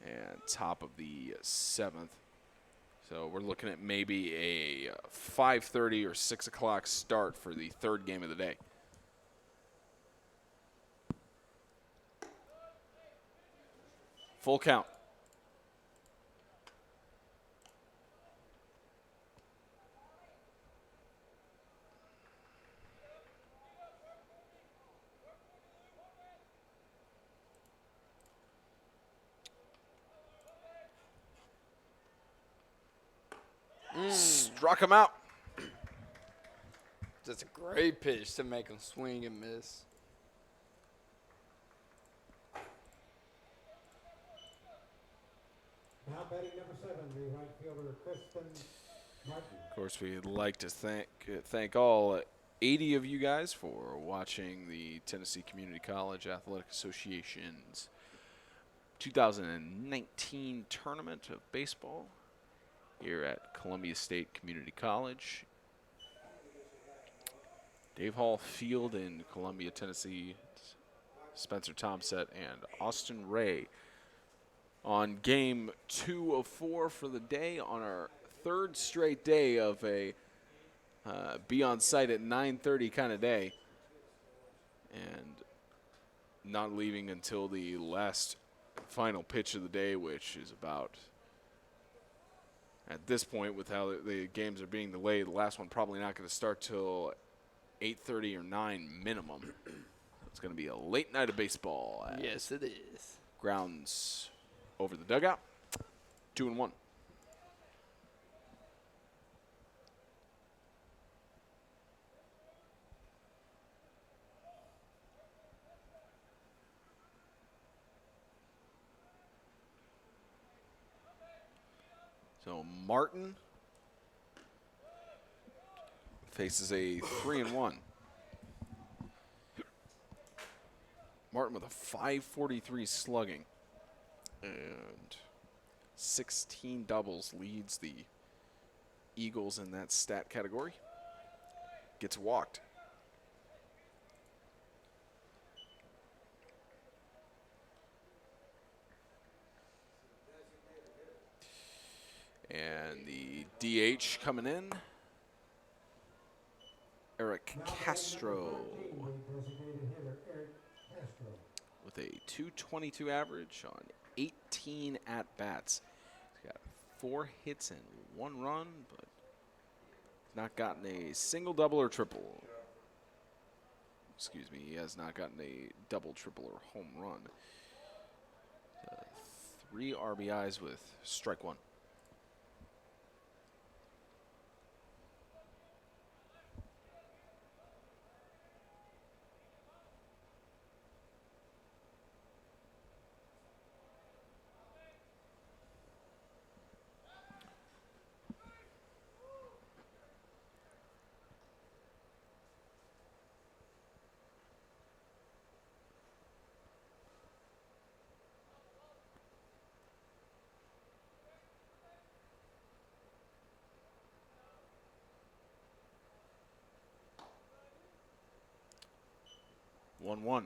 And top of the 7th. So we're looking at maybe a 5:30 or 6 o'clock start for the 3rd game of the day. Full count. Struck him out. That's a great pitch to make him swing and miss. Now batting number 7, the right fielder, Kristen Martin. Of course, we'd like to thank all 80 of you guys for watching the Tennessee Community College Athletic Association's 2019 tournament of baseball here at Columbia State Community College. Dave Hall Field in Columbia, Tennessee. Spencer Tomset and Austin Ray on game 2 of 4 for the day on our 3rd straight day of a be on site at 9:30 kind of day, and not leaving until the last final pitch of the day, which is about, at this point with how the games are being delayed, the last one probably not going to start till 8:30 or 9 minimum. It's going to be a late night of baseball. Yes, it is. Grounds over the dugout. 2-1. So Martin faces a 3-1. Martin with a 543 slugging and 16 doubles leads the Eagles in that stat category. Gets walked. And the DH coming in, Eric Castro with a 222 average on 18 at-bats. He's got 4 hits and 1 run, but not gotten a single double or triple. Excuse me, he has not gotten a double, triple, or home run. 3 RBIs with strike 1. 1-1.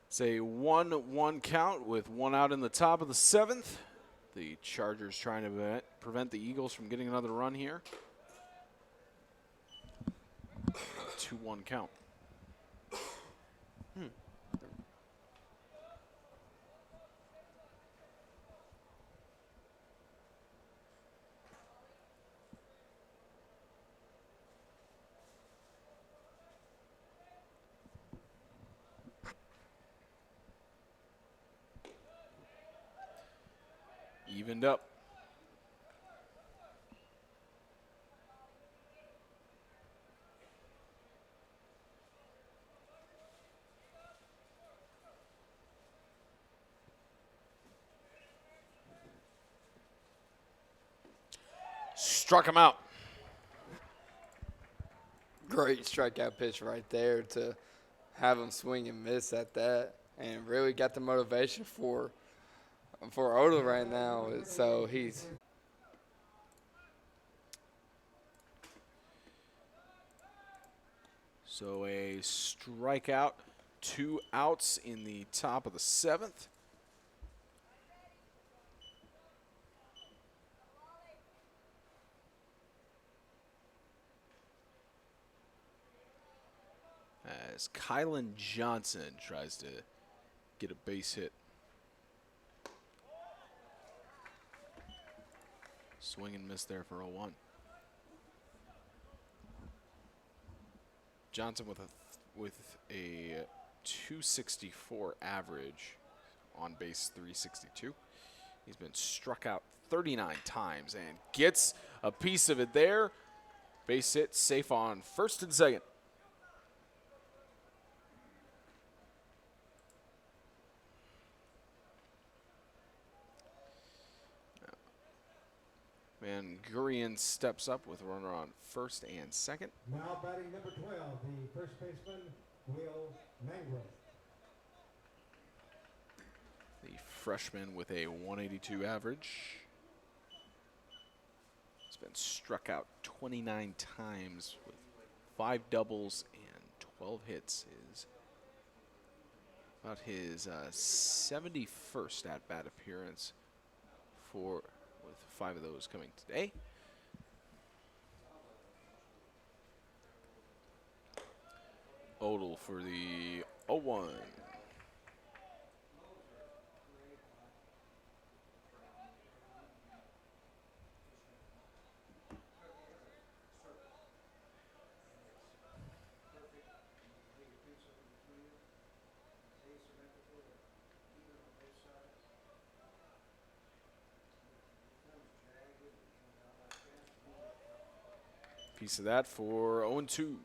It's a 1-1 count with one out in the top of the 7th. The Chargers trying to prevent the Eagles from getting another run here. 2-1 count. Evened up. Struck him out. Great strikeout pitch right there to have him swing and miss at that, and really got the motivation for Odell right now. So he's So a strikeout, 2 outs in the top of the 7th. As Kylan Johnson tries to get a base hit. Swing and miss there for 0-1. Johnson with a 264 average, on base 362. He's been struck out 39 times and gets a piece of it there. Base hit, safe on first and second. Van Gurion steps up with a runner on first and second. Now batting number 12, the first baseman, Will Mangrove. The freshman with a 182 average. He's been struck out 29 times with 5 doubles and 12 hits. Is about his 71st at-bat appearance with 5 of those coming today. Odell for the 0-1. Piece of that for 0-2.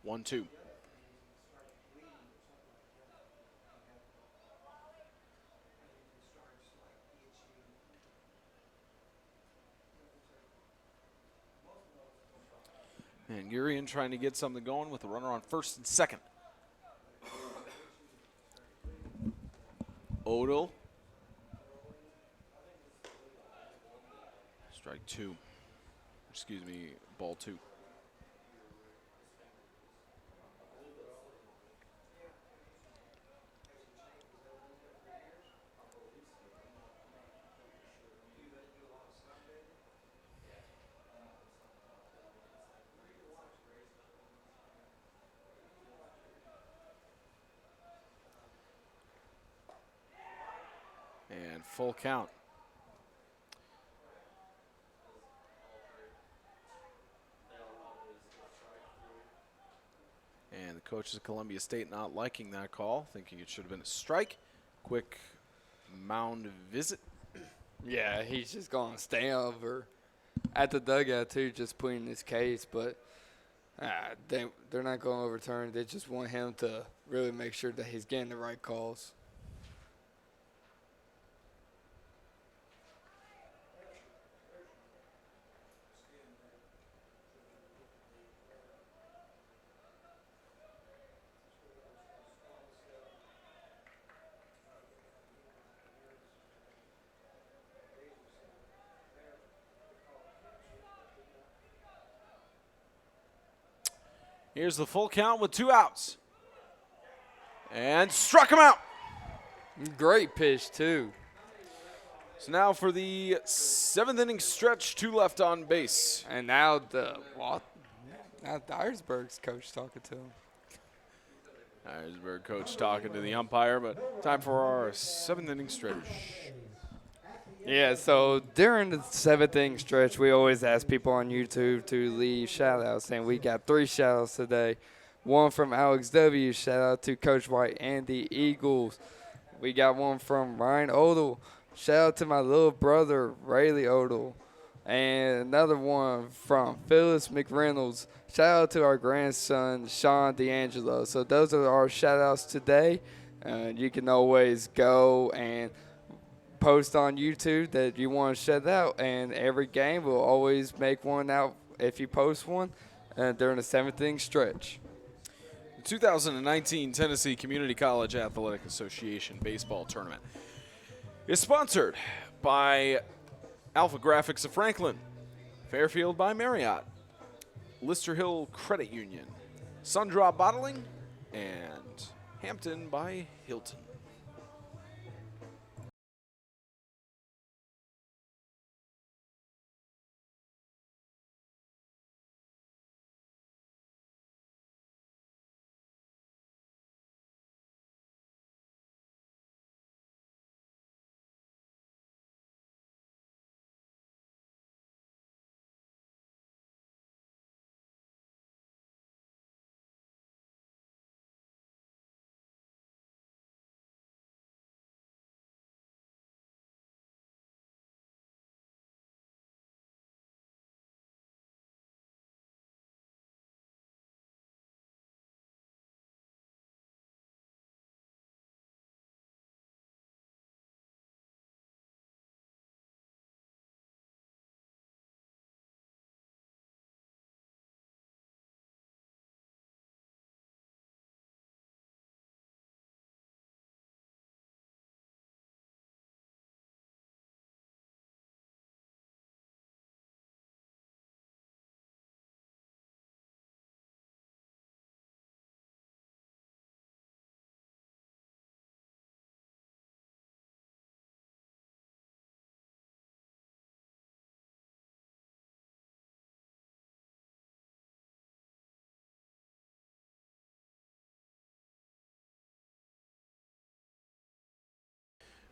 One, two. And Gurion trying to get something going with a runner on first and second. Odell. Strike 2. Excuse me, ball 2. And full count. And the coaches of Columbia State not liking that call, thinking it should have been a strike. Quick mound visit. Yeah, he's just going to stay over at the dugout, too, just putting his case. But they're not going to overturn it. They just want him to really make sure that he's getting the right calls. Here's the full count with 2 outs. And struck him out. Great pitch, too. So now for the 7th inning stretch, 2 left on base. And now now Dyersburg's coach talking to him. Irisburg coach talking to the umpire, but time for our 7th inning stretch. Yeah, so during the 7th inning stretch, we always ask people on YouTube to leave shout-outs, and we got 3 shout-outs today. One from Alex W., shout-out to Coach White and the Eagles. We got one from Ryan Odell, shout-out to my little brother, Rayleigh Odell. And another one from Phyllis McReynolds, shout-out to our grandson, Sean D'Angelo. So those are our shout-outs today. You can always go and post on YouTube that you want to shout out, and every game we'll always make one out if you post one during the 7th inning stretch. The 2019 Tennessee Community College Athletic Association Baseball Tournament is sponsored by Alpha Graphics of Franklin, Fairfield by Marriott, Lister Hill Credit Union, Sundrop Bottling, and Hampton by Hilton.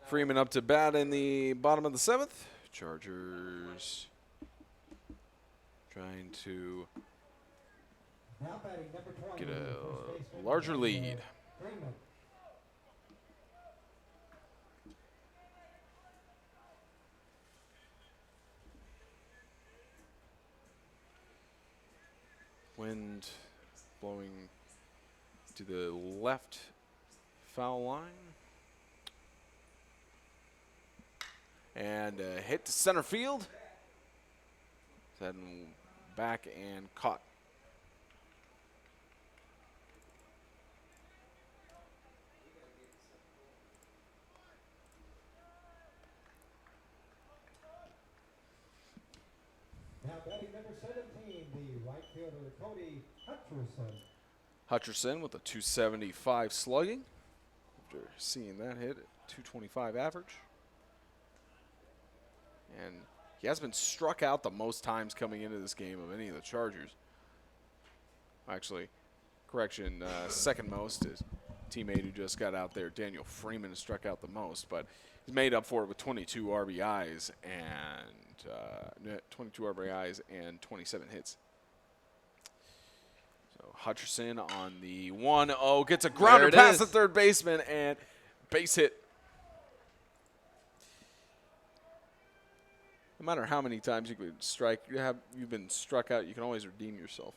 Freeman up to bat in the bottom of the 7th. Chargers trying to Now batting number 20, get first a baseman, larger lead. Freeman. Wind blowing to the left foul line. And a hit to center field. Heading back and caught. Now batting number 17, the right fielder, Cody Hutcherson. Hutcherson with a 275 slugging. After seeing that hit at 225 average. And he has been struck out the most times coming into this game of any of the Chargers. Actually, correction, second most is teammate who just got out there, Daniel Freeman, has struck out the most. But he's made up for it with 22 RBIs and 27 hits. So Hutcherson on the 1-0 gets a grounder it past is. the third baseman and base hit. No matter how many times you've been struck out, you can always redeem yourself.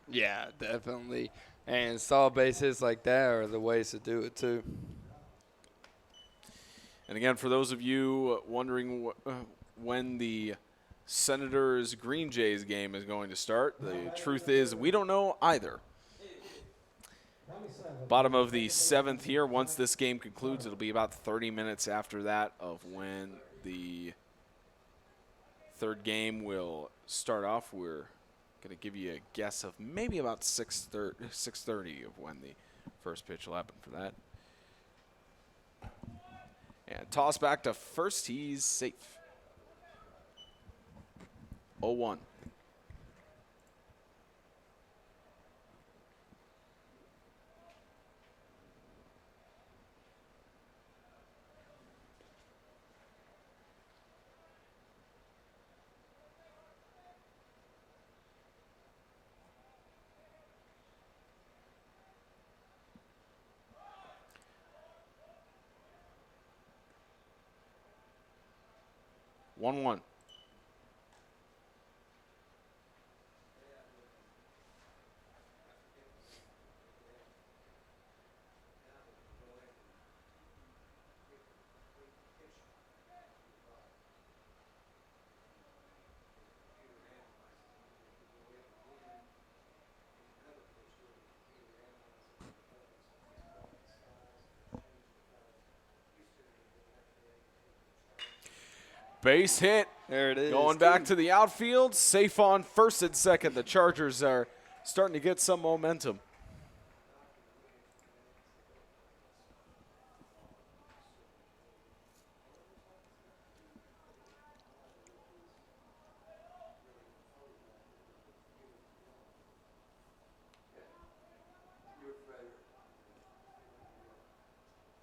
Yeah, definitely. And saw base hits like that are the ways to do it too. And again, for those of you wondering when the Senators Green Jays game is going to start, the truth is we don't know either. Bottom of the 7th here. Once this game concludes, it'll be about 30 minutes after that of when the third game will start off. We're going to give you a guess of maybe about 6:30 of when the first pitch will happen for that. And toss back to first. He's safe. 0-1. One. Base hit. There it is. Going back to the outfield. Safe on first and second. The Chargers are starting to get some momentum.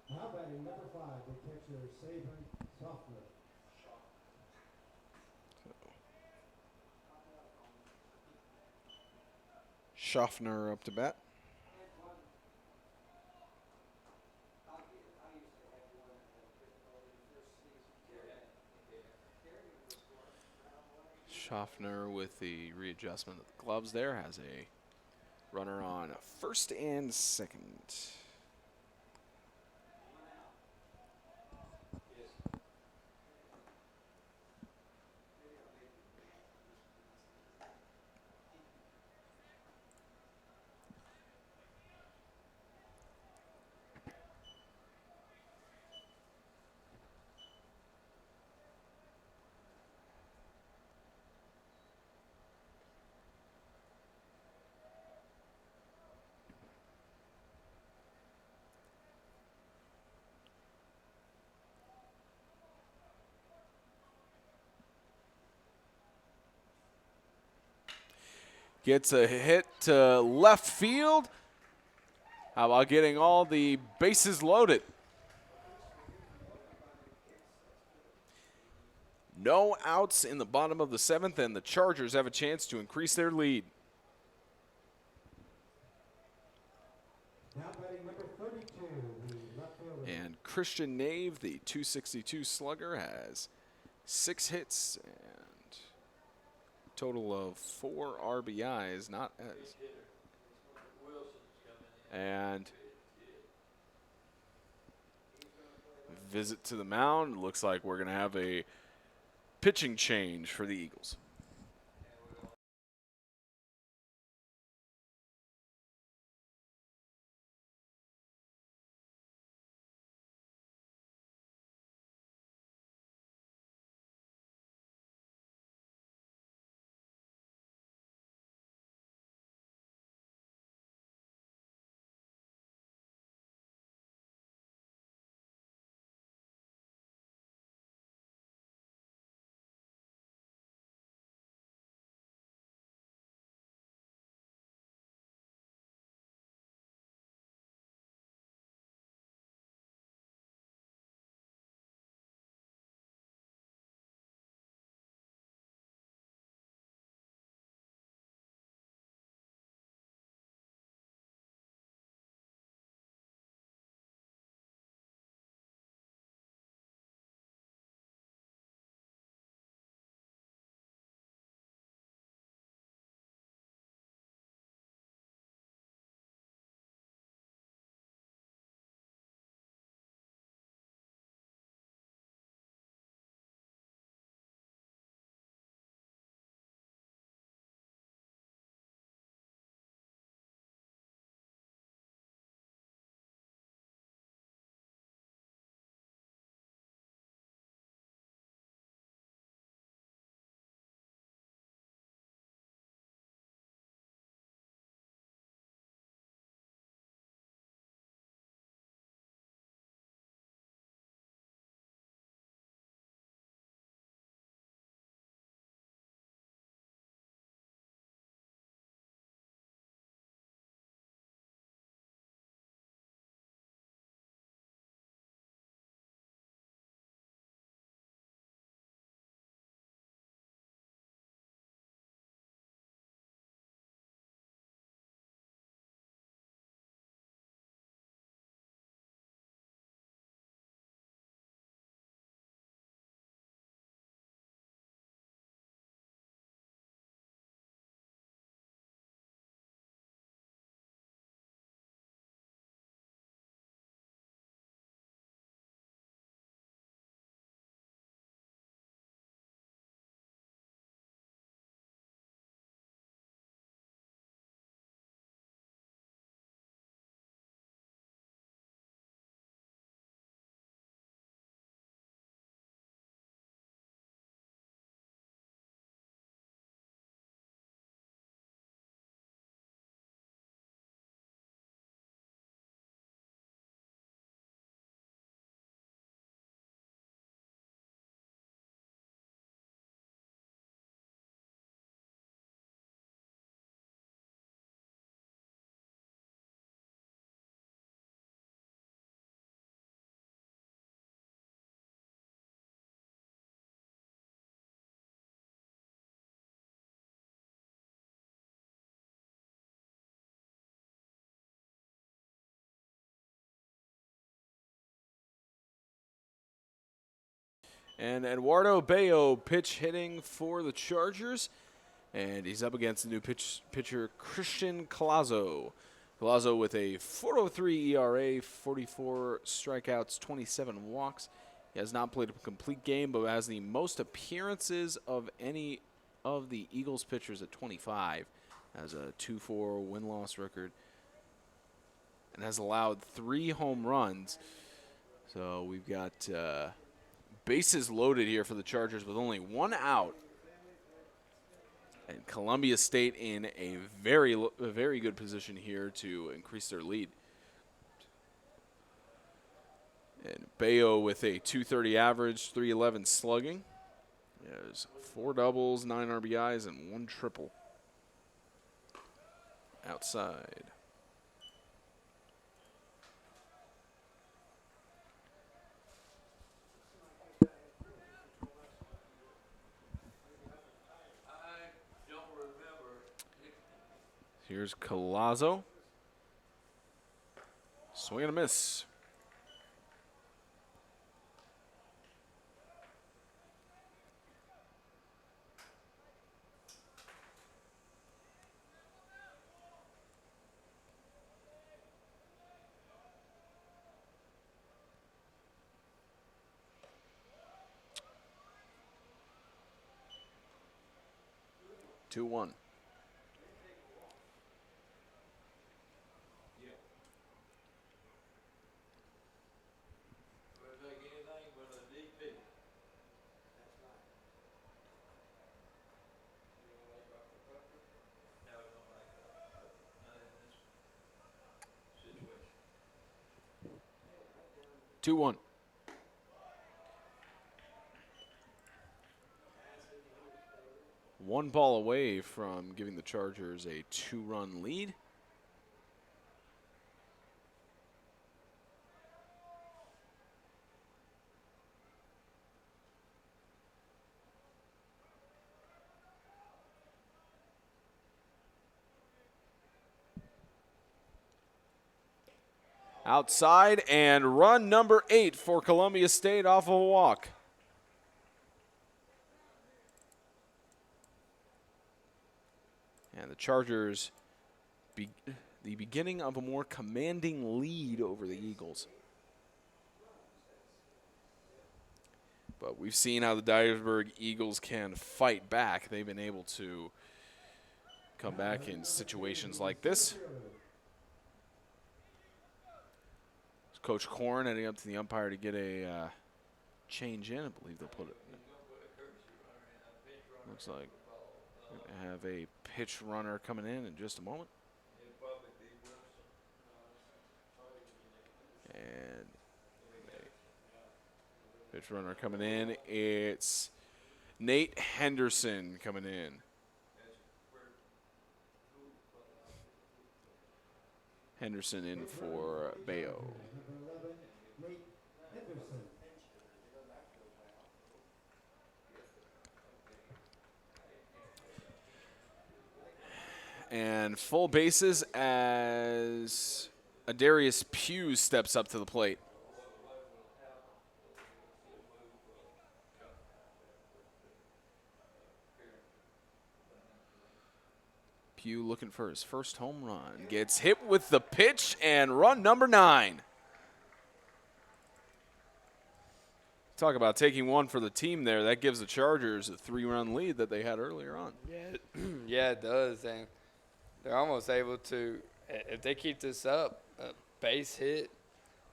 Now batting number 5, the catcher, Saban Softner. Schaffner up to bat. Schaffner with the readjustment of the gloves there has a runner on first and second. Gets a hit to left field. How about getting all the bases loaded? No outs in the bottom of the 7th, and the Chargers have a chance to increase their lead. Now batting number 32, the left fielder. And Christian Nave, the 262 slugger, has 6 hits and total of 4 RBIs, not as. And visit to the mound. Looks like we're going to have a pitching change for the Eagles. And Eduardo Bayo pitch hitting for the Chargers. And he's up against the new pitcher Christian Colazo. Colazo with a 4.03 ERA, 44 strikeouts, 27 walks. He has not played a complete game, but has the most appearances of any of the Eagles pitchers at 25. Has a 2-4 win-loss record and has allowed 3 home runs. So we've got bases loaded here for the Chargers with only 1 out. And Columbia State in a very good position here to increase their lead. And Bayo with a 230 average, 311 slugging. There's 4 doubles, 9 RBIs, and 1 triple. Outside. I don't remember. Here's Colazo. Swing and a miss. Two one. Would take anything but a DP. No, I don't like that. Not in this situation. 2-1. One ball away from giving the Chargers a 2-run lead. Outside, and run number 8 for Columbia State off of a walk. And the Chargers, the beginning of a more commanding lead over the Eagles. But we've seen how the Dyersburg Eagles can fight back. They've been able to come back in situations like this. Coach Korn heading up to the umpire to get a change in. I believe they'll put it. Looks like we're going to have a pitch runner coming in just a moment. And pitch runner coming in. It's Nate Henderson coming in. Henderson in for Bayo. And full bases as Adarius Pugh steps up to the plate. Pugh looking for his first home run. Gets hit with the pitch and run number 9. Talk about taking one for the team there. That gives the Chargers a 3-run lead that they had earlier on. Yeah, yeah, it does. And they're almost able to, if they keep this up, a base hit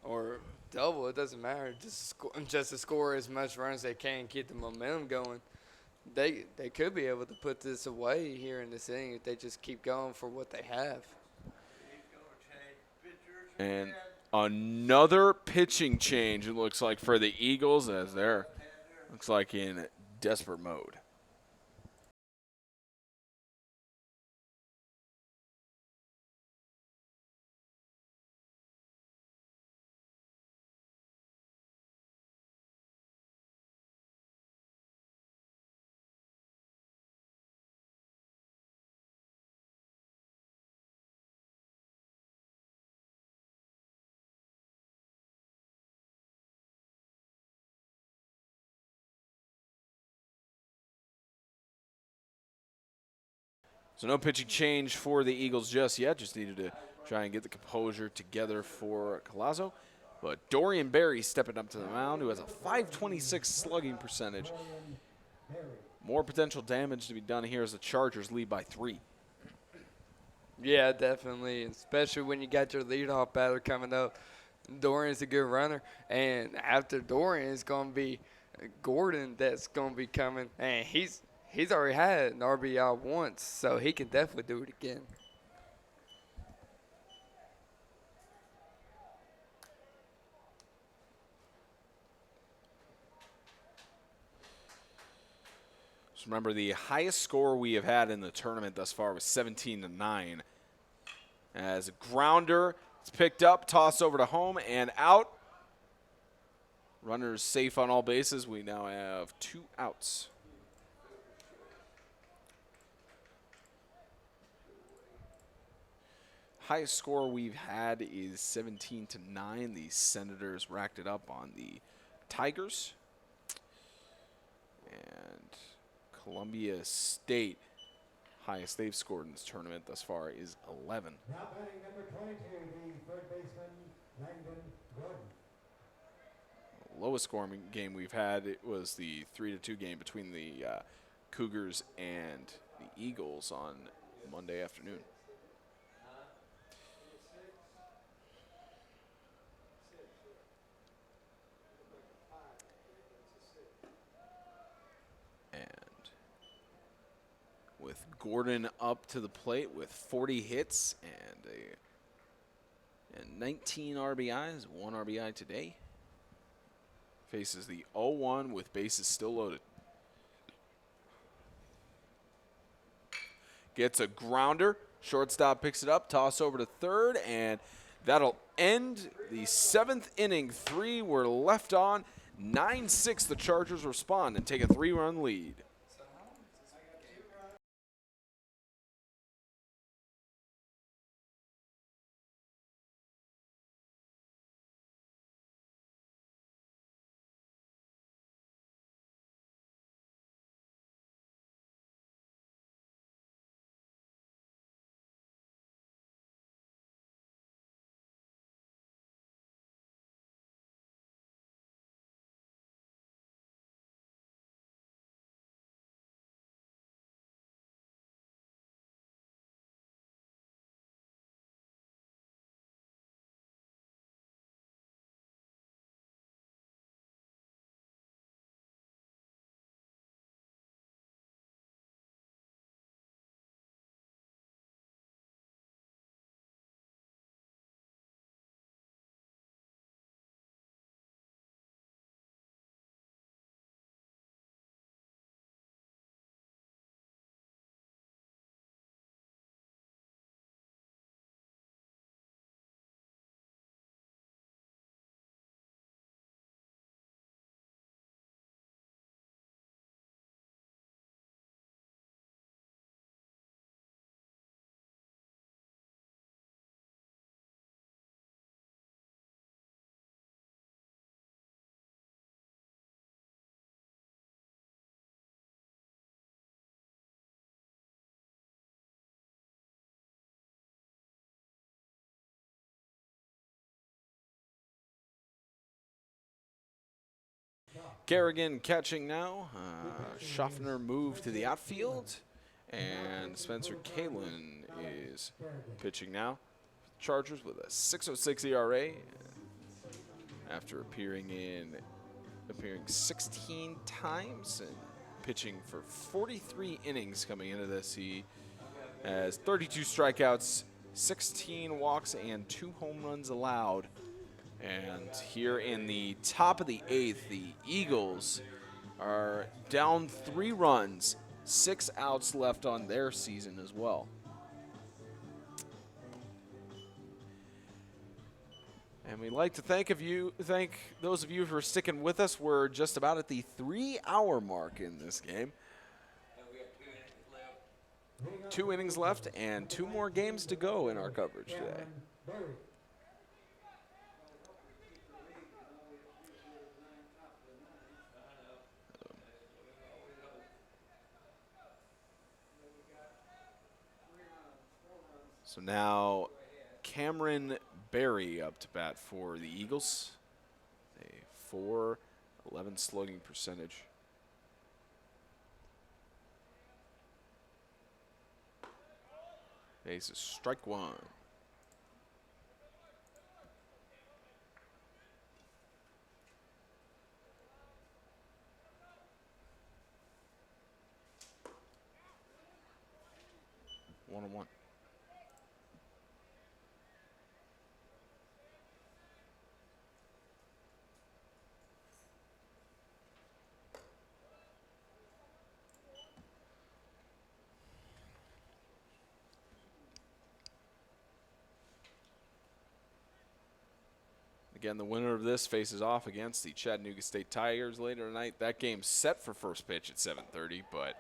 or double, it doesn't matter. Just to score as much runs as they can, keep the momentum going. They could be able to put this away here in this inning if they just keep going for what they have. And another pitching change, it looks like, for the Eagles, as they're looks like in desperate mode. So no pitching change for the Eagles just yet. Just needed to try and get the composure together for Collazo. But Dorian Berry stepping up to the mound, who has a .526 slugging percentage. More potential damage to be done here as the Chargers lead by 3. Yeah, definitely, especially when you got your leadoff batter coming up. Dorian's a good runner, and after Dorian is going to be Gordon that's going to be coming, and he's already had an RBI once, so he can definitely do it again. Just remember, the highest score we have had in the tournament thus far was 17-9. As a grounder, it's picked up, tossed over to home and out. Runners safe on all bases. We now have 2 outs. Highest score we've had is 17-9. The Senators racked it up on the Tigers. And Columbia State, highest they've scored in this tournament thus far is 11. Now batting number 22, the third baseman, Langdon Gordon. Lowest scoring game we've had, it was the 3-2 game between the Cougars and the Eagles on Monday afternoon. And with Gordon up to the plate with 40 hits and 19 RBIs, 1 RBI today. Faces the 0-1 with bases still loaded. Gets a grounder. Shortstop picks it up, toss over to third, and that'll end the 7th inning. 3 were left on. 9-6, the Chargers respond and take a 3-run lead. Kerrigan catching now. Schaffner moved to the outfield. And Spencer Kalen is pitching now. Chargers with a 6.06 ERA after appearing 16 times and pitching for 43 innings coming into this. He has 32 strikeouts, 16 walks, and 2 home runs allowed. And here in the top of the 8th, the Eagles are down 3 runs, 6 outs left on their season as well. And we'd like to thank those of you for sticking with us. We're just about at the 3-hour mark in this game. And we got 2 innings left. 2 innings left and 2 more games to go in our coverage today. So now Cameron Berry up to bat for the Eagles. A .411 slugging percentage. Base is strike one. One on one. Again, the winner of this faces off against the Chattanooga State Tigers later tonight. That game's set for first pitch at 7:30, but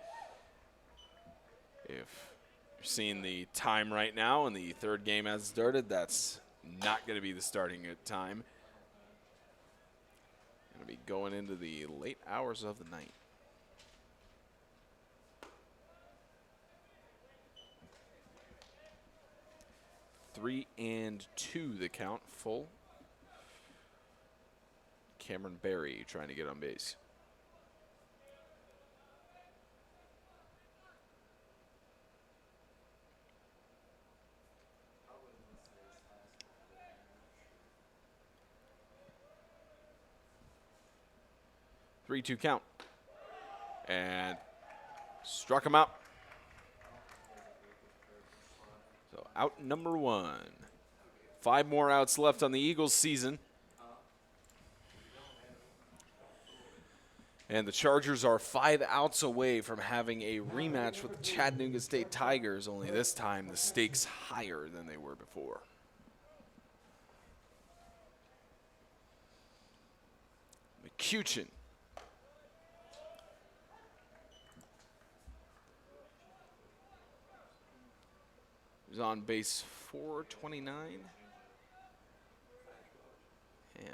if you're seeing the time right now and the third game has started, that's not going to be the starting time. Going to be going into the late hours of the night. Three and two the count, full. Cameron Berry trying to get on base. Three-two count. And struck him out. So out number one. 5 more outs left on the Eagles season. And the Chargers are 5 outs away from having a rematch with the Chattanooga State Tigers, only this time the stakes higher than they were before. McCutcheon. He's on base 429. And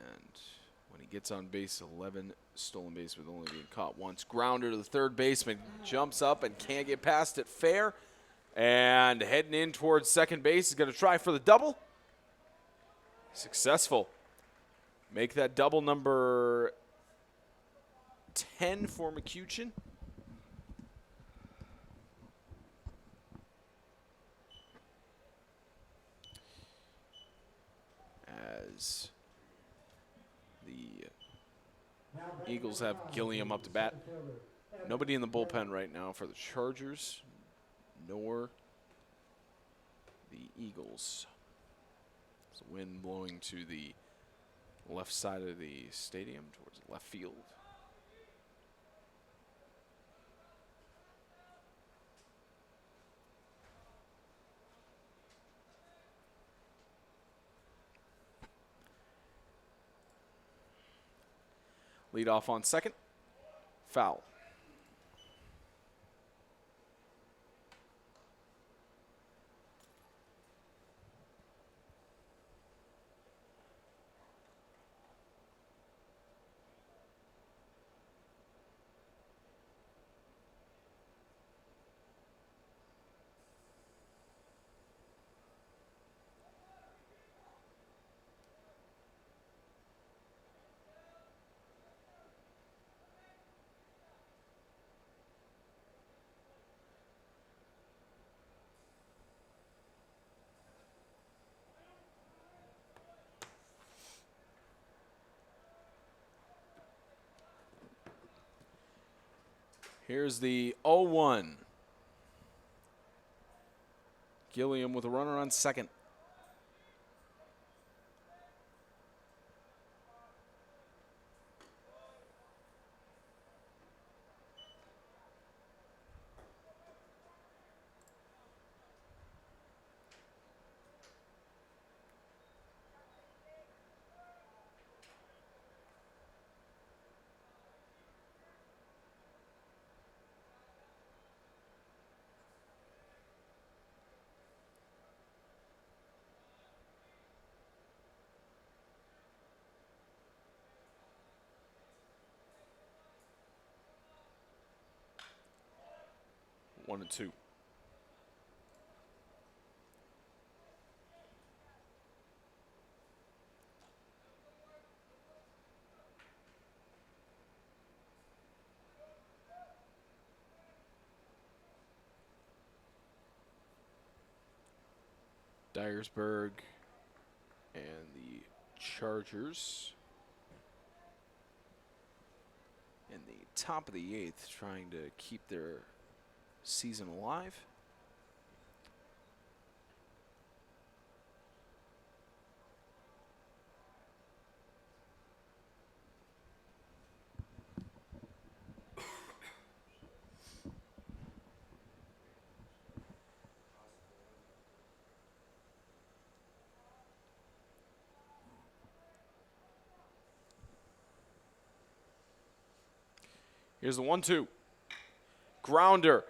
when he gets on base 11, stolen base with only being caught once. Grounder to the third baseman, jumps up and can't get past it fair. And heading in towards second base, he's going to try for the double. Successful. Make that double number 10 for McCutcheon. As the Eagles have Gilliam up to bat. Nobody in the bullpen right now for the Chargers, nor the Eagles. There's a wind blowing to the left side of the stadium towards left field. Lead off on second. Foul. Here's the 0-1. Gilliam with a runner on second. One and two. Dyersburg and the Chargers in the top of the 8th, trying to keep their season alive. Here's the 1-2. Grounder.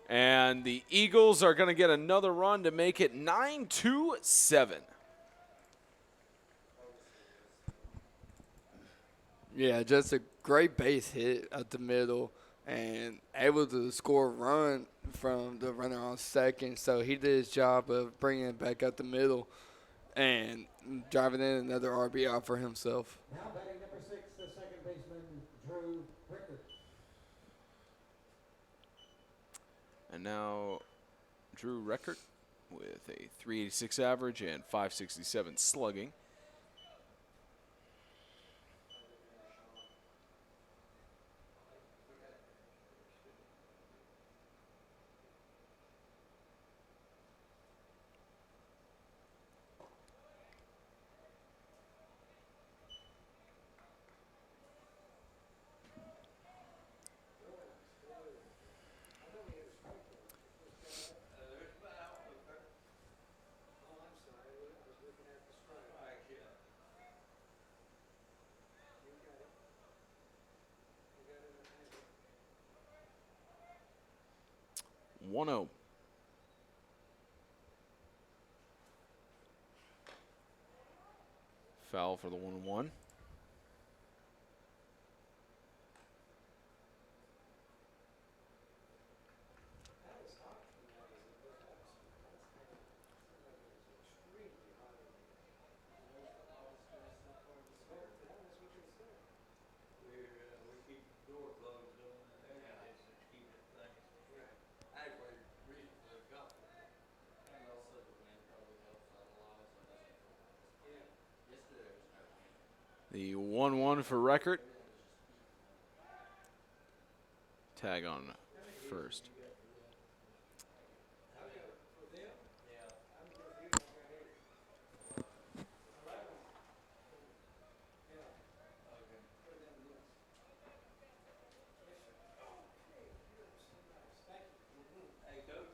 And the Eagles are going to get another run to make it 9-7. Yeah, just a great base hit at the middle and able to score a run from the runner on second. So he did his job of bringing it back up the middle and driving in another RBI for himself. Now batting number 6, the second baseman, Drew Rickert. And now Drew Record with a 386 average and 567 slugging. Right, yeah. 1-0. Foul for the 1-1. We keep the door closed on the air conditioner to keep it things. Actually, reason for the company. And also the wind probably helps out a lot. Yeah. Yes, it is. The 1-1 for Record. Tag on first. Hey, Coach.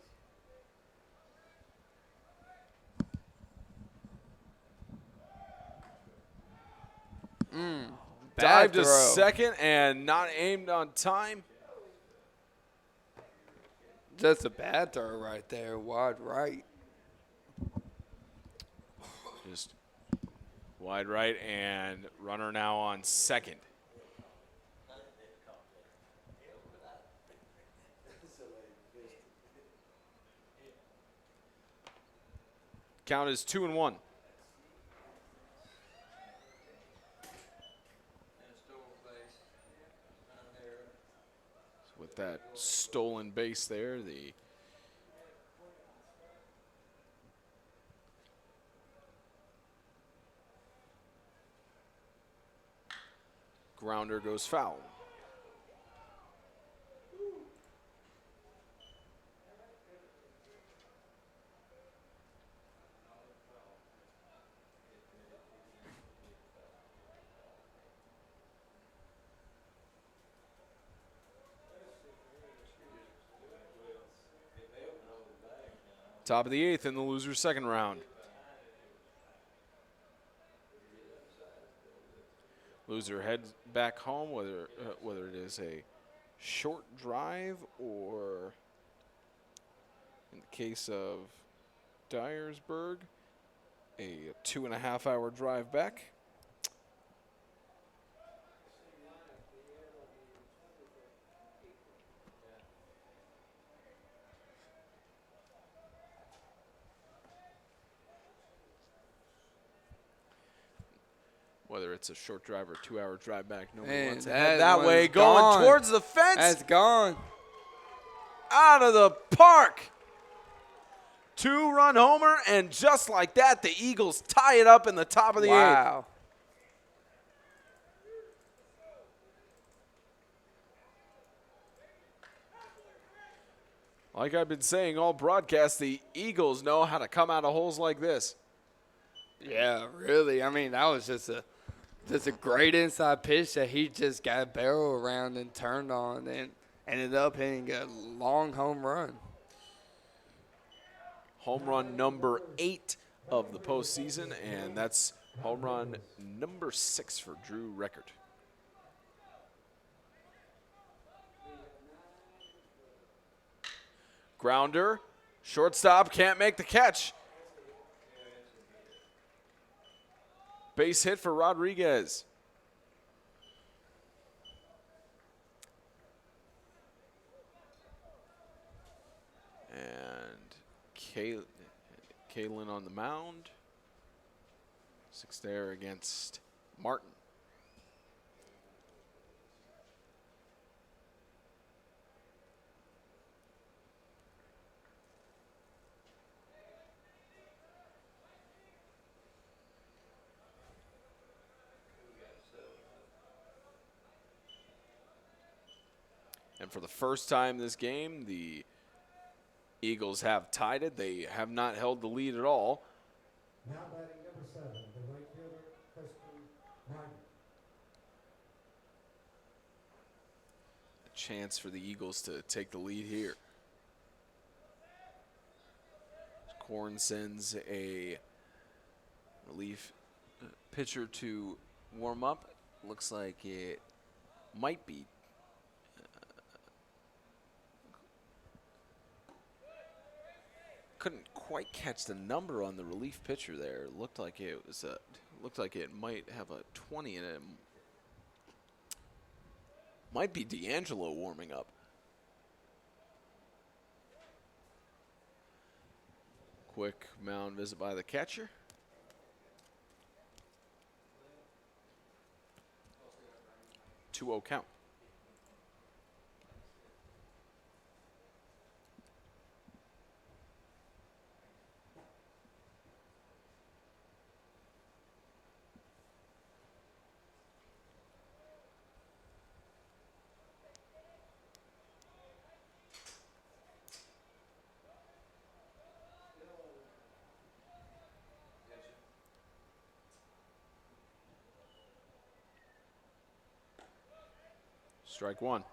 Dive Bad to throw. second and not aimed on time. Just a bad throw right there, wide right. Just wide right, and runner now on second. Count is 2-1. And store base. Down there. So with that stolen base there, the grounder goes foul. Top of the 8th in the loser's second round. Loser heads back home, whether it is a short drive or, in the case of Dyersburg, a 2.5-hour drive back. Whether it's a short drive or 2-hour drive back, nobody Man, wants to head that that way. one's Going gone. towards the fence, That's gone. out of the park. 2-run homer, and just like that, the Eagles tie it up in the top of the 8th. Wow. Like I've been saying all broadcast, the Eagles know how to come out of holes like this. Yeah, really. I mean, that was just a great inside pitch that he just got barrel around and turned on and ended up hitting a long home run. Home run number 8 of the postseason, and that's home run number 6 for Drew Record. Grounder, shortstop can't make the catch. Base hit for Rodriguez. And Kalen on the mound. 6 there against Martin. And for the first time this game, the Eagles have tied it. They have not held the lead at all. Now batting number 7, the right fielder, Christian Martin. A chance for the Eagles to take the lead here. Korn sends a relief pitcher to warm up. Looks like it might be couldn't quite catch the number on the relief pitcher there. It looked like it was looked like it might have a 20 in it. Might be D'Angelo warming up. Quick mound visit by the catcher. Two-0 count. Strike one.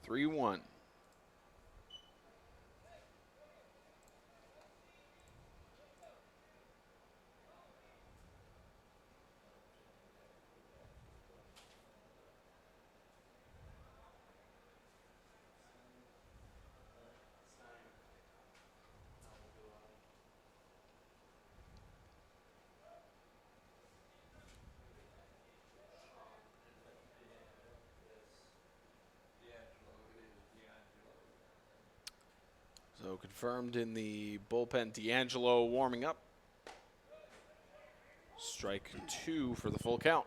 Three one. So confirmed in the bullpen, D'Angelo warming up. Strike two for the full count.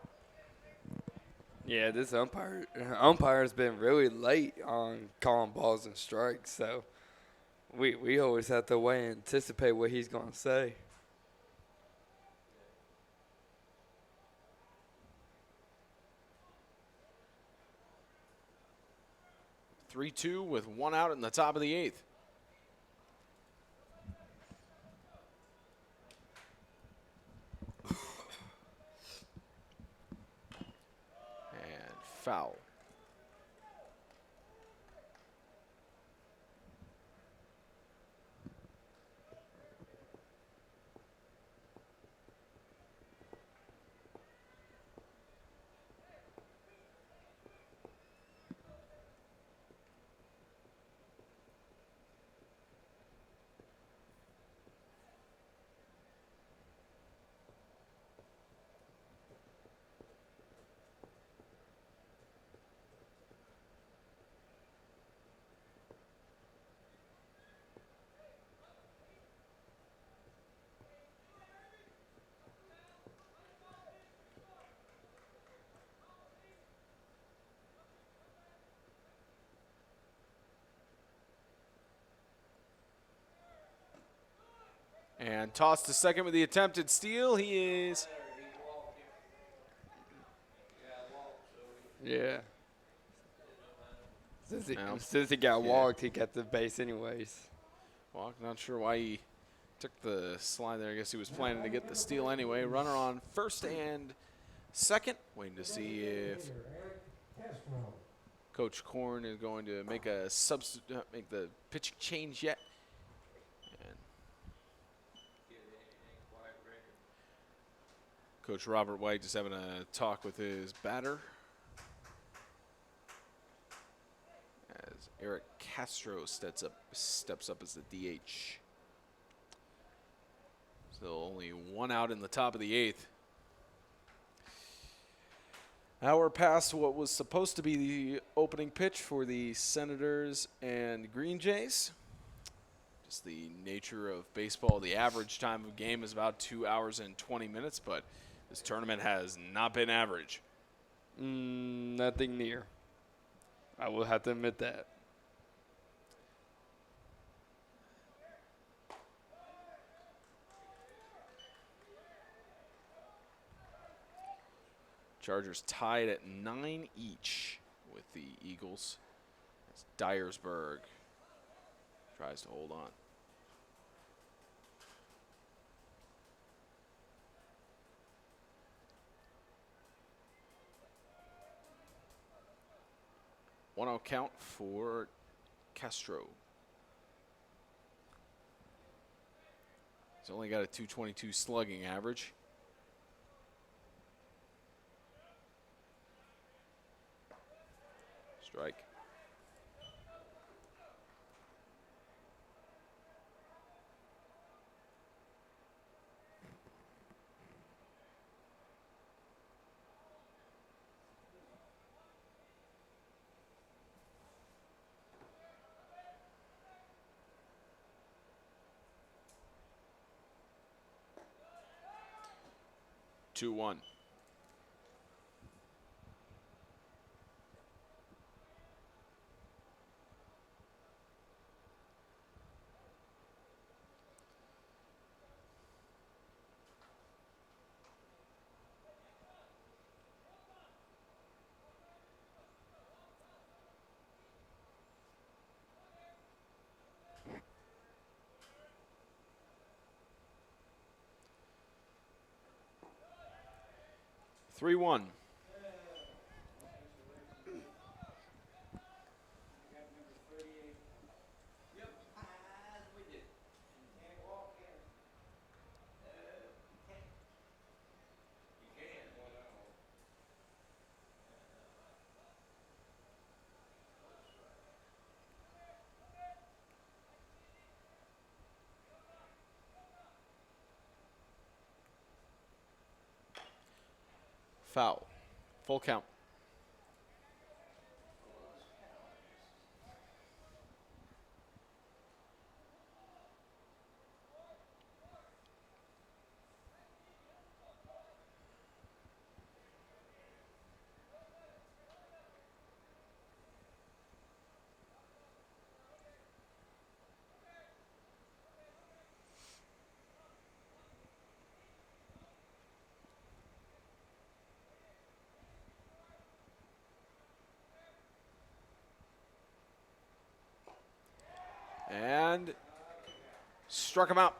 Yeah, this umpire's been really late on calling balls and strikes, so we always have to wait and anticipate what he's going to say. Three two with one out in the top of the eighth. And foul. And toss to second with the attempted steal. He is. He walked him. Yeah, walked, so Yeah. it don't matter. Well, Since he got yeah. walked, he got the base anyways. Well, not sure why he took the slide there. I guess he was planning to get the steal anyway. Runner on first and second. Waiting to see if Coach Korn is going to make make the pitch change yet. And Ain't quite ready. Coach Robert White just having a talk with his batter. As Eric Castro steps up as the DH. Still only one out in the top of the eighth. Hour past what was supposed to be the opening pitch for the Senators and Green Jays. Just the nature of baseball, the average time of game is about 2 hours and 20 minutes, but this tournament has not been average. Nothing near. I will have to admit that. Chargers tied at 9 each with the Eagles. As Dyersburg tries to hold on. One out count for Castro. He's only got a 222 slugging average. Strike. Two one. Three one. Foul. Full count. And struck him out.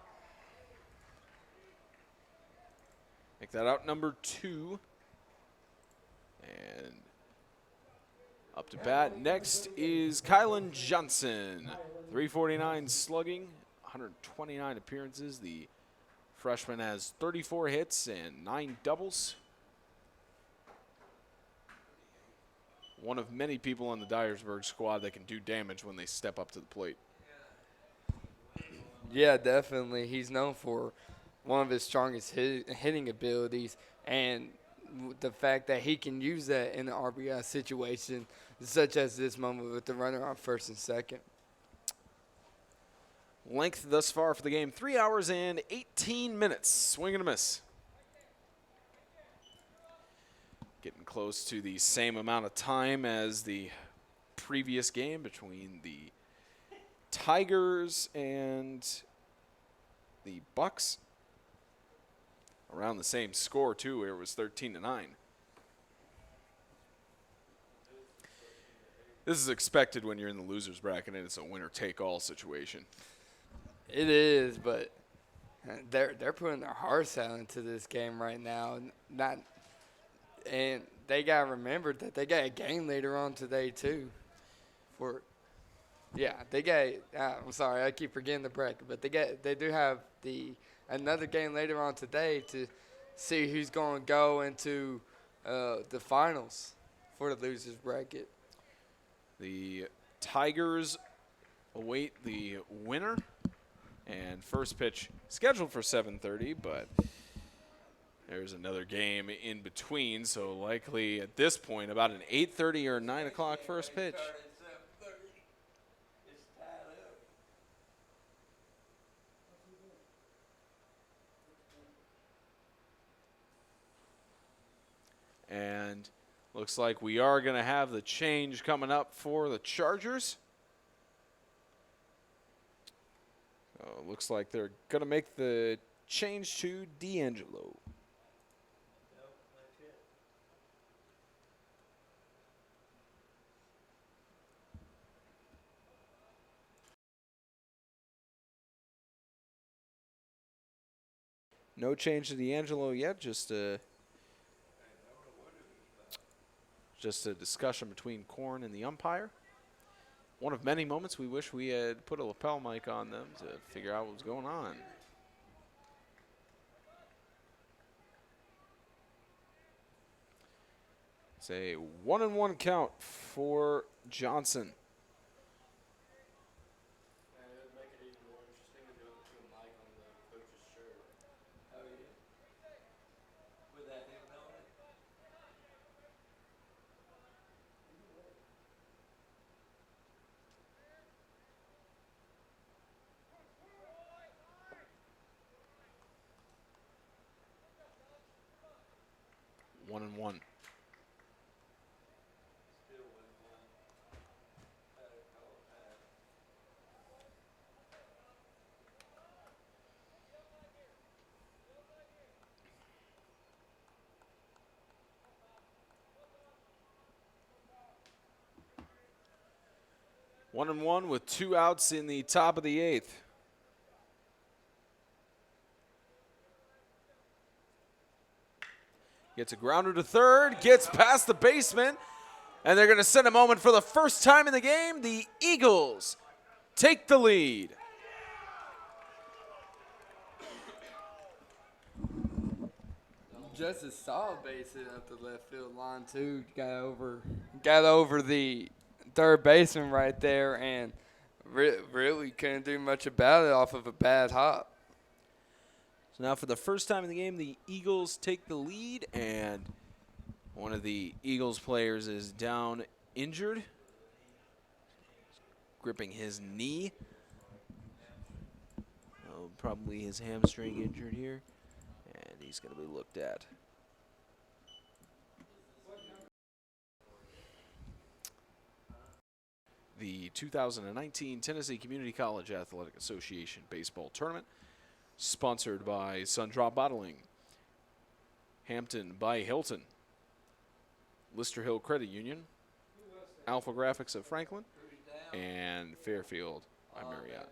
Make that out number 2. And up to bat next is Kylan Johnson. 349 slugging, 129 appearances. The freshman has 34 hits and 9 doubles. One of many people on the Dyersburg squad that can do damage when they step up to the plate. Yeah, definitely. He's known for one of his strongest hitting abilities, and the fact that he can use that in an RBI situation, such as this moment with the runner on first and second. Length thus far for the game, 3 hours and 18 minutes. Swing and a miss. Getting close to the same amount of time as the previous game between the Tigers and the Bucks. Around the same score, too, where it was 13-9. This is expected when you're in the loser's bracket and it's a winner-take-all situation. It is, but they're putting their hearts out into this game right now. And they got to remember that they got a game later on today, too. I'm sorry, I keep forgetting the bracket, but they do have another game later on today to see who's going to go into the finals for the losers bracket. The Tigers await the winner, and first pitch scheduled for 7:30, but there's another game in between, so likely at this point about an 8:30 or 9 o'clock first pitch. It's tied up. And looks like we are going to have the change coming up for the Chargers. Looks like they're going to make the change to D'Angelo. Nope, not yet. No change to D'Angelo yet, just a discussion between Korn and the umpire. One of many moments we wish we had put a lapel mic on them to figure out what was going on. It's a 1-1 count for Johnson. Oh, yeah. Without him knowing it. One and one. Still wouldn't mind. Had a call time. One and one with 2 outs in the top of the 8th. Gets a grounder to third, gets past the basement, and they're going to send a moment for the first time in the game. The Eagles take the lead. Just a solid base hit up the left field line too. Got over the third baseman right there, and really couldn't do much about it off of a bad hop. So now for the first time in the game, the Eagles take the lead, and one of the Eagles players is down injured, gripping his knee. Oh, probably his hamstring injured here, and he's going to be looked at. The 2019 Tennessee Community College Athletic Association Baseball Tournament, sponsored by Sundrop Bottling, Hampton by Hilton, Lister Hill Credit Union, Alpha Graphics of Franklin, and Fairfield by Marriott.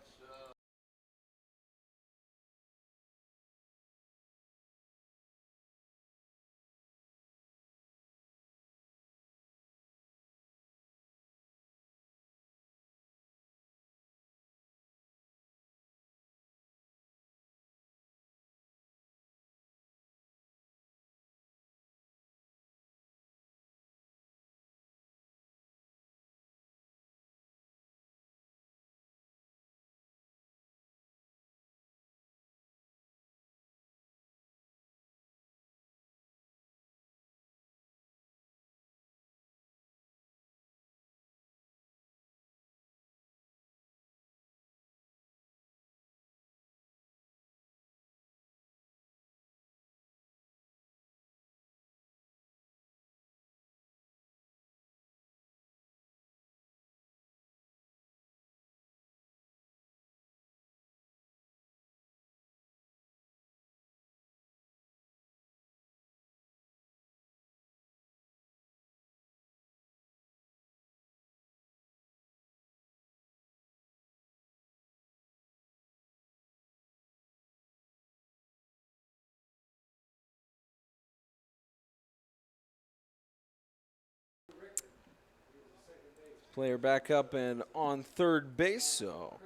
player back up and on third base, so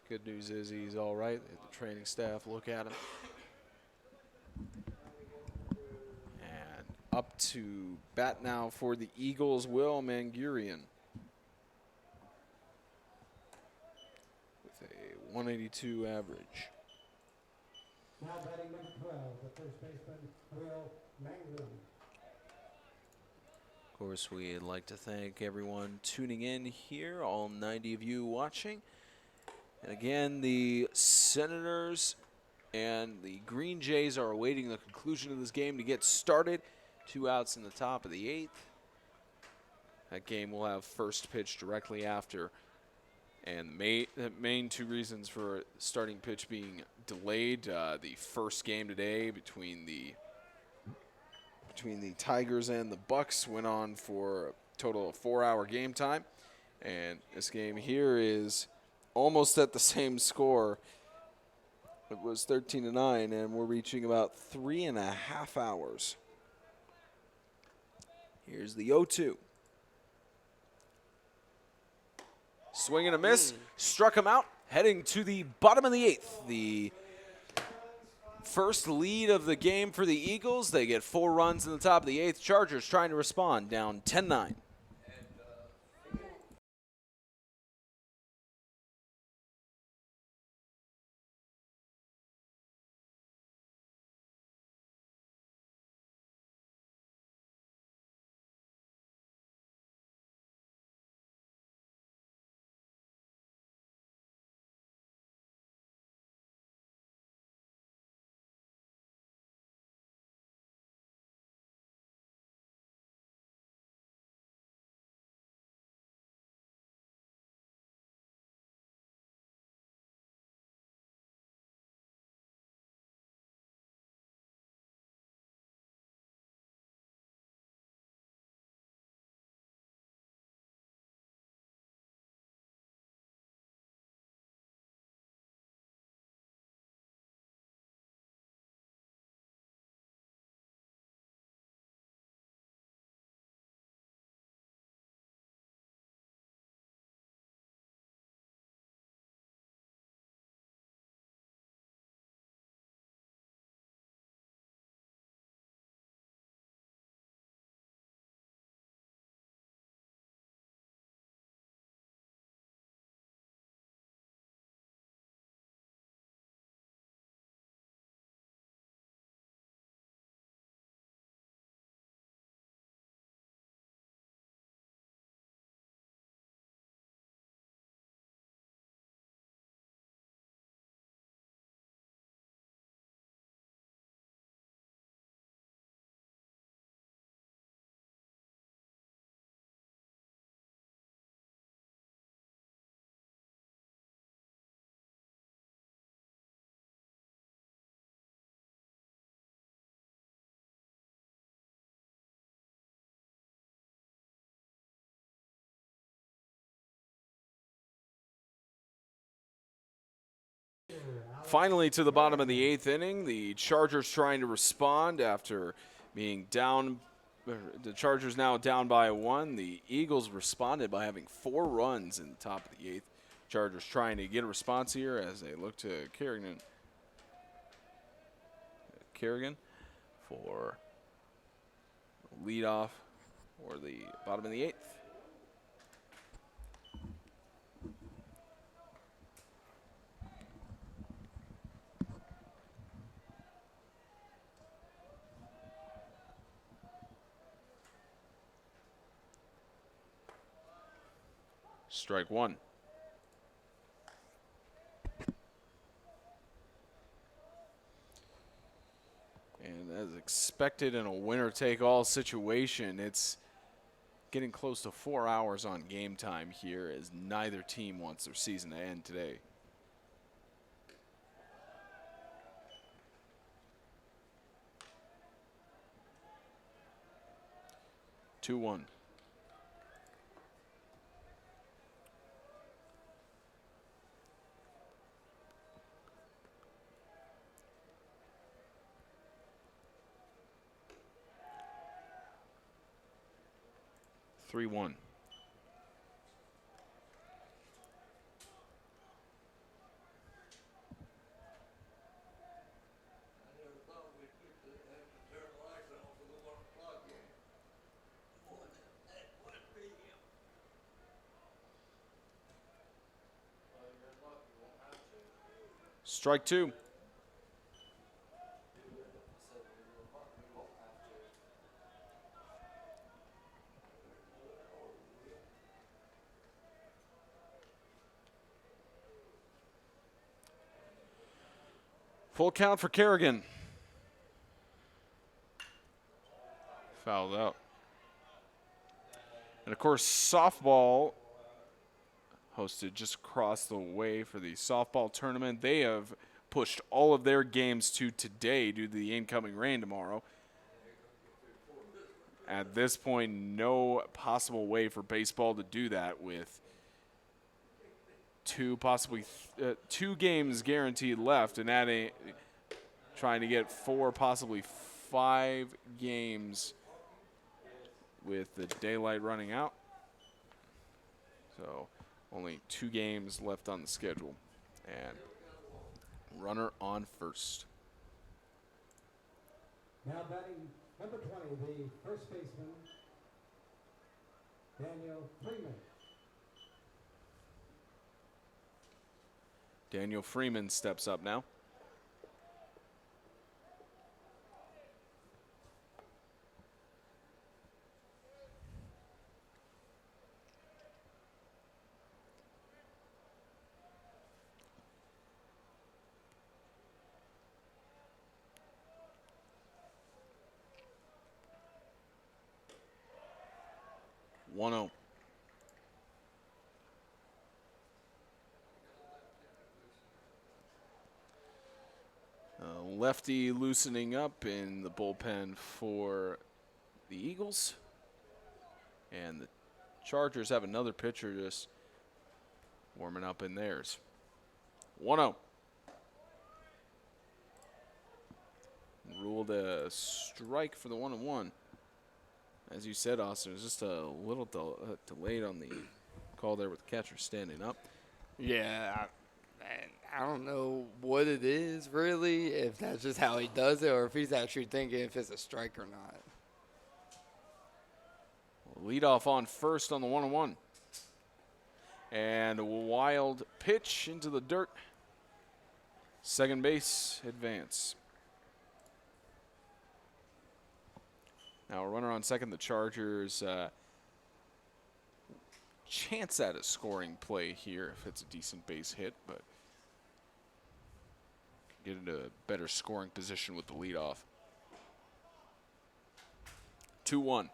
good news is he's all right. The training staff look at him. And up to bat now for the Eagles, Will Mangurian. With a 182 average. Now batting number 12, the first baseman, Will Mangrum. Of course, we'd like to thank everyone tuning in here, all 90 of you watching. And again, the Senators and the Green Jays are awaiting the conclusion of this game to get started. 2 outs in the top of the 8th. That game will have first pitch directly after. And the main 2 reasons for starting pitch being delayed, the first game today between the Tigers and the Bucks went on for a total of 4-hour game time. And this game here is almost at the same score. It was 13-9, and we're reaching about 3.5 hours. Here's the 0-2. Swing and a miss. Struck him out. Heading to the bottom of the 8th. The first lead of the game for the Eagles. They get 4 runs in the top of the 8th. Chargers trying to respond, down 10-9. Finally to the bottom of the 8th inning. The Chargers trying to respond after being down. The Chargers now down by 1. The Eagles responded by having 4 runs in the top of the 8th. Chargers trying to get a response here as they look to Kerrigan for leadoff for the bottom of the 8th. Strike 1. And as expected in a winner-take-all situation, it's getting close to 4 hours on game time here as neither team wants their season to end today. Two one. Three one. Strike two. Full count for Kerrigan. Fouled out. And of course, softball hosted just across the way for the softball tournament. They have pushed all of their games to today due to the incoming rain tomorrow. At this point, no possible way for baseball to do that with two games guaranteed left, and adding, trying to get 4, possibly 5 games with the daylight running out. So only 2 games left on the schedule. And runner on first. Now batting number 20, the first baseman, Daniel Freeman. Daniel Freeman steps up now. One 0. Lefty loosening up in the bullpen for the Eagles. And the Chargers have another pitcher just warming up in theirs. 1-0. Ruled a strike for the 1-1. As you said, Austin, it was just a little delayed on the call there with the catcher standing up. Yeah, I don't know what it is really, if that's just how he does it or if he's actually thinking if it's a strike or not. Lead off on first on the 1-1. And a wild pitch into the dirt. Second base advance. Now a runner on second, the Chargers chance at a scoring play here if it's a decent base hit, but get into a better scoring position with the leadoff. 2-1.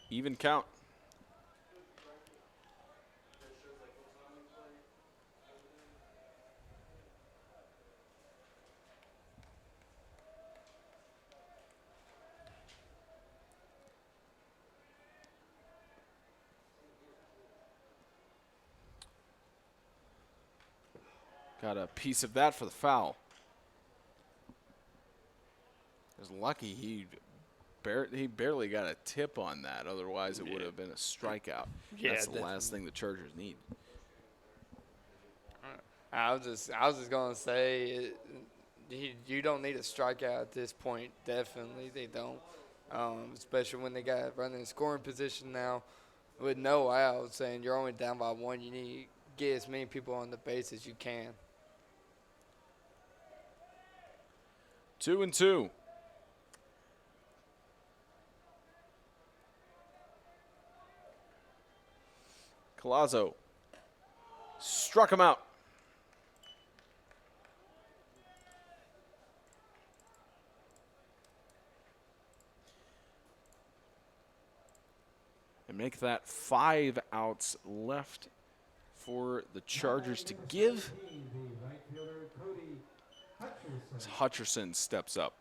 Even count. Got a piece of that for the foul. It was lucky he barely got a tip on that. Otherwise, it would have been a strikeout. Yeah, that's the last thing the Chargers need. I was just gonna say, you don't need a strikeout at this point. Definitely, they don't. Especially when they got running in scoring position now, with no outs, and you're only down by 1. You need to get as many people on the base as you can. 2-2. Collazo struck him out. And make that 5 outs left for the Chargers to give. As Hutcherson steps up.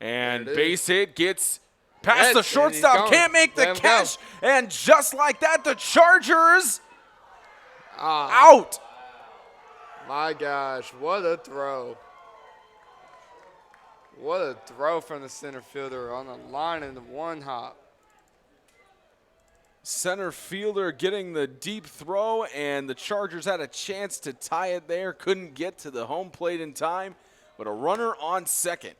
And base hit gets Past Yes, the and he's shortstop, going. can't make the Let him go. catch. And just like that, the Chargers Ah, out. my gosh, what a throw. What a throw from the center fielder on the line in the one hop. Center fielder getting the deep throw, and the Chargers had a chance to tie it there. Couldn't get to the home plate in time, but a runner on second.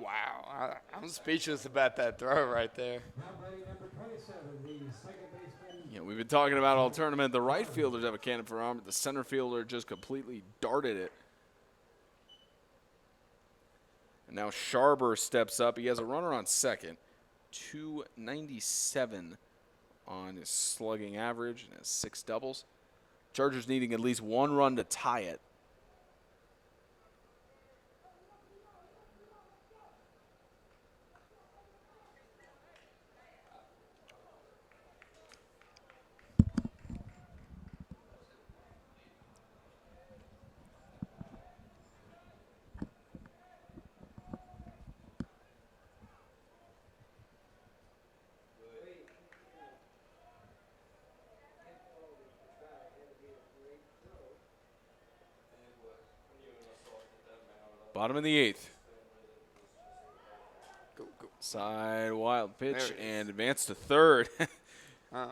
Wow, I'm speechless about that throw right there. Now batting number 27, the second baseman. You know, we've been talking about all tournament. The right fielders have a cannon for arm, but the center fielder just completely darted it. And now Sharber steps up. He has a runner on second. 297 on his slugging average and has 6 doubles. Chargers needing at least 1 run to tie it. Bottom of the 8th. Go, go. Side wild pitch There it is. and advance to third.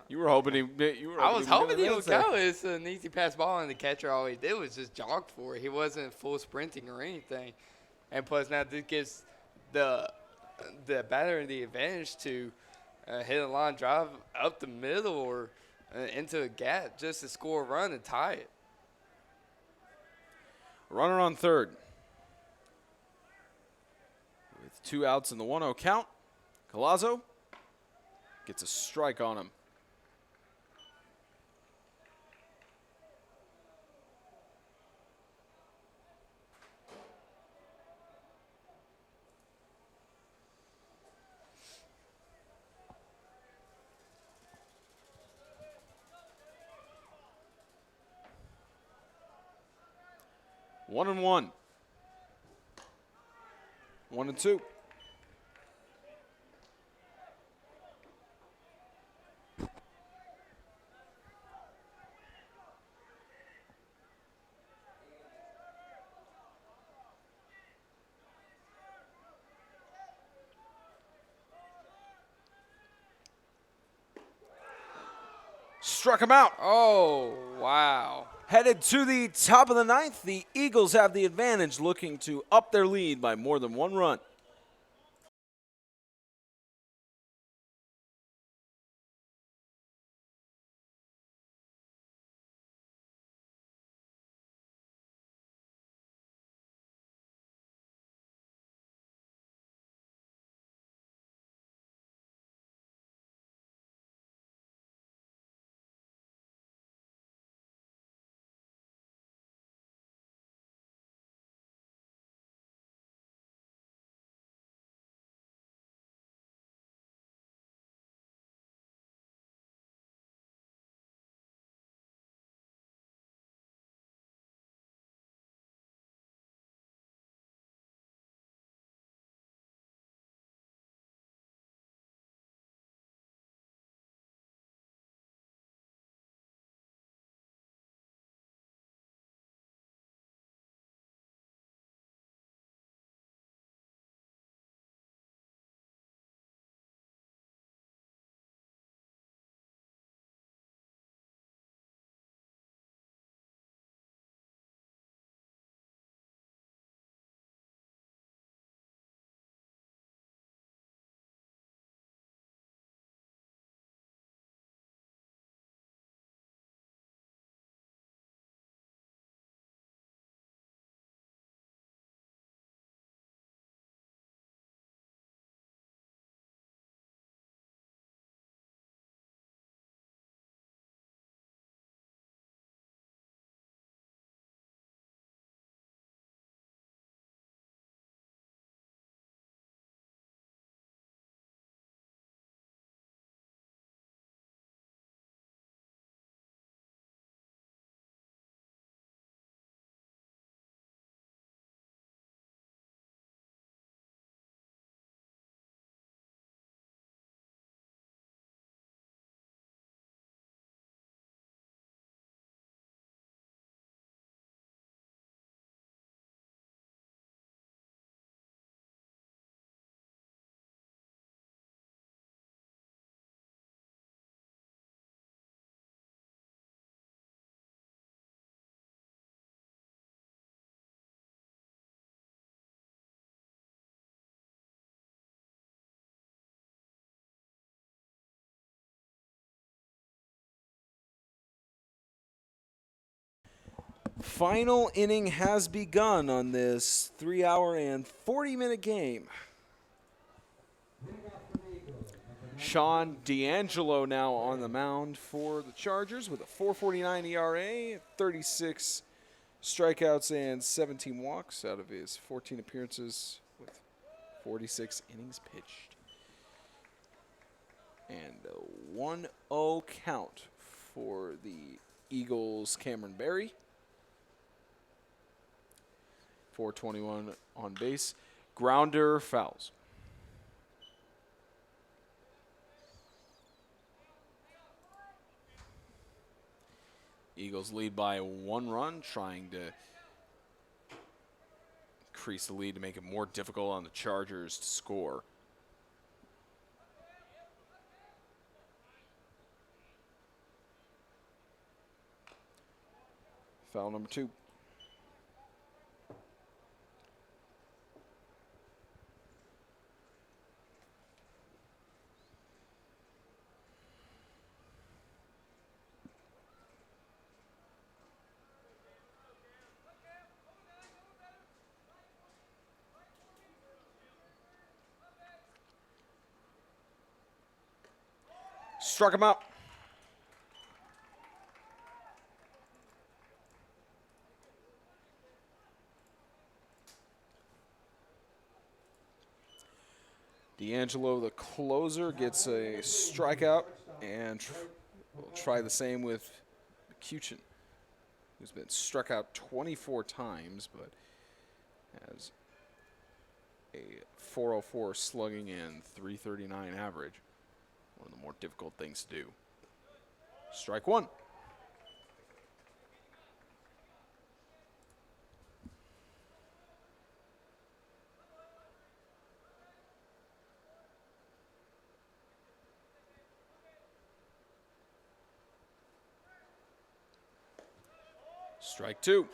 You were hoping he. I was hoping he would go. go. It's an easy pass ball, and the catcher all he did was just jog for it. He wasn't full sprinting or anything. And plus, now this gives the batter the advantage to hit a line drive up the middle or into a gap just to score a run and tie it. Runner on third. With 2 outs in the 1-0 count, Collazo gets a strike on him. One and 1. 1 and 2. Struck him out. Oh, wow. Headed to the top of the 9th, the Eagles have the advantage, looking to up their lead by more than 1 run. Final inning has begun on this 3-hour and 40-minute game. Sean D'Angelo now on the mound for the Chargers with a 4.49 ERA, 36 strikeouts, and 17 walks out of his 14 appearances with 46 innings pitched. And a 1-0 count for the Eagles' Cameron Berry. 421 on base. Grounder, fouls. Eagles lead by 1 run, trying to increase the lead to make it more difficult on the Chargers to score. Foul number 2. Struck him out. D'Angelo, the closer, gets a strikeout, and we'll try the same with McCutcheon, who's been struck out 24 times, but has a 404 slugging and 339 average. One of the more difficult things to do. Strike 1. Strike 2.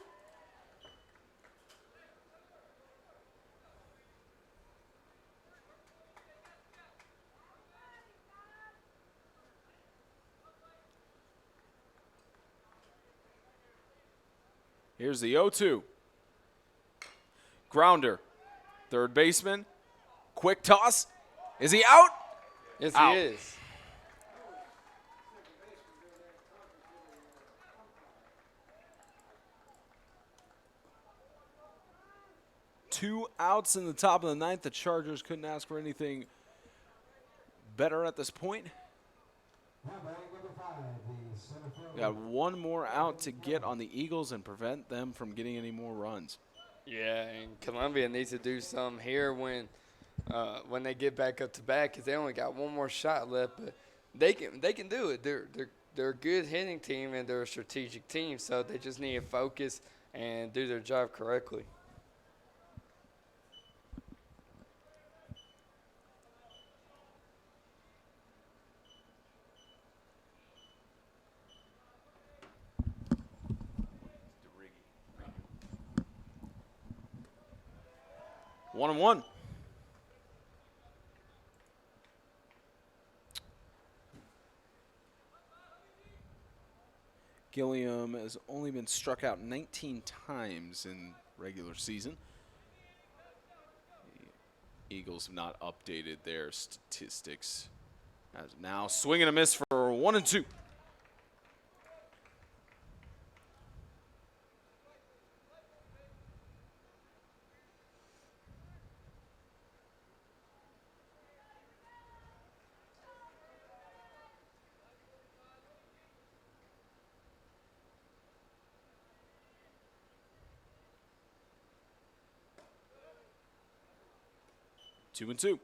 Here's the 0-2. Grounder. Third baseman. Quick toss. Is he out? Yes, Out. he is. Two outs in the top of the ninth. The Chargers couldn't ask for anything better at this point. Got one more out to get on the Eagles and prevent them from getting any more runs. Yeah, and Columbia needs to do something here when they get back up to bat, because they only got one more shot left. But they can do it. They're a good hitting team and they're a strategic team, so they just need to focus and do their job correctly. One and one. Gilliam has only been struck out 19 times in regular season. The Eagles have not updated their statistics. As now swing and a miss for 1 and 2. Two and two.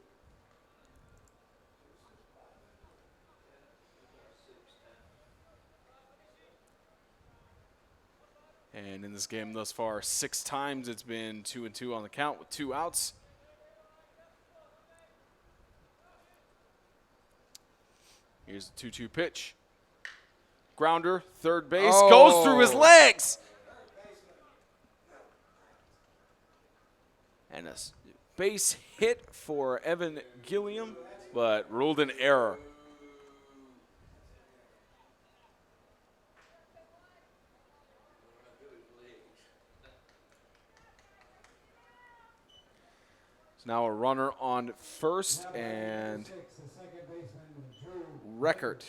And in this game thus far, 6 times it's been 2 and 2 on the count with 2 outs. Here's the 2-2 pitch. Grounder, third base, goes through his legs. And a base hit for Evan Gilliam, but ruled an error. So now a runner on first, and The second baseman, Drew. Record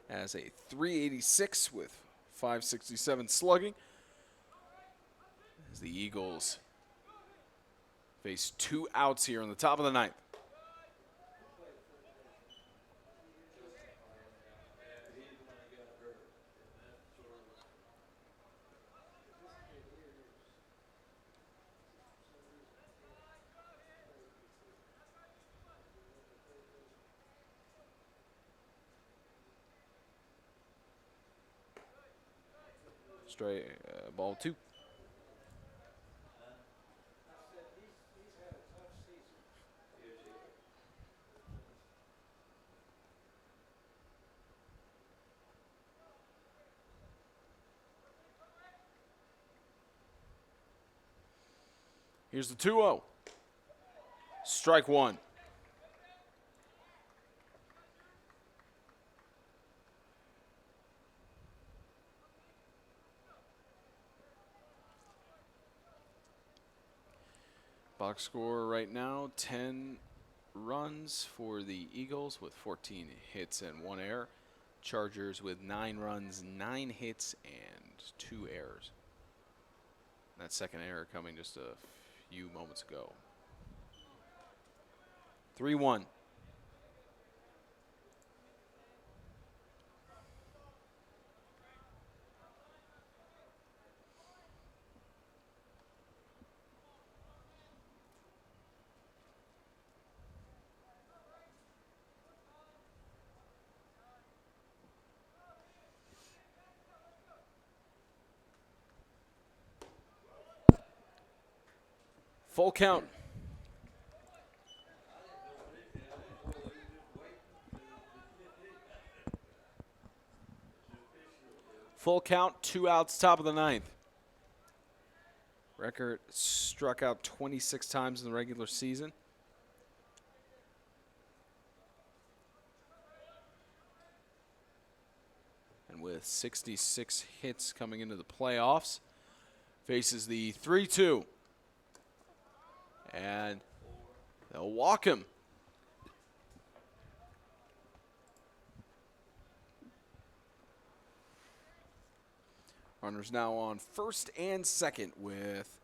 has a 386 with 567 slugging. As the Eagles face 2 outs here in the top of the 9th. Straight ball 2. Here's the 2-0. Strike 1. Box score right now, 10 runs for the Eagles with 14 hits and 1 error. Chargers with 9 runs, 9 hits, and 2 errors. That second error coming just a few moments ago. 3-1. Full count. Full count, 2 outs, top of the 9th. Record struck out 26 times in the regular season. And with 66 hits coming into the playoffs, faces the 3-2. And they'll walk him. Runners now on first and second with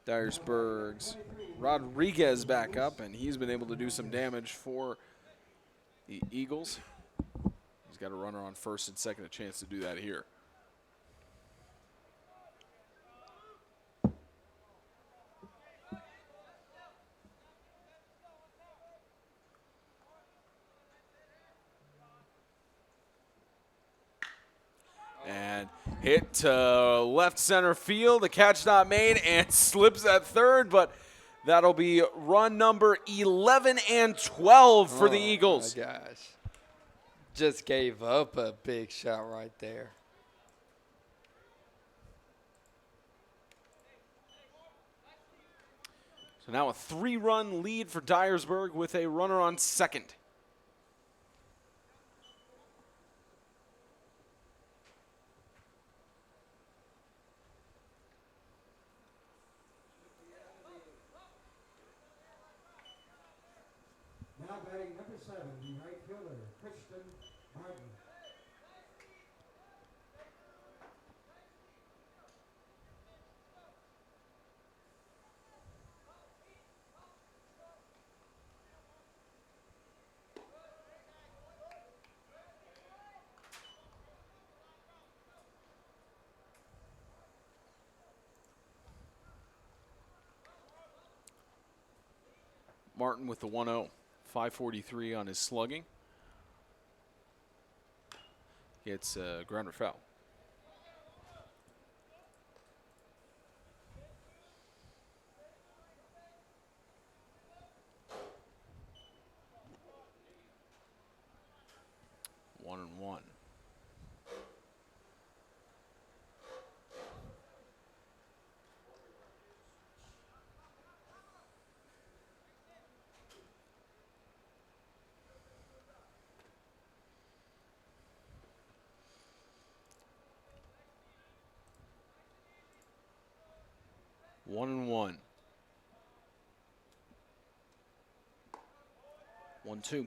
Dyersburg's Rodriguez back up, and he's been able to do some damage for the Eagles. He's got a runner on first and second, a chance to do that here. And hit to left center field. The catch not made and slips at third, but that'll be run number 11 and 12 for the Eagles. Oh, my gosh. Just gave up a big shot right there. So now a 3-run lead for Dyersburg with a runner on second. Now batting number 7, the right fielder, Christian Martin. Martin with the 1-0. 543 on his slugging. Gets grounder foul. One and one. 1-1. 1-2.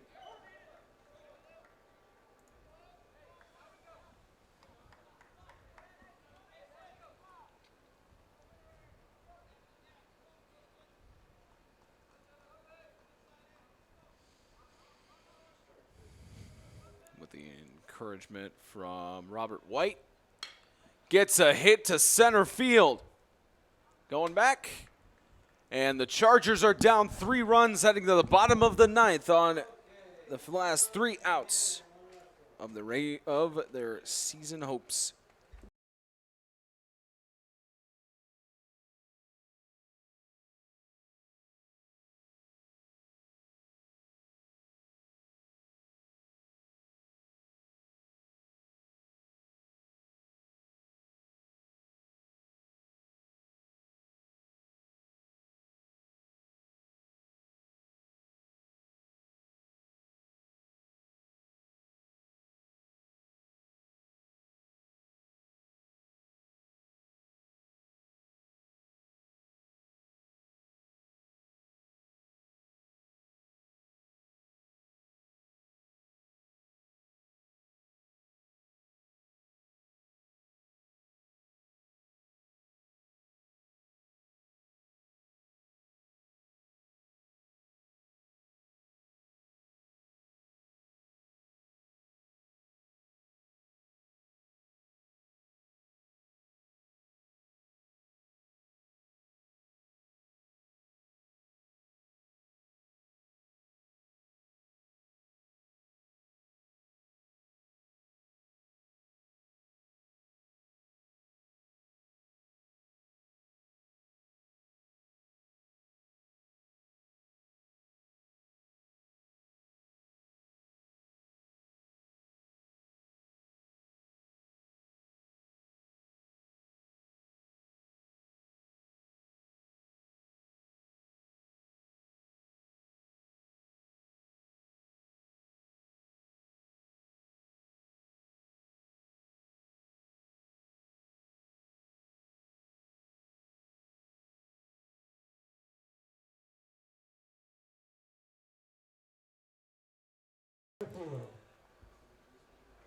With the encouragement from Robert White. Gets a hit to center field. Going back. And the Chargers are down 3 runs heading to the bottom of the 9th on the last 3 outs of their season hopes.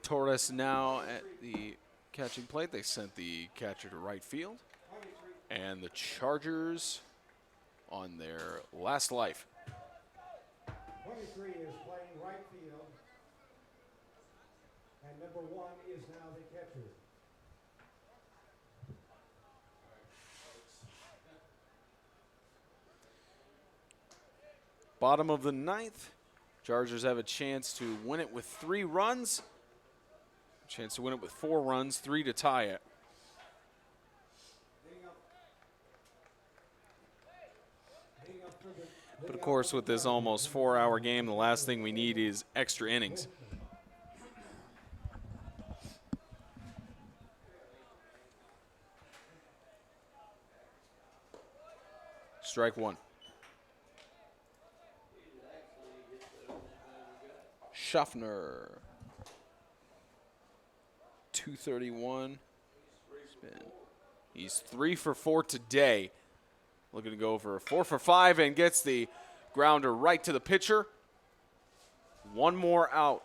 Torres now at the catching plate. They sent the catcher to right field. And the Chargers on their last life. 23 is playing right field, and number 1 is now the catcher. Bottom of the 9th. Chargers have a chance to win it with 3 runs. A chance to win it with 4 runs, 3 to tie it. But of course, with this almost 4-hour game, the last thing we need is extra innings. Strike 1. Schaffner. 231. He's 3 for 4 today. Looking to go for 4 for 5 and gets the grounder right to the pitcher. 1 more out.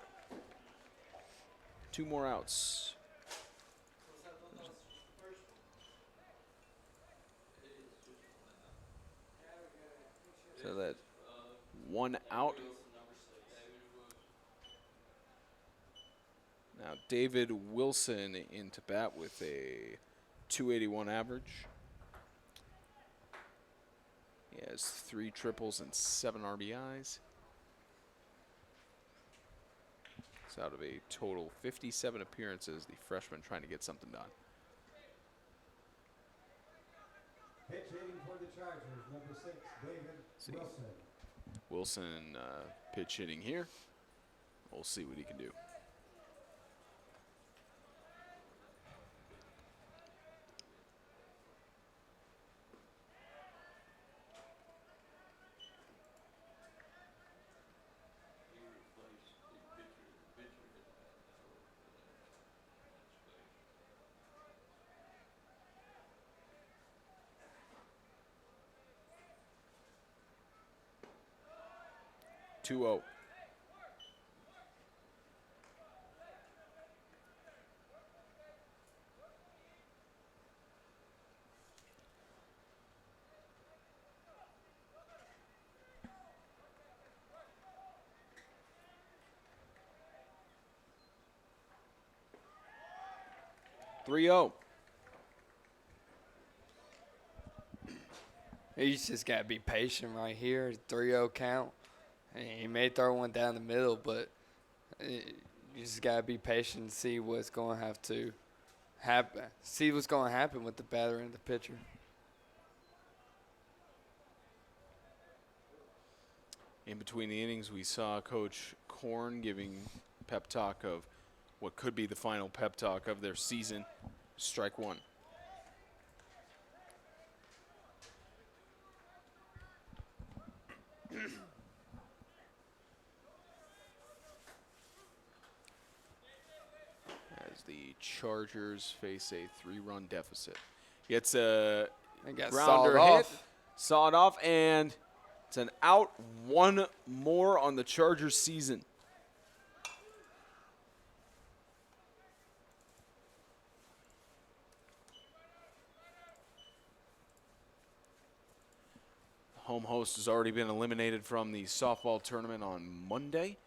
2 more outs. So that 1 out. Now David Wilson into bat with a 281 average. He has 3 triples and 7 RBIs. It's out of a total 57 appearances, the freshman trying to get something done. Pitch hitting for the Chargers, number 6, David Wilson. Wilson pitch hitting here. We'll see what he can do. 2-0. He's just got to be patient right here. 3-0 count. And he may throw one down the middle, but you just got to be patient and see what's going to have to happen. See what's going to happen with the batter and the pitcher. In between the innings, we saw Coach Korn giving pep talk of what could be the final pep talk of their season. Strike one. As the Chargers face a 3-run deficit. Gets a They got grounder sawed hit, off. sawed off, and it's an out. One more on the Chargers season. Home host has already been eliminated from the softball tournament on Monday,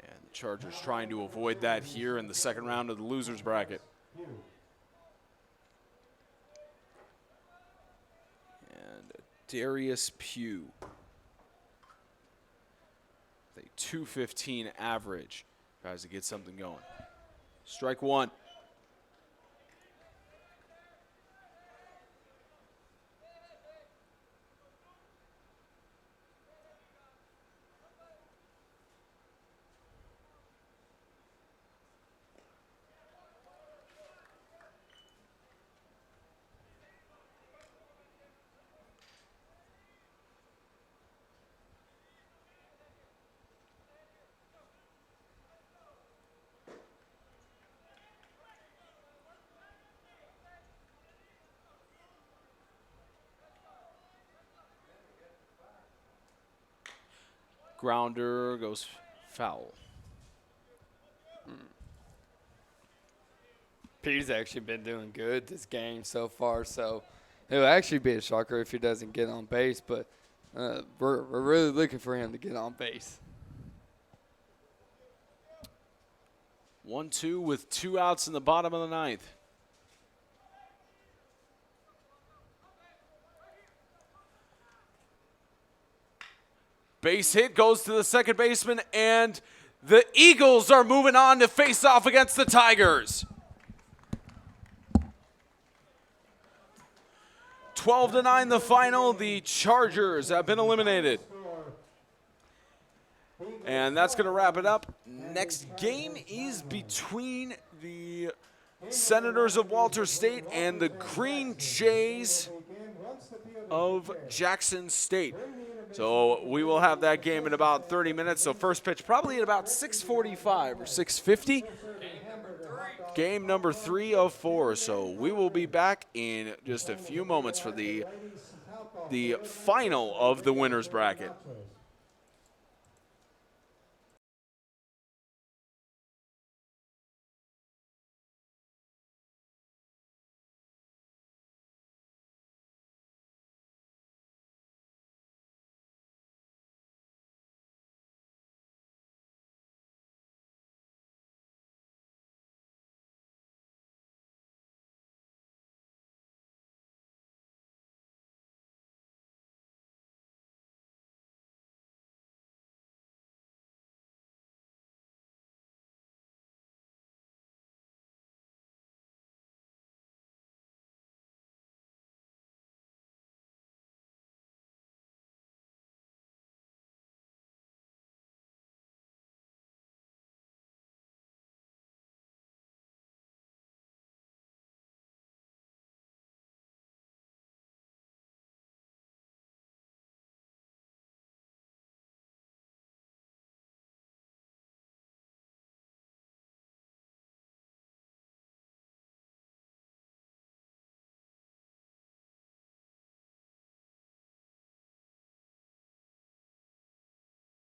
and the Chargers trying to avoid that here in the second round of the losers bracket. And Darius Pugh, with a 215 average, tries to get something going. Strike one. Grounder goes foul. Pete's actually been doing good this game so far, so it'll actually be a shocker if he doesn't get on base, but we're really looking for him to get on base. 1-2 with 2 outs in the bottom of the ninth. Base hit goes to the second baseman, and the Eagles are moving on to face off against the Tigers. 12-9 the final. The Chargers have been eliminated. And that's going to wrap it up. Next game is between the Senators of Walter State and the Green Jays of Jackson State. So we will have that game in about 30 minutes. So first pitch probably at about 6:45 or 6:50. Game number 3 of 4. So we will be back in just a few moments for the final of the winners bracket.